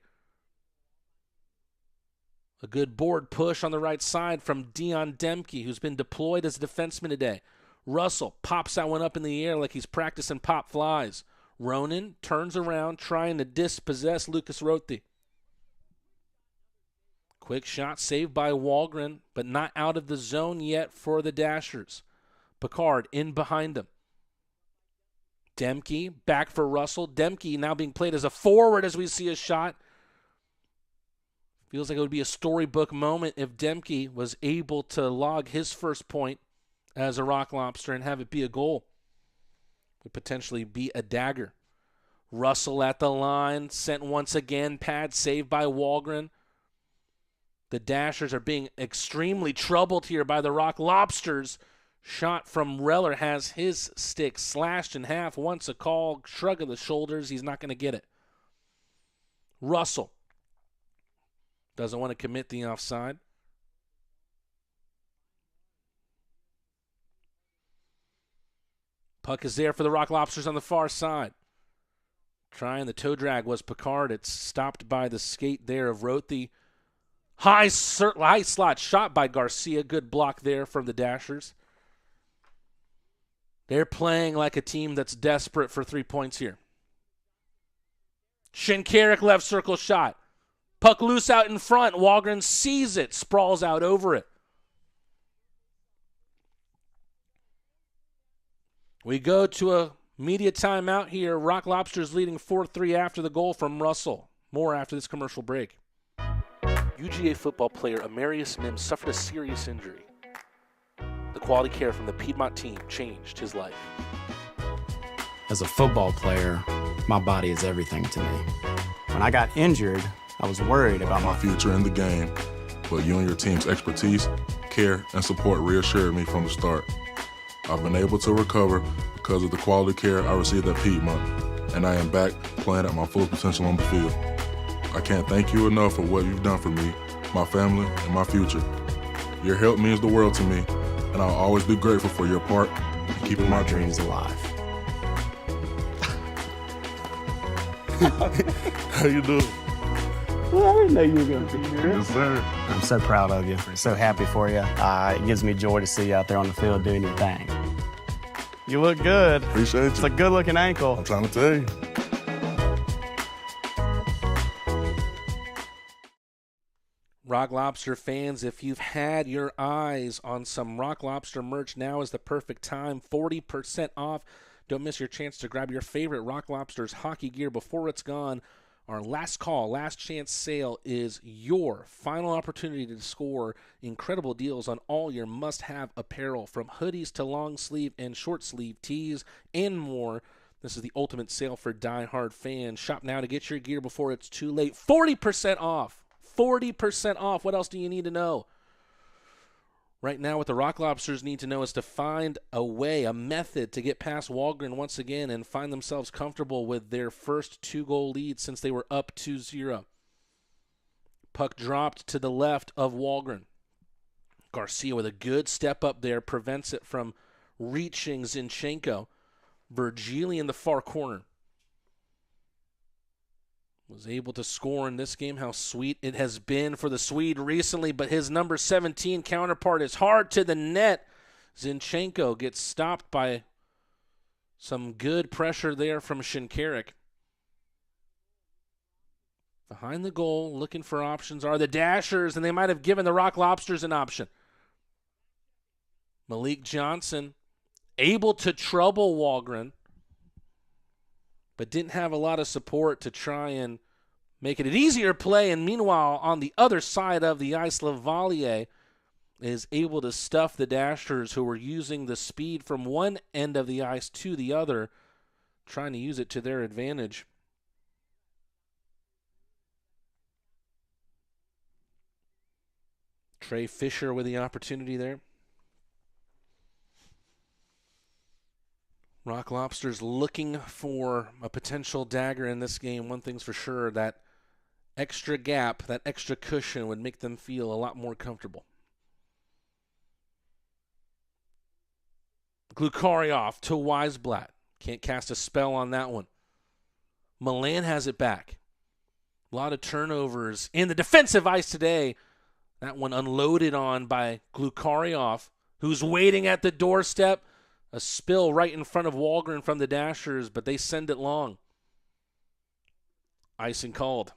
A good board push on the right side from Dion Demke, who's been deployed as a defenseman today. Russell pops that one up in the air like he's practicing pop flies. Ronan turns around, trying to dispossess Lucas Rothi. Quick shot saved by Walgren, but not out of the zone yet for the Dashers. Picard in behind him. Demke back for Russell. Demke now being played as a forward as we see a shot. Feels like it would be a storybook moment if Demke was able to log his first point as a Rock Lobster and have it be a goal. Would potentially be a dagger. Russell at the line, sent once again, pad saved by Walgren. The Dashers are being extremely troubled here by the Rock Lobsters. Shot from Reller has his stick slashed in half. Once a call, shrug of the shoulders, he's not going to get it. Russell doesn't want to commit the offside. Puck is there for the Rock Lobsters on the far side. Trying the toe drag was Picard. It's stopped by the skate there of Rothi. High slot shot by Garcia. Good block there from the Dashers. They're playing like a team that's desperate for 3 points here. Shinkarik left circle shot. Puck loose out in front. Walgren sees it, sprawls out over it. We go to a media timeout here. Rock Lobsters leading 4-3 after the goal from Russell. More after this commercial break. UGA football player Amarius Mims suffered a serious injury. The quality care from the Piedmont team changed his life. As a football player, my body is everything to me. When I got injured, I was worried about my future in the game, but you and your team's expertise, care, and support reassured me from the start. I've been able to recover because of the quality care I received at Piedmont, and I am back playing at my full potential on the field. I can't thank you enough for what you've done for me, my family, and my future. Your help means the world to me, and I'll always be grateful for your part in keeping my dreams alive. How you doing? Well, I didn't know you were going to be here. Yes, sir. I'm so proud of you. So happy for you. It gives me joy to see you out there on the field doing your thing. You look good. Appreciate It's you. a good-looking ankle. I'm trying to tell you. Rock Lobster fans, if you've had your eyes on some Rock Lobster merch, now is the perfect time. 40% off. Don't miss your chance to grab your favorite Rock Lobsters hockey gear before it's gone. Our last call, last chance sale is your final opportunity to score incredible deals on all your must-have apparel, from hoodies to long sleeve and short sleeve tees and more. This is the ultimate sale for die-hard fans. Shop now to get your gear before it's too late. 40% off. 40% off. What else do you need to know? Right now, what the Rock Lobsters need to know is to find a way, a method to get past Wallgren once again and find themselves comfortable with their first 2-goal lead since they were up 2-0. Puck dropped to the left of Wallgren. Garcia with a good step up there prevents it from reaching Zinchenko. Virgili in the far corner was able to score in this game. How sweet it has been for the Swede recently, but his number 17 counterpart is hard to the net. Zinchenko gets stopped by some good pressure there from Shinkarik. Behind the goal, looking for options are the Dashers, and they might have given the Rock Lobsters an option. Malik Johnson able to trouble Wallgren, but didn't have a lot of support to try and make it an easier play. And meanwhile, on the other side of the ice, Lavalier is able to stuff the Dashers, who were using the speed from one end of the ice to the other, trying to use it to their advantage. Trey Fisher with the opportunity there. Rock Lobsters looking for a potential dagger in this game. One thing's for sure, that extra gap, that extra cushion would make them feel a lot more comfortable. Glukarioff to Weisblatt. Can't cast a spell on that one. Milan has it back. A lot of turnovers in the defensive ice today. That one unloaded on by Glukarioff, who's waiting at the doorstep. A spill right in front of Wallgren from the Dashers, but they send it long. Icing called.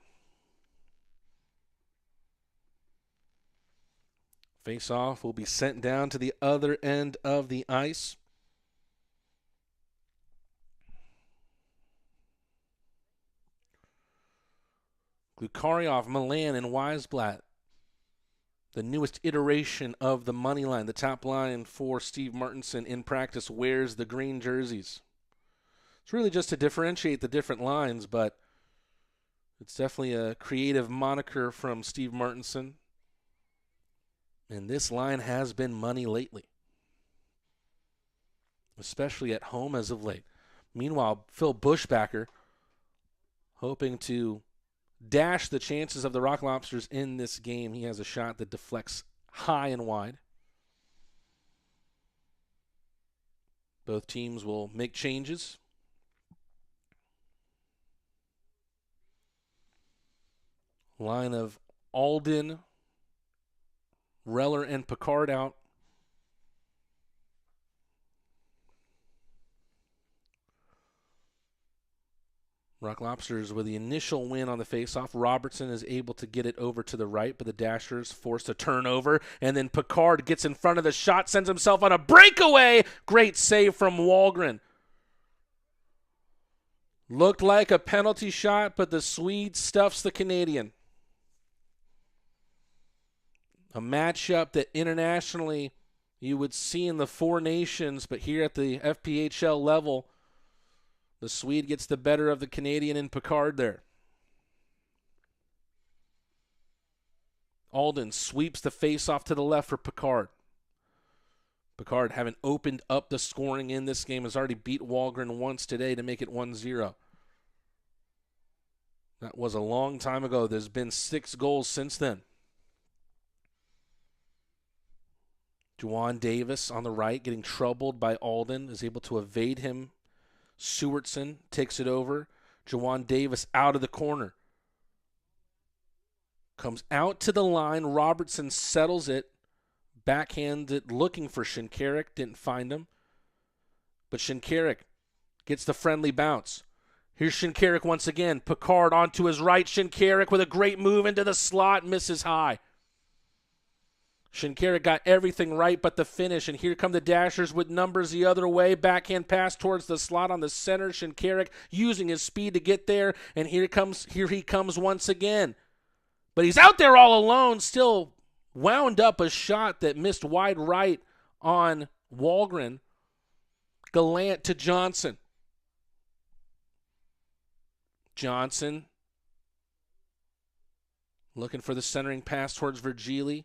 Face-off will be sent down to the other end of the ice. Glukarioff, Milan, and Weisblatt. The newest iteration of the money line, the top line for Steve Martinson in practice, wears the green jerseys. It's really just to differentiate the different lines, but it's definitely a creative moniker from Steve Martinson. And this line has been money lately, especially at home as of late. Meanwhile, Phil Bushbacker hoping to dash the chances of the Rock Lobsters in this game. He has a shot that deflects high and wide. Both teams will make changes. Line of Alden, Reller, and Picard out. Rock Lobsters with the initial win on the faceoff. Robertson is able to get it over to the right, but the Dashers forced a turnover, and then Picard gets in front of the shot, sends himself on a breakaway. Great save from Wallgren. Looked like a penalty shot, but the Swede stuffs the Canadian. A matchup that internationally you would see in the Four Nations, but here at the FPHL level, the Swede gets the better of the Canadian in Picard there. Alden sweeps the face-off to the left for Picard. Picard, having opened up the scoring in this game, has already beat Wallgren once today to make it 1-0. That was a long time ago. There's been 6 goals since then. Juwan Davis on the right, getting troubled by Alden, is able to evade him. Sewertson takes it over. Juwan Davis out of the corner. comes out to the line. Robertson settles it. Backhanded, looking for Shinkarik. Didn't find him. But Shinkarik gets the friendly bounce. Here's Shinkarik once again. Picard onto his right. Shinkarik with a great move into the slot. Misses high. Shinkarik got everything right but the finish. And here come the Dashers with numbers the other way. Backhand pass towards the slot on the center. Shinkarik using his speed to get there. And here he comes once again. But he's out there all alone. Still wound up a shot that missed wide right on Walgren. Gallant to Johnson. Johnson looking for the centering pass towards Virgili.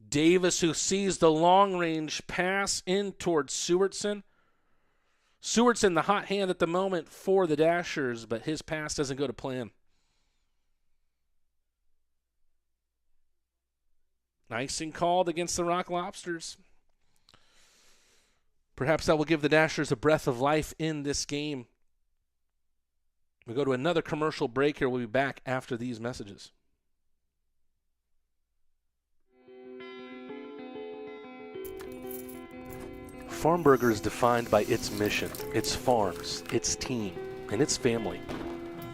Davis, who sees the long-range pass in towards Sewardson. Sewardson, the hot hand at the moment for the Dashers, but his pass doesn't go to plan. Icing called against the Rock Lobsters. Perhaps that will give the Dashers a breath of life in this game. We go to another commercial break here. We'll be back after these messages. Farm Burger is defined by its mission, its farms, its team, and its family.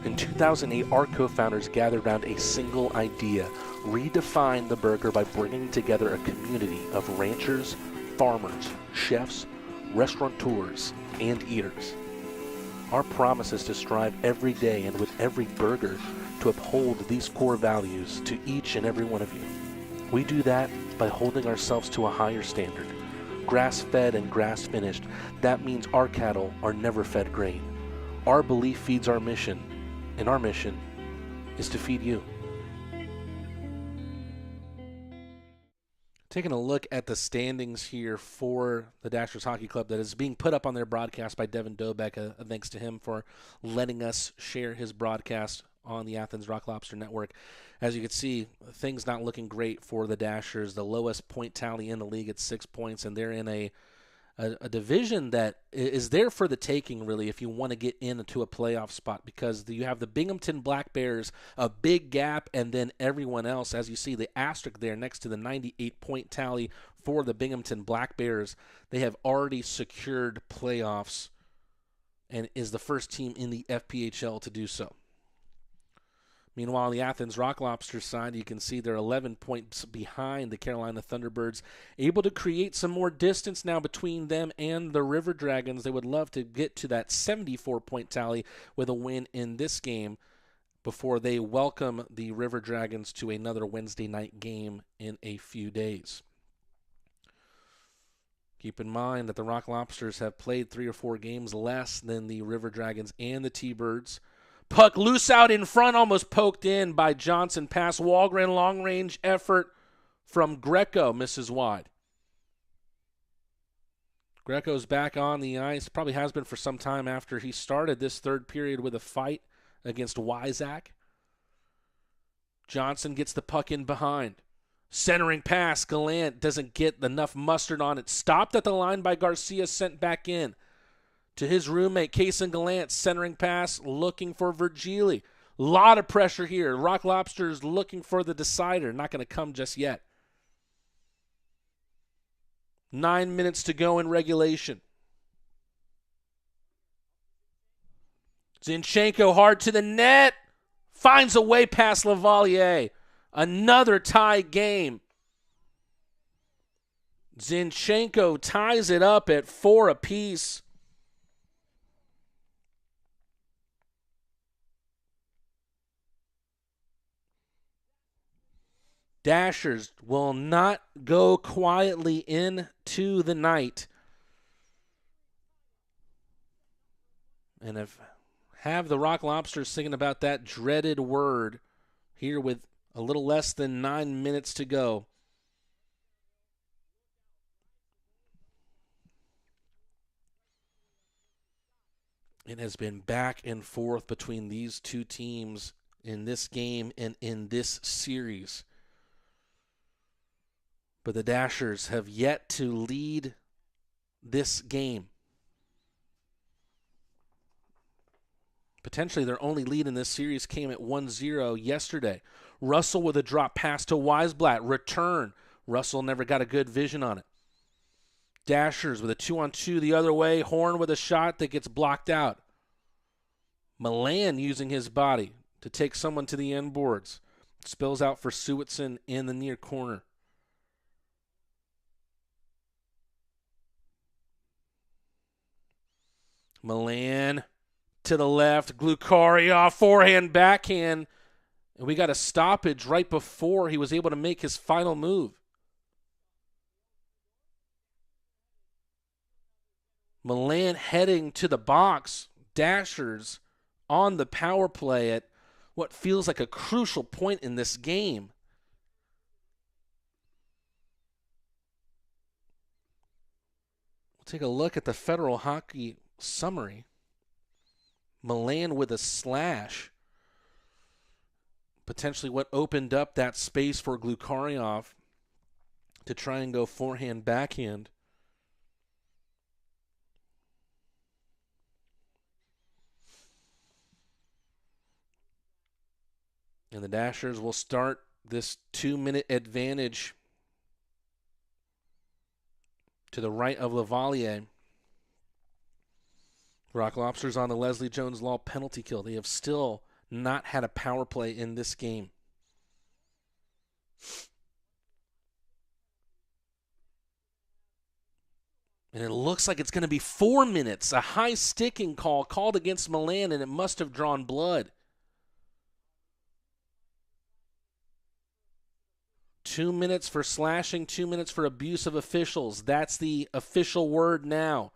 In 2008, our co-founders gathered around a single idea: redefine the burger by bringing together a community of ranchers, farmers, chefs, restaurateurs, and eaters. Our promise is to strive every day and with every burger to uphold these core values to each and every one of you. We do that by holding ourselves to a higher standard. Grass-fed and grass-finished, that means our cattle are never fed grain. Our belief feeds our mission, and our mission is to feed you. Taking a look at the standings here for the Dashers Hockey Club that is being put up on their broadcast by Devin Dobek. Thanks to him for letting us share his broadcast on the Athens Rock Lobster Network. As you can see, things not looking great for the Dashers. The lowest point tally in the league at 6 points, and they're in a division that is there for the taking, really, if you want to get into a playoff spot, because you have the Binghamton Black Bears, a big gap, and then everyone else. As you see, the asterisk there next to the 98-point tally for the Binghamton Black Bears, they have already secured playoffs and is the first team in the FPHL to do so. Meanwhile, on the Athens Rock Lobsters side, you can see they're 11 points behind the Carolina Thunderbirds, able to create some more distance now between them and the River Dragons. They would love to get to that 74-point tally with a win in this game before they welcome the River Dragons to another Wednesday night game in a few days. Keep in mind that the Rock Lobsters have played 3 or 4 games less than the River Dragons and the T-Birds. Puck loose out in front, almost poked in by Johnson. Pass Walgren, long-range effort from Greco, misses wide. Greco's back on the ice, probably has been for some time after he started this third period with a fight against Wyzak. Johnson gets the puck in behind. Centering pass, Gallant doesn't get enough mustard on it. Stopped at the line by Garcia, sent back in. To his roommate, Kaysen Gallant, centering pass, looking for Virgili. A lot of pressure here. Rock Lobsters looking for the decider. Not going to come just yet. 9 minutes to go in regulation. Zinchenko hard to the net. Finds a way past Lavalier. Another tie game. Zinchenko ties it up at 4 apiece. Dashers will not go quietly into the night. And have the Rock Lobsters singing about that dreaded word here with a little less than 9 minutes to go. It has been back and forth between these two teams in this game and in this series. But the Dashers have yet to lead this game. Potentially their only lead in this series came at 1-0 yesterday. Russell with a drop pass to Weisblatt. Return. Russell never got a good vision on it. Dashers with a 2-on-2 the other way. Horn with a shot that gets blocked out. Milan using his body to take someone to the end boards. Spills out for Sewitson in the near corner. Milan to the left. Glukaryov, forehand, backhand. And we got a stoppage right before he was able to make his final move. Milan heading to the box. Dashers on the power play at what feels like a crucial point in this game. We'll take a look at the Federal Hockey summary. Milan with a slash. Potentially what opened up that space for Glukaryov to try and go forehand, backhand. And the Dashers will start this 2-minute advantage to the right of Lavalier. Rock Lobsters on the Leslie Jones Law penalty kill. They have still not had a power play in this game. And it looks like it's going to be 4 minutes. A high sticking call called against Milan, and it must have drawn blood. 2 minutes for slashing, 2 minutes for abuse of officials. That's the official word now.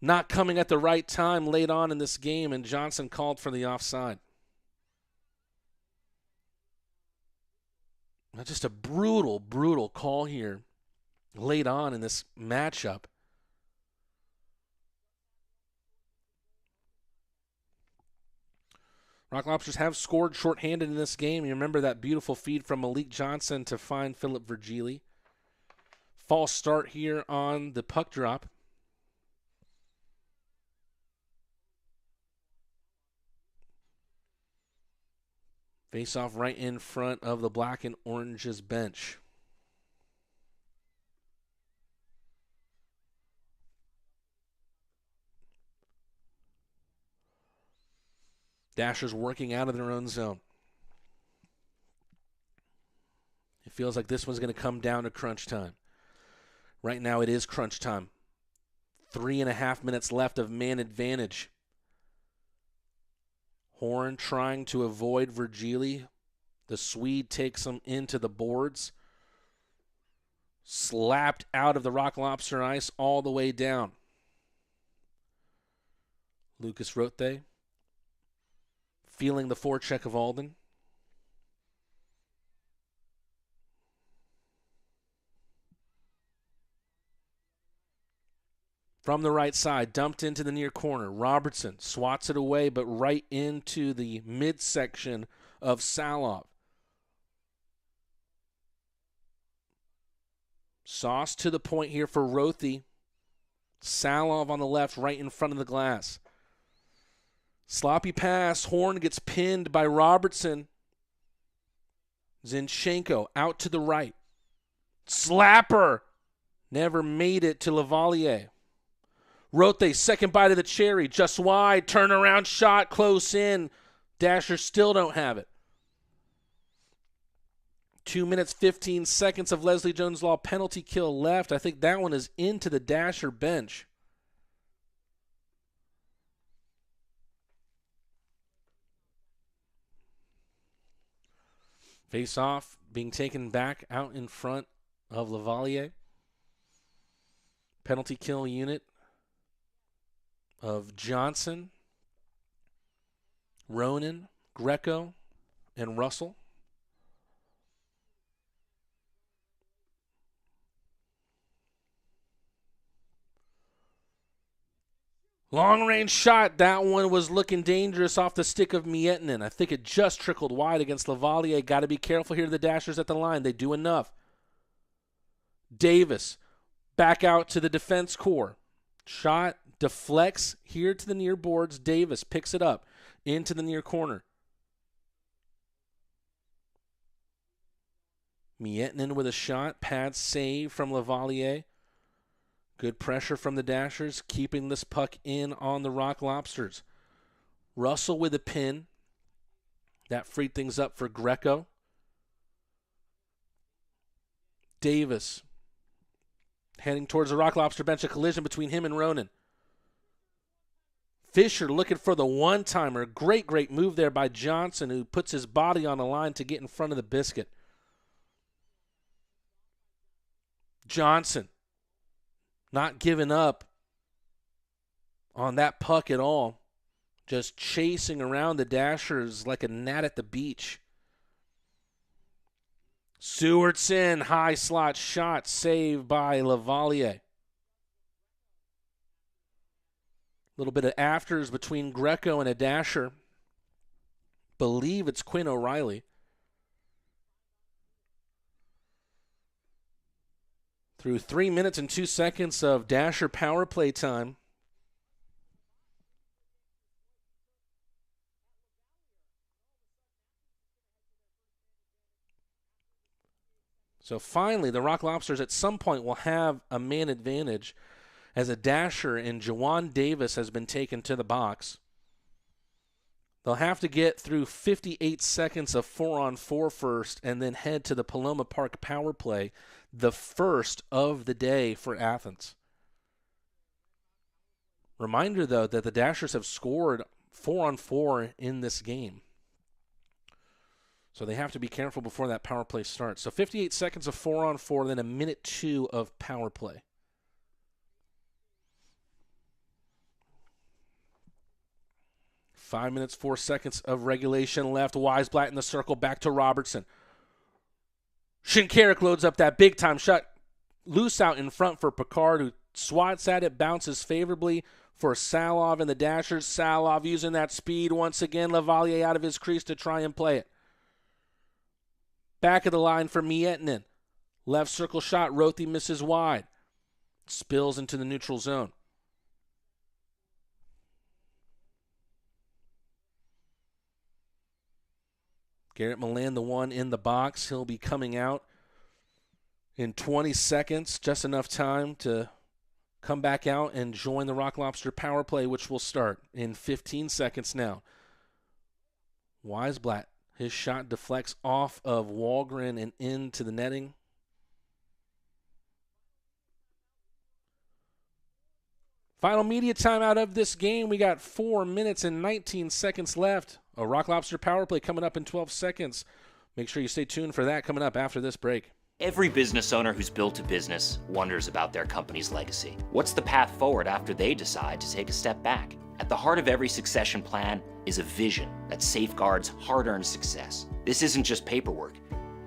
Not coming at the right time late on in this game, and Johnson called for the offside. Just a brutal, brutal call here late on in this matchup. Rock Lobsters have scored shorthanded in this game. You remember that beautiful feed from Malik Johnson to find Philip Virgili. False start here on the puck drop. Face off right in front of the Black and Orange's bench. Dashers working out of their own zone. It feels like this one's going to come down to crunch time. Right now it is crunch time. 3.5 minutes left of man advantage. Horn trying to avoid Virgili. The Swede takes him into the boards. Slapped out of the Rock Lobster ice all the way down. Lucas Rothe feeling the forecheck of Alden. From the right side, dumped into the near corner. Robertson swats it away, but right into the midsection of Salov. Sauce to the point here for Rothe. Salov on the left, right in front of the glass. Sloppy pass. Horn gets pinned by Robertson. Zinchenko out to the right. Slapper. Never made it to Lavalier. Rothe, second bite of the cherry. Just wide. Turnaround shot. Close in. Dashers still don't have it. 2 minutes, 15 seconds of Leslie Jones Law penalty kill left. I think that one is into the Dasher bench. Face off being taken back out in front of Lavalier. Penalty kill unit of Johnson, Ronan, Greco, and Russell. Long-range shot. That one was looking dangerous off the stick of Miettinen. I think it just trickled wide against Lavalier. Got to be careful here, the Dashers at the line. They do enough. Davis back out to the defense core. Shot deflects here to the near boards. Davis picks it up into the near corner. Miettinen with a shot. Pad save from Lavalier. Good pressure from the Dashers, keeping this puck in on the Rock Lobsters. Russell with a pin. That freed things up for Greco. Davis heading towards the Rock Lobster bench. A collision between him and Ronan. Fisher looking for the one-timer. Great move there by Johnson, who puts his body on the line to get in front of the biscuit. Johnson not giving up on that puck at all. Just chasing around the Dashers like a gnat at the beach. Sewardson, high slot shot, saved by Lavalier. A little bit of afters between Greco and a Dasher. Believe it's Quinn O'Reilly. Through 3 minutes and 2 seconds of Dasher power play time. So finally, the Rock Lobsters at some point will have a man advantage as a Dasher and Jawan Davis has been taken to the box. They'll have to get through 58 seconds of 4-on-4 first and then head to the Paloma Park power play, the first of the day for Athens. Reminder, though, that the Dashers have scored 4-on-4 in this game. So they have to be careful before that power play starts. So 58 seconds of 4-on-4, then a minute 2 of power play. Five minutes, 4 seconds of regulation left. Weisblatt in the circle, back to Robertson. Shinkarik loads up that big-time shot. Loose out in front for Picard, who swats at it, bounces favorably for Salov and the Dashers. Salov using that speed once again. Lavalier out of his crease to try and play it. Back of the line for Miettinen. Left circle shot. Rothi misses wide. Spills into the neutral zone. Garrett Milan, the one in the box. He'll be coming out in 20 seconds. Just enough time to come back out and join the Rock Lobster power play, which will start in 15 seconds now. Weisblatt, his shot deflects off of Walgren and into the netting. Final media timeout of this game. We got 4 minutes and 19 seconds left. A Rock Lobster power play coming up in 12 seconds. Make sure you stay tuned for that coming up after this break. Every business owner who's built a business wonders about their company's legacy. What's the path forward after they decide to take a step back? At the heart of every succession plan is a vision that safeguards hard-earned success. This isn't just paperwork.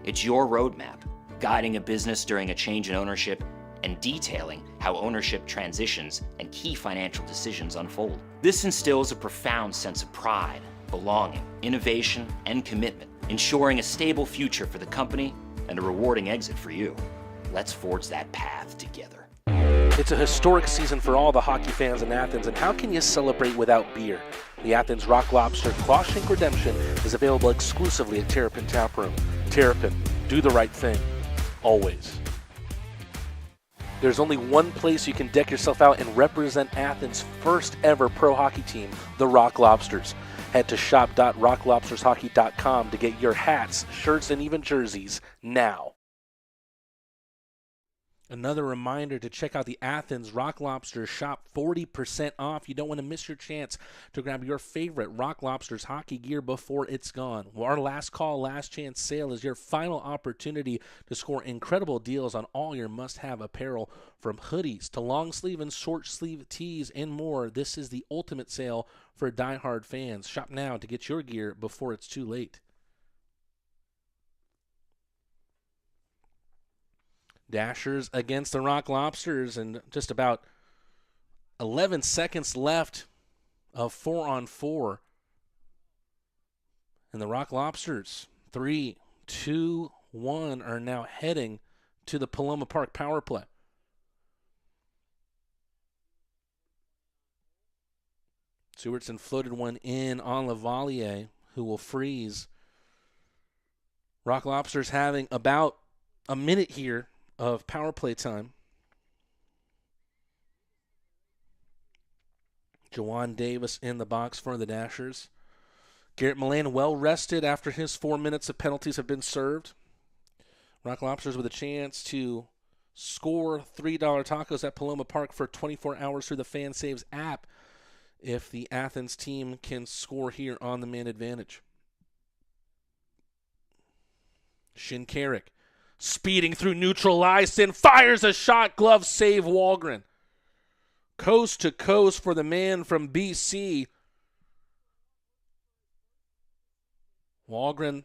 It's your roadmap, guiding a business during a change in ownership and detailing how ownership transitions and key financial decisions unfold. This instills a profound sense of pride, belonging, innovation, and commitment, ensuring a stable future for the company and a rewarding exit for you. Let's forge that path together. It's a historic season for all the hockey fans in Athens, and how can you celebrate without beer? The Athens Rock Lobster Clawshank Redemption is available exclusively at Terrapin Tap Room. Terrapin, do the right thing, always. There's only one place you can deck yourself out and represent Athens' first ever pro hockey team, the Rock Lobsters. Head to shop.rocklobstershockey.com to get your hats, shirts, and even jerseys now. Another reminder to check out the Athens Rock Lobsters shop, 40% off. You don't want to miss your chance to grab your favorite Rock Lobsters hockey gear before it's gone. Our last call, last chance sale is your final opportunity to score incredible deals on all your must-have apparel, from hoodies to long sleeve and short sleeve tees and more. This is the ultimate sale for diehard fans. Shop now to get your gear before it's too late. Dashers against the Rock Lobsters, and just about 11 seconds left of 4-on-4. And the Rock Lobsters, 3, 2, 1, are now heading to the Paloma Park power play. Stewartson floated one in on Lavalier, who will freeze. Rock Lobsters having about a minute here of power play time. Jawan Davis in the box for the Dashers. Garrett Milan well rested after his 4 minutes of penalties have been served. Rock Lobsters with a chance to score $3 tacos at Paloma Park for 24 hours through the Fan Saves app if the Athens team can score here on the man advantage. Shinkarik speeding through neutral ice and fires a shot. Glove save Walgren. Coast to coast for the man from BC. Walgren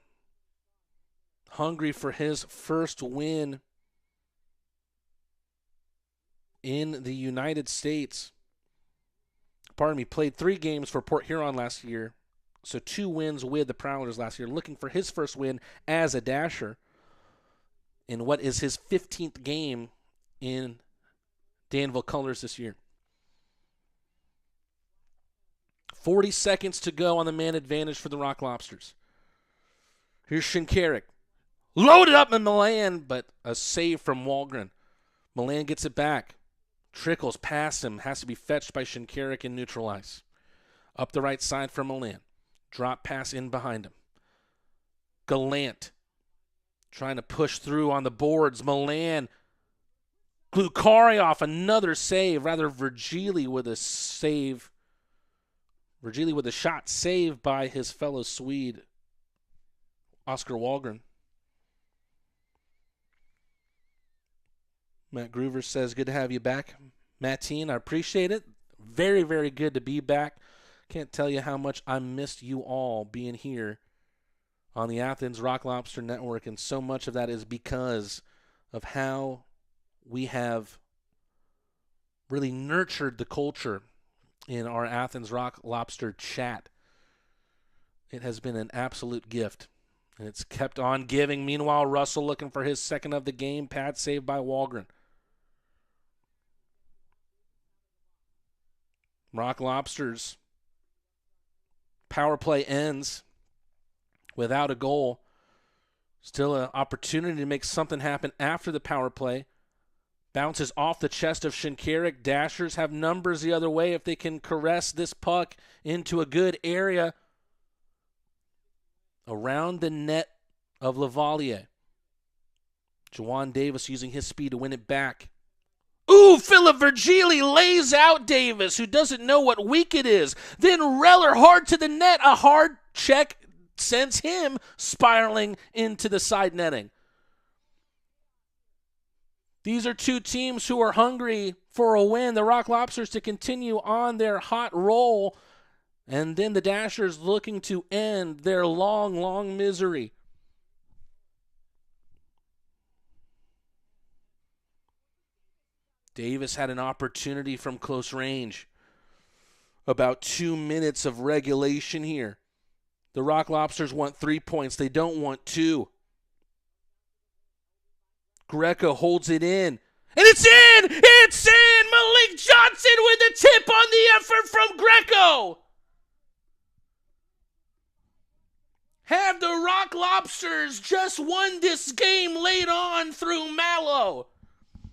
hungry for his first win in the United States. Played 3 games for Port Huron last year, so 2 wins with the Prowlers last year, looking for his first win as a Dasher in what is his 15th game in Danville colors this year. 40 seconds to go on the man advantage for the Rock Lobsters. Here's Shinkarik. Loaded up in Milan, but a save from Walgren. Milan gets it back. Trickles past him. Has to be fetched by Shinkarik in neutral ice. Up the right side for Milan. Drop pass in behind him. Gallant trying to push through on the boards. Milan. Glukarioff, another save. Rather, Virgili with a save. Virgili with a shot saved by his fellow Swede, Oscar Walgren. Matt Groover says, good to have you back, Mattine. I appreciate it. Very, very good to be back. Can't tell you how much I missed you all being here on the Athens Rock Lobster Network, and so much of that is because of how we have really nurtured the culture in our Athens Rock Lobster chat. It has been an absolute gift, and it's kept on giving. Meanwhile, Russell looking for his second of the game. Pad saved by Walgren. Rock Lobsters power play ends without a goal. Still an opportunity to make something happen after the power play. Bounces off the chest of Shinkarik. Dashers have numbers the other way if they can caress this puck into a good area around the net of Lavalier. Jawan Davis using his speed to win it back. Ooh, Philip Virgili lays out Davis, who doesn't know what week it is. Then Reller hard to the net. A hard check sends him spiraling into the side netting. These are 2 teams who are hungry for a win. The Rock Lobsters to continue on their hot roll, and then the Dashers looking to end their long, long misery. Davis had an opportunity from close range. About 2 minutes of regulation here. The Rock Lobsters want 3 points. They don't want 2. Greco holds it in. And it's in! It's in! Malik Johnson with the tip on the effort from Greco! Have the Rock Lobsters just won this game late on through Mallow?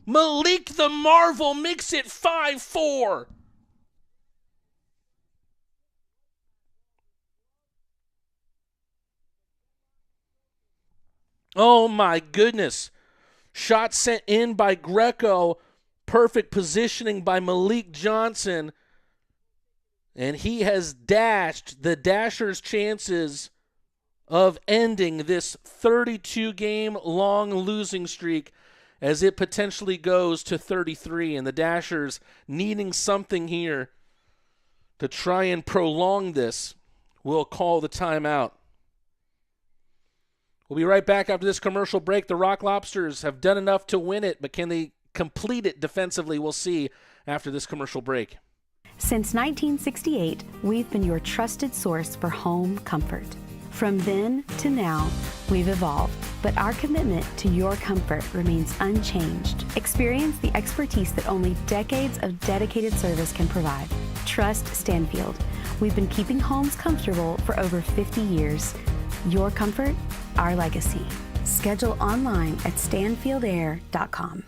Malik the Marvel makes it 5-4. Oh my goodness. Shot sent in by Greco. Perfect positioning by Malik Johnson. And he has dashed the Dashers' chances of ending this 32-game long losing streak as it potentially goes to 33. And the Dashers needing something here to try and prolong this will call the timeout. We'll be right back after this commercial break. The Rock Lobsters have done enough to win it, but can they complete it defensively? We'll see after this commercial break. Since 1968, we've been your trusted source for home comfort. From then to now, we've evolved, but our commitment to your comfort remains unchanged. Experience the expertise that only decades of dedicated service can provide. Trust Stanfield. We've been keeping homes comfortable for over 50 years. Your comfort, our legacy. Schedule online at stanfieldair.com.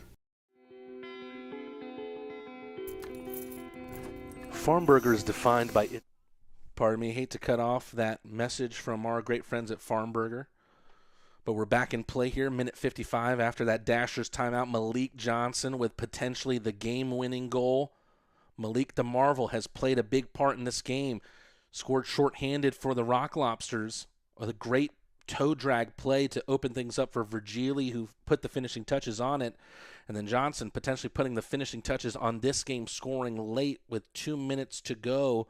Farm Burger is defined by it. Pardon me, hate to cut off that message from our great friends at Farm Burger. But we're back in play here, minute 55 after that Dashers timeout. Malik Johnson with potentially the game-winning goal. Malik the Marvel has played a big part in this game. Scored shorthanded for the Rock Lobsters with a great toe drag play to open things up for Virgili, who put the finishing touches on it. And then Johnson potentially putting the finishing touches on this game, scoring late with 2 minutes to go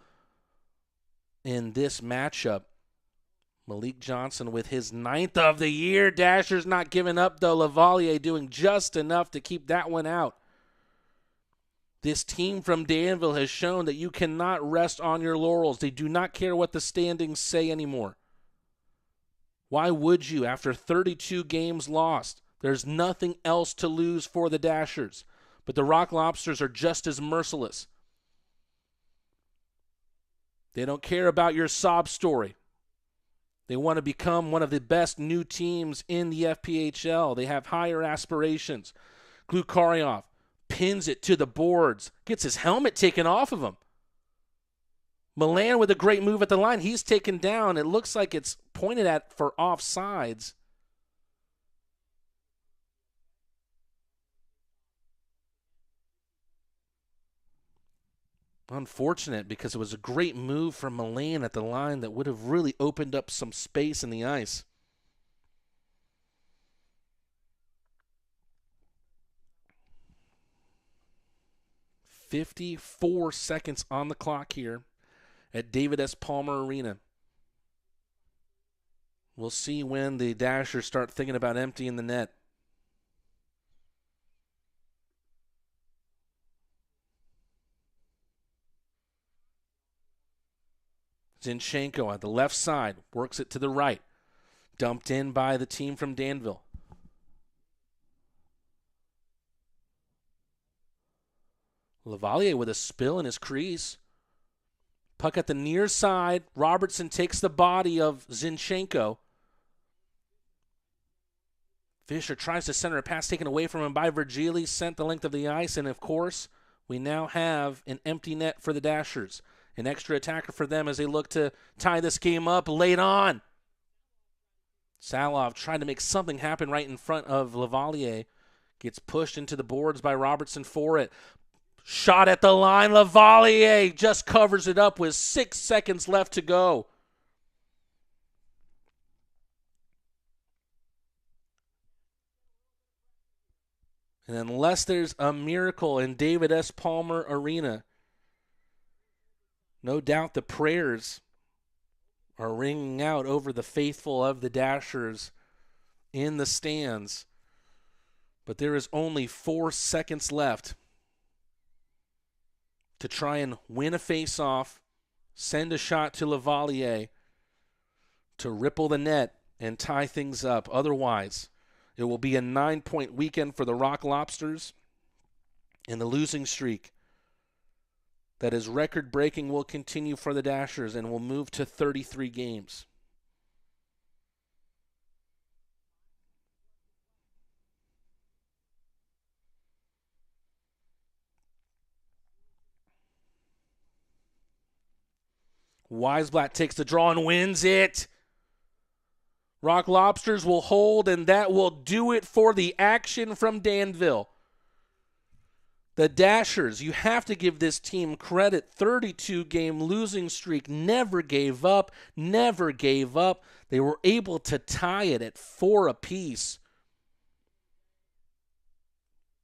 in this matchup. Malik Johnson with his 9th of the year. Dashers not giving up, though. Lavalier doing just enough to keep that one out. This team from Danville has shown that you cannot rest on your laurels. They do not care what the standings say anymore. Why would you after 32 games lost? There's nothing else to lose for the Dashers. But the Rock Lobsters are just as merciless. They don't care about your sob story. They want to become one of the best new teams in the FPHL. They have higher aspirations. Glukaryov pins it to the boards, gets his helmet taken off of him. Milan with a great move at the line. He's taken down. It looks like it's pointed at for offsides. Unfortunate, because it was a great move from Milan at the line that would have really opened up some space in the ice. "54 seconds on the clock here at David S. Palmer Arena. We'll see when the Dashers start thinking about emptying the net. Zinchenko at the left side, works it to the right. Dumped in by the team from Danville. Lavalier with a spill in his crease. Puck at the near side. Robertson takes the body of Zinchenko. Fisher tries to center a pass taken away from him by Virgili, sent the length of the ice, and of course, we now have an empty net for the Dashers. An extra attacker for them as they look to tie this game up late on. Salov trying to make something happen right in front of Lavalier. Gets pushed into the boards by Robertson for it. Shot at the line. Lavalier just covers it up with 6 seconds left to go. And unless there's a miracle in David S. Palmer Arena, no doubt the prayers are ringing out over the faithful of the Dashers in the stands. But there is only 4 seconds left to try and win a face-off, send a shot to Lavalier to ripple the net and tie things up. Otherwise, it will be a 9-point weekend for the Rock Lobsters, and the losing streak that is record-breaking will continue for the Dashers and will move to 33 games. Weisblatt takes the draw and wins it. Rock Lobsters will hold, and that will do it for the action from Danville. The Dashers, you have to give this team credit. 32-game losing streak, never gave up, never gave up. They were able to tie it at 4 apiece.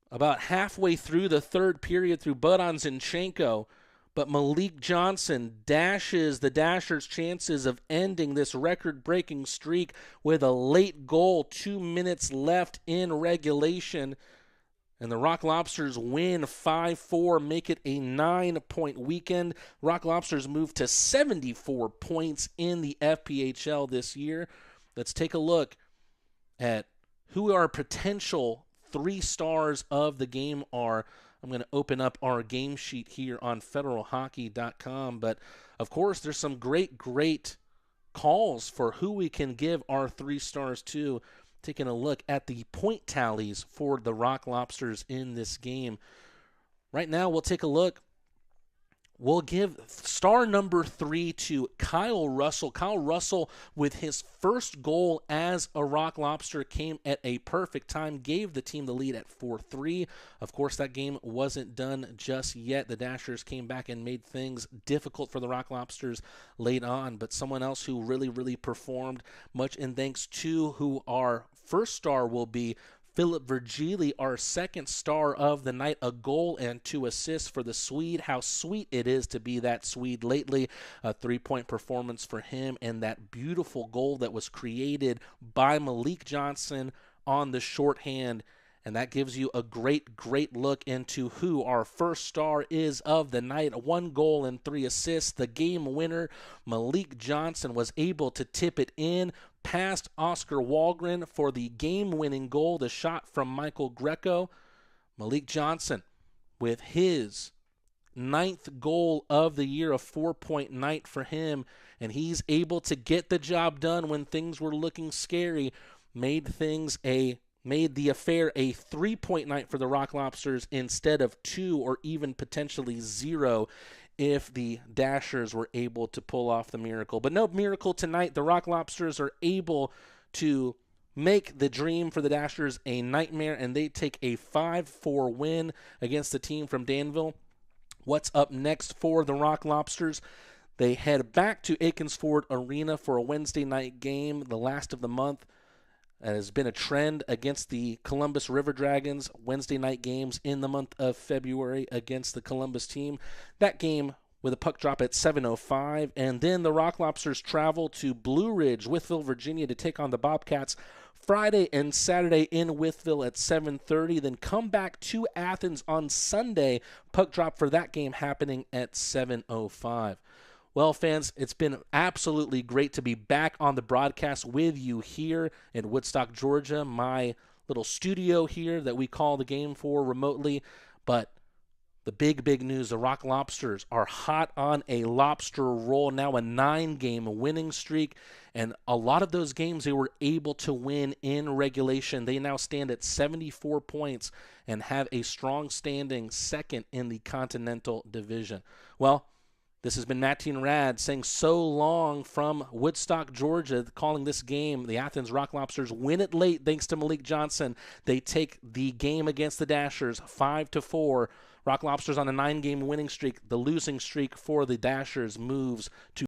About halfway through the third period through Budan Zinchenko, but Malik Johnson dashes the Dashers' chances of ending this record-breaking streak with a late goal, 2 minutes left in regulation. And the Rock Lobsters win 5-4, make it a 9-point weekend. Rock Lobsters move to 74 points in the FPHL this year. Let's take a look at who our potential 3 stars of the game are. I'm going to open up our game sheet here on federalhockey.com. But, of course, there's some great calls for who we can give our 3 stars to. Taking a look at the point tallies for the Rock Lobsters in this game. Right now, we'll take a look. We'll give star number 3 to Kyle Russell. Kyle Russell, with his first goal as a Rock Lobster, came at a perfect time, gave the team the lead at 4-3. Of course, that game wasn't done just yet. The Dashers came back and made things difficult for the Rock Lobsters late on, but someone else who really performed, much in thanks to who our first star will be, Philip Virgili, our second star of the night, a goal and 2 assists for the Swede. How sweet it is to be that Swede lately. A 3-point performance for him, and that beautiful goal that was created by Malik Johnson on the shorthand. And that gives you a great look into who our first star is of the night. 1 goal and 3 assists. The game winner, Malik Johnson, was able to tip it in past Oscar Walgren for the game-winning goal, the shot from Michael Greco. Malik Johnson, with his 9th goal of the year, a 4-point night for him, and he's able to get the job done when things were looking scary, made the affair a 3-point night for the Rock Lobsters instead of 2 or even potentially 0 if the Dashers were able to pull off the miracle. But no miracle tonight. The Rock Lobsters are able to make the dream for the Dashers a nightmare, and they take a 5-4 win against the team from Danville. What's up next for the Rock Lobsters? They head back to Aikens Ford Arena for a Wednesday night game, the last of the month. It has been a trend against the Columbus River Dragons, Wednesday night games in the month of February against the Columbus team. That game with a puck drop at 7:05, and then the Rock Lobsters travel to Blue Ridge, Wytheville, Virginia, to take on the Bobcats Friday and Saturday in Wytheville at 7:30, then come back to Athens on Sunday, puck drop for that game happening at 7:05. Well, fans, it's been absolutely great to be back on the broadcast with you here in Woodstock, Georgia, my little studio here that we call the game for remotely. But the big news, the Rock Lobsters are hot on a lobster roll, now a 9-game winning streak, and a lot of those games they were able to win in regulation. They now stand at 74 points and have a strong standing second in the Continental Division. Well, this has been Matt Teen Rad saying so long from Woodstock, Georgia, calling this game. The Athens Rock Lobsters win it late thanks to Malik Johnson. They take the game against the Dashers 5-4. Rock Lobsters on a 9-game winning streak. The losing streak for the Dashers moves to